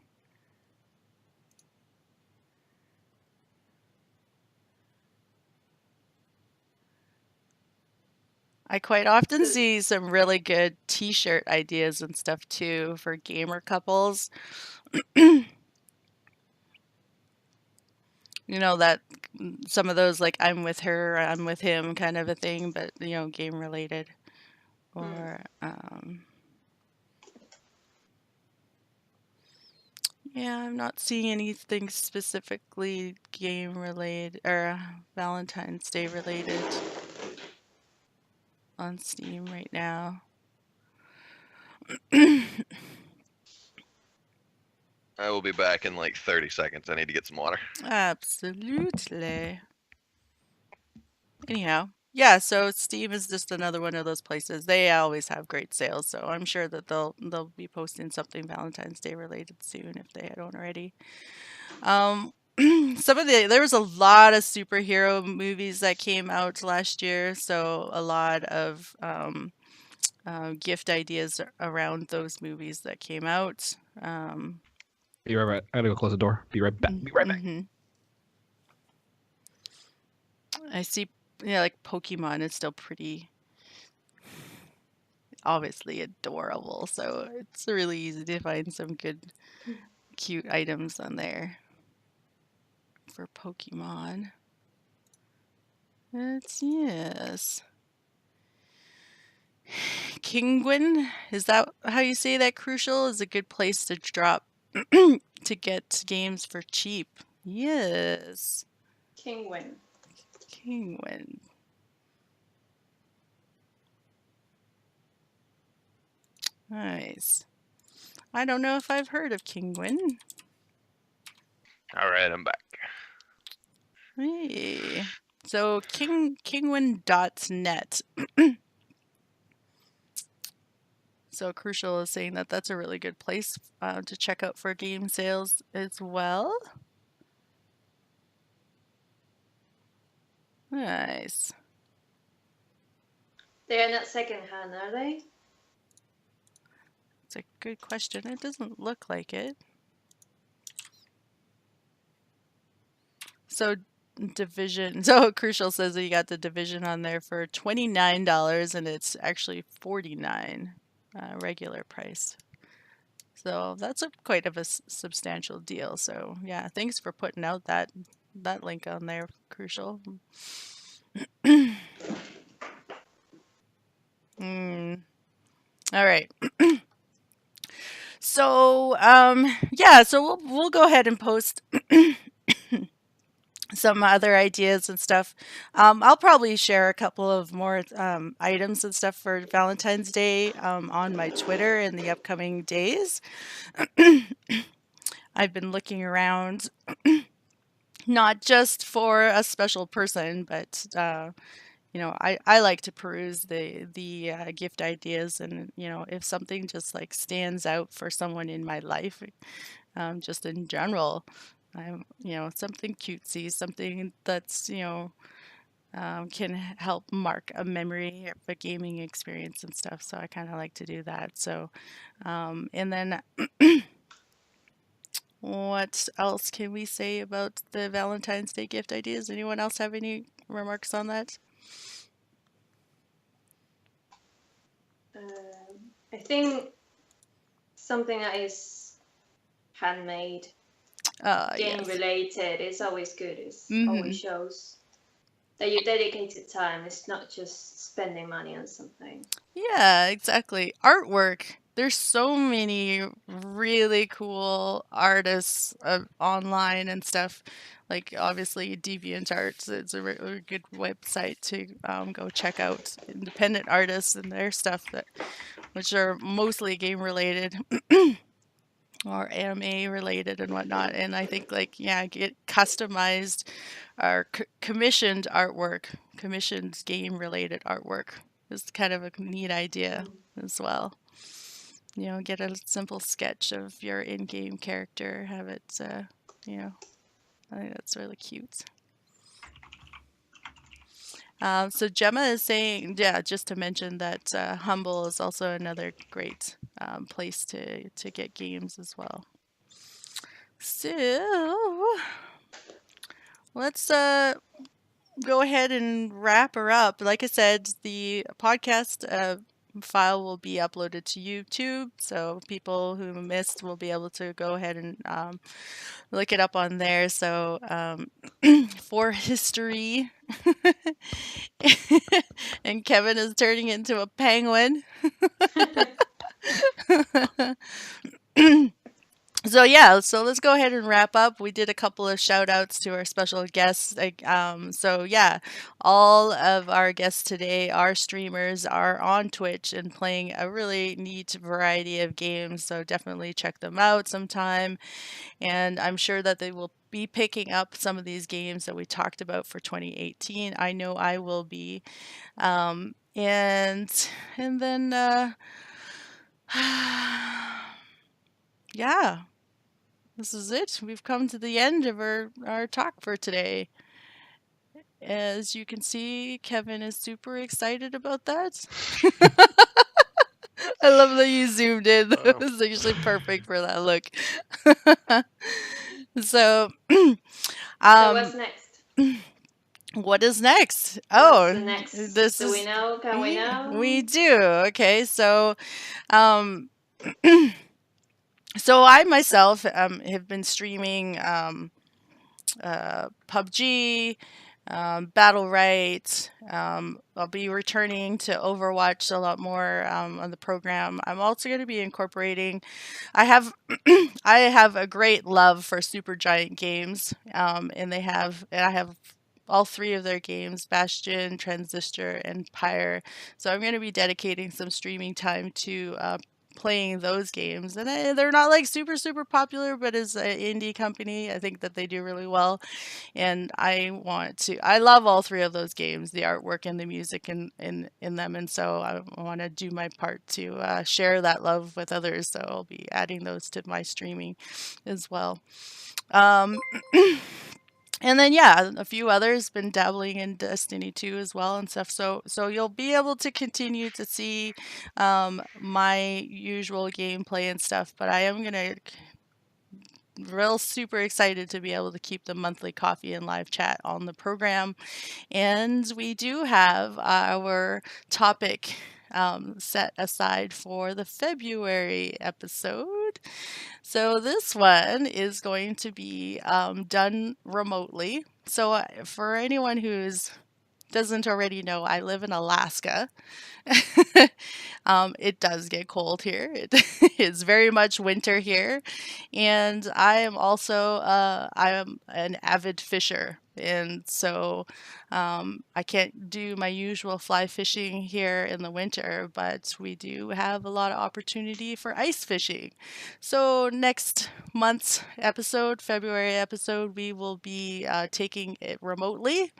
I quite often see some really good t-shirt ideas and stuff too for gamer couples. That some of those like I'm with her, I'm with him kind of a thing, but game related. Or yeah, I'm not seeing anything specifically game related or Valentine's Day related on Steam right now. I will be back in like 30 seconds. I need to get some water. Absolutely. Anyhow, Yeah, so Steam is just another one of those places. They always have great sales, so I'm sure that they'll be posting something Valentine's Day related soon if they don't already. There was a lot of superhero movies that came out last year, so a lot of gift ideas around those movies that came out. Be right back. I gotta go close the door. Be right back. Be right back. I see, yeah, like Pokemon is still pretty obviously adorable, so it's really easy to find some good, cute items on there for Pokemon. Yes. Kingwin, is that how you say that? Crucial is a good place to drop to get games for cheap. Yes. Kingwin. Kingwin. Nice. I don't know if I've heard of Kingwin. All right, I'm back. Hey. So kingwin.net. So Crucial is saying that that's a really good place to check out for game sales as well. Nice. They're not secondhand, are they? It's a good question. It doesn't look like it. So Division. So Crucial says that you got the Division on there for $29 and it's actually $49 regular price. So that's quite of a substantial deal. So yeah, thanks for putting out that link on there, Crucial. All right. So yeah, so we'll go ahead and post some other ideas and stuff. I'll probably share a couple of more items and stuff for Valentine's Day on my Twitter in the upcoming days. I've been looking around, not just for a special person, but you know, I like to peruse the gift ideas, and you know, if something just like stands out for someone in my life, just in general, you know, something cutesy, something that's, you know, can help mark a memory of a gaming experience and stuff. So I kind of like to do that. So, and then what else can we say about the Valentine's Day gift ideas? Anyone else have any remarks on that? I think something that is handmade, game Yes. related is always good. It always shows that you dedicated time. It's not just spending money on something. Yeah, exactly. Artwork. There's so many really cool artists online and stuff. Like obviously DeviantArt is a really good website to go check out independent artists and their stuff which are mostly game related or anime related and whatnot. And I think like get customized or commissioned artwork, commissioned game related artwork is kind of a neat idea as well. You know, get a simple sketch of your in-game character, have it, you know, I think that's really cute. So Gemma is saying, yeah, just to mention that Humble is also another great place to get games as well. So let's go ahead and wrap her up. Like I said, the podcast file will be uploaded to YouTube, so people who missed will be able to go ahead and look it up on there. So for history, and Kevin is turning into a penguin. So So let's go ahead and wrap up. We did a couple of shout outs to our special guests. All of our guests today, our streamers, are on Twitch and playing a really neat variety of games. So definitely check them out sometime. And I'm sure that they will be picking up some of these games that we talked about for 2018. I know I will be. And then yeah, this is it. We've come to the end of our talk for today. As you can see, Kevin is super excited about that. I love that you zoomed in. That was actually perfect for that look. So, So what's next? What is next? What's the next? This Do is we know? Can we know? we do. Okay, so so I myself have been streaming PUBG, Battle Right. I'll be returning to Overwatch a lot more on the program. I'm also going to be incorporating. I have I have a great love for Supergiant games, and I have all three of their games: Bastion, Transistor, and Pyre. So I'm going to be dedicating some streaming time to playing those games, and they're not like super popular, but as an indie company, I think that they do really well, and I love all three of those games, the artwork and the music in them, and so I want to do my part to share that love with others, so I'll be adding those to my streaming as well. um, And then a few others been dabbling in Destiny 2 as well and stuff. So you'll be able to continue to see my usual gameplay and stuff. But I am gonna real super excited to be able to keep the monthly coffee and live chat on the program. And we do have our topic set aside for the February episode. So this one is going to be done remotely. So for anyone who's doesn't already know, I live in Alaska. It does get cold here. It is very much winter here, and I am an avid fisher, and so I can't do my usual fly fishing here in the winter, but we do have a lot of opportunity for ice fishing. So next month's episode, February episode, we will be taking it remotely.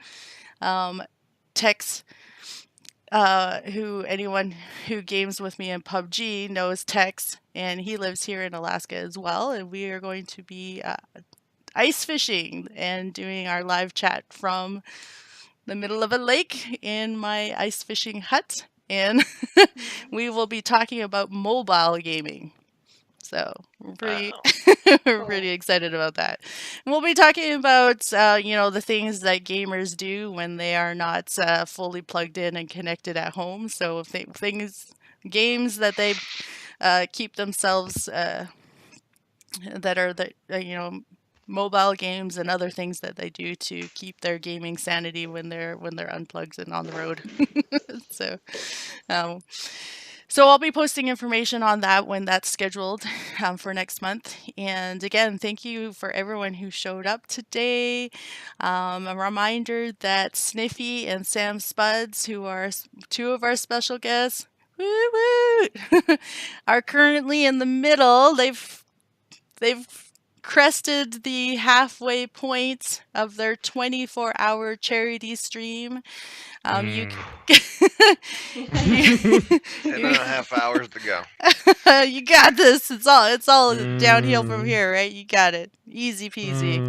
Tex, anyone who games with me in PUBG knows Tex, and he lives here in Alaska as well. And we are going to be ice fishing and doing our live chat from the middle of a lake in my ice fishing hut. And we will be talking about mobile gaming. So we're we're pretty excited about that. And we'll be talking about the things that gamers do when they are not fully plugged in and connected at home. So games that they keep themselves that are mobile games and other things that they do to keep their gaming sanity when they're unplugged and on the road. So. So I'll be posting information on that when that's scheduled for next month. And again, thank you for everyone who showed up today. A reminder that Sniffy and Sam Spuds, who are two of our special guests, are currently in the middle. They've crested the halfway point of their 24-hour charity stream. You 10.5 hours to go. You got this. It's all downhill from here, right? You got it. Easy peasy.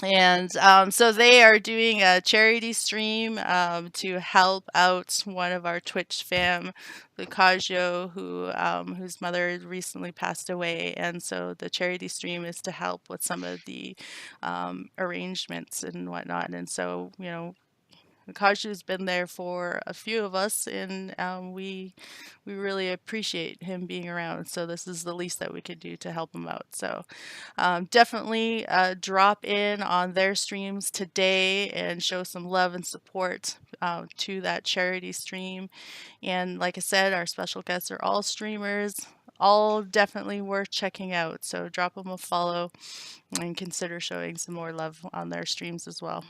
And so they are doing a charity stream to help out one of our Twitch fam, Lucasio, whose mother recently passed away. And so the charity stream is to help with some of the arrangements and whatnot. And so, Kajou's been there for a few of us, and we really appreciate him being around. So this is the least that we could do to help him out. So definitely drop in on their streams today and show some love and support to that charity stream. And like I said, our special guests are all streamers, all definitely worth checking out. So drop them a follow and consider showing some more love on their streams as well.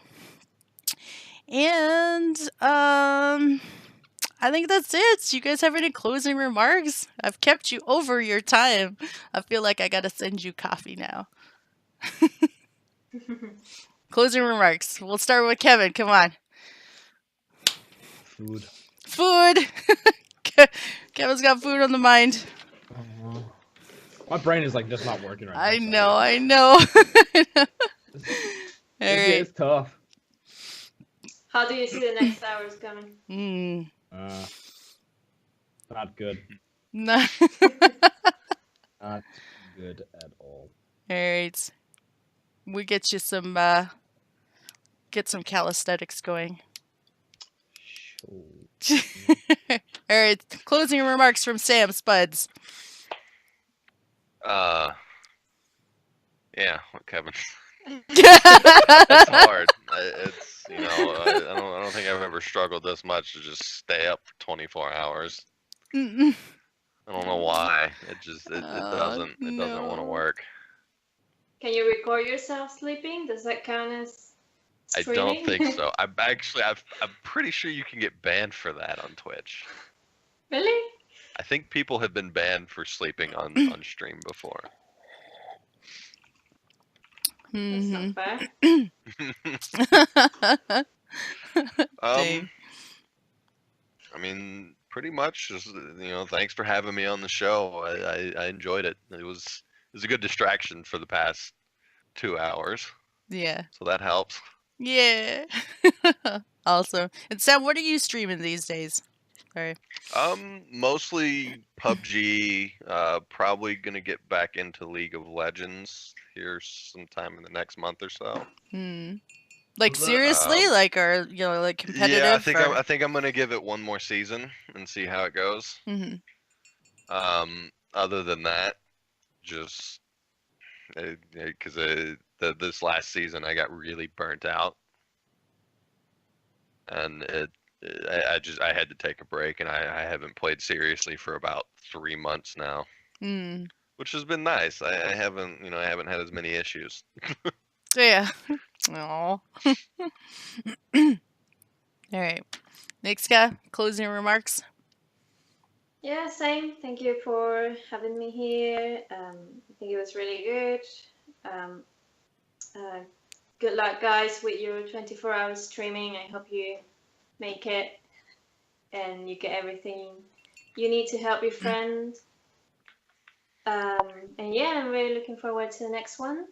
And I think that's it. Do you guys have any closing remarks? I've kept you over your time. I feel like I gotta send you coffee now. Closing remarks. We'll start with Kevin. Come on. Food. Food. Kevin's got food on the mind. My brain is like just not working right I now. know. I know. All right. It's tough. How do you see the next hours coming? Not good. No. Not good at all. All right. We get you some calisthenics going. All right. Closing remarks from Sam Spuds. Yeah, Kevin. It's hard. It's I don't think I've ever struggled this much to just stay up for 24 hours. I don't know why. It doesn't want to work. Can you record yourself sleeping? Does that count as streaming? I don't think so. I'm pretty sure you can get banned for that on Twitch. Really? I think people have been banned for sleeping on stream before. That's not fair. I mean, pretty much. Just, thanks for having me on the show. I enjoyed it. It was a good distraction for the past 2 hours. Yeah. So that helps. Yeah. Awesome. And Sam, what are you streaming these days? Sorry. Mostly PUBG. Probably gonna get back into League of Legends here sometime in the next month or so. Like seriously, like like competitive? Yeah, I think I'm gonna give it one more season and see how it goes. Other than that, just because this last season I got really burnt out, and I had to take a break, and I haven't played seriously for about 3 months now, which has been nice. I haven't had as many issues. Yeah. Aw. All right. Next guy, closing remarks. Yeah, same. Thank you for having me here. I think it was really good. Good luck, guys, with your 24-hour streaming. I hope you make it and you get everything you need to help your friend. And yeah, I'm really looking forward to the next one.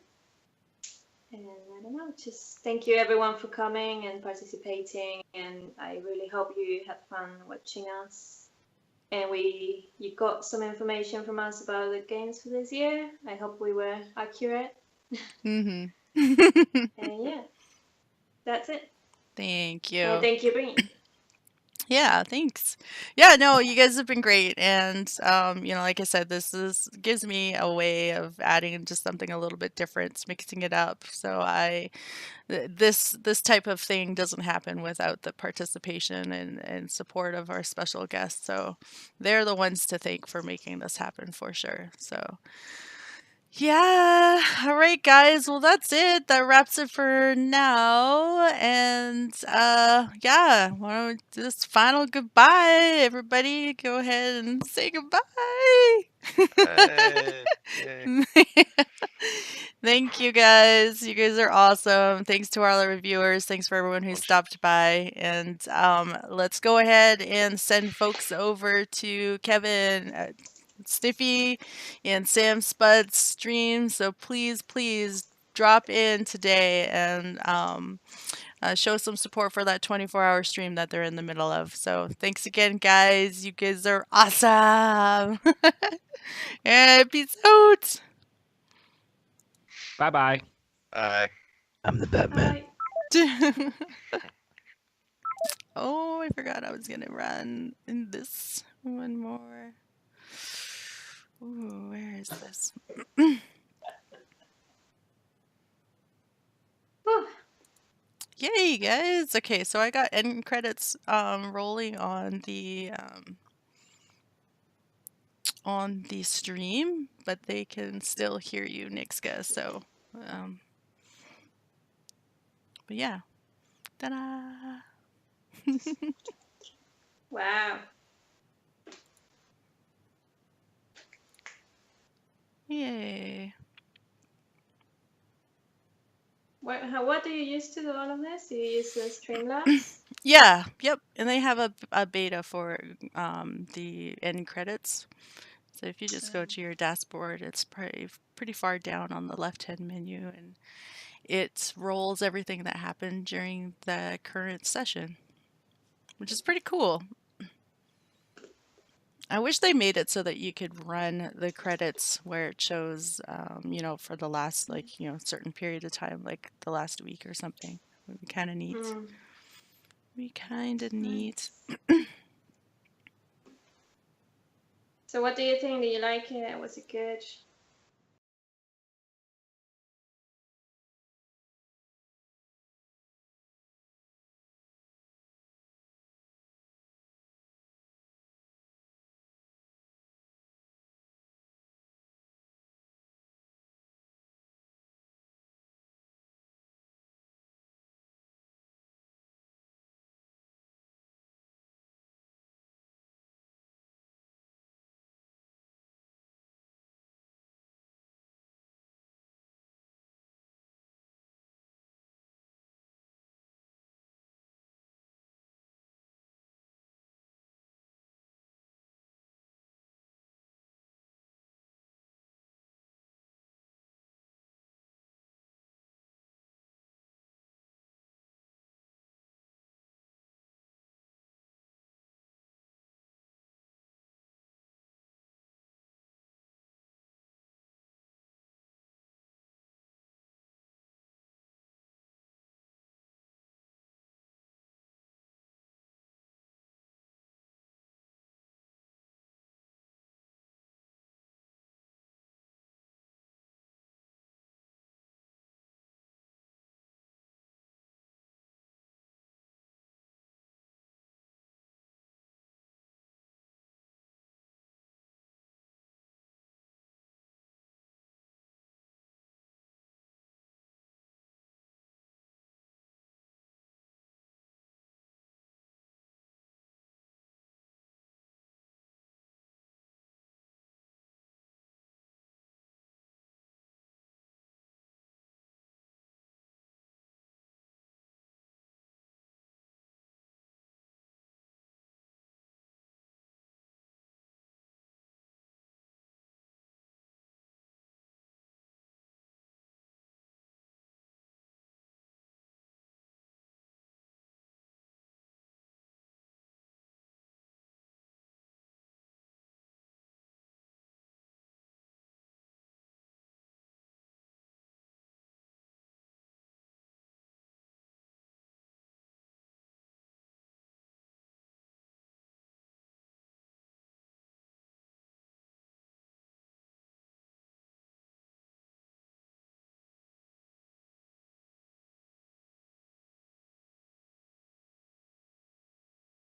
And I don't know, just thank you everyone for coming and participating. And I really hope you had fun watching us. And you got some information from us about the games for this year. I hope we were accurate. And yeah, that's it. Thank you. And thank you, Breen. Yeah, thanks. Yeah, no, you guys have been great, and like I said, this gives me a way of adding just something a little bit different, mixing it up. So this type of thing doesn't happen without the participation and support of our special guests. So they're the ones to thank for making this happen for sure. So. Yeah. All right, guys. Well, that's it. That wraps it for now. And yeah, why don't we do this final goodbye? Everybody, go ahead and say goodbye. Thank you, guys. You guys are awesome. Thanks to all our reviewers. Thanks for everyone who stopped by. And let's go ahead and send folks over to Kevin, Sniffy, and Sam Spud's stream. So please drop in today and show some support for that 24-hour stream that they're in the middle of. So thanks again, guys. You guys are awesome. And peace out. Bye-bye. Bye. I'm the Batman. Oh, I forgot I was going to run in this one more. Ooh, where is this? Yay, guys. Okay, so I got end credits rolling on the on the stream, but they can still hear you, Nixka. So, but yeah. Ta-da! Wow. Yay. What do you use to do all of this? Do you use the Streamlabs? Yeah, yep. And they have a beta for the end credits. So if you just go to your dashboard, it's pretty far down on the left-hand menu, and it rolls everything that happened during the current session, which is pretty cool. I wish they made it so that you could run the credits where it shows, you know, for the last, like, you know, certain period of time, like the last week or something. It would be kind of neat. Be kind of neat. So what do you think? Do you like it? Was it good?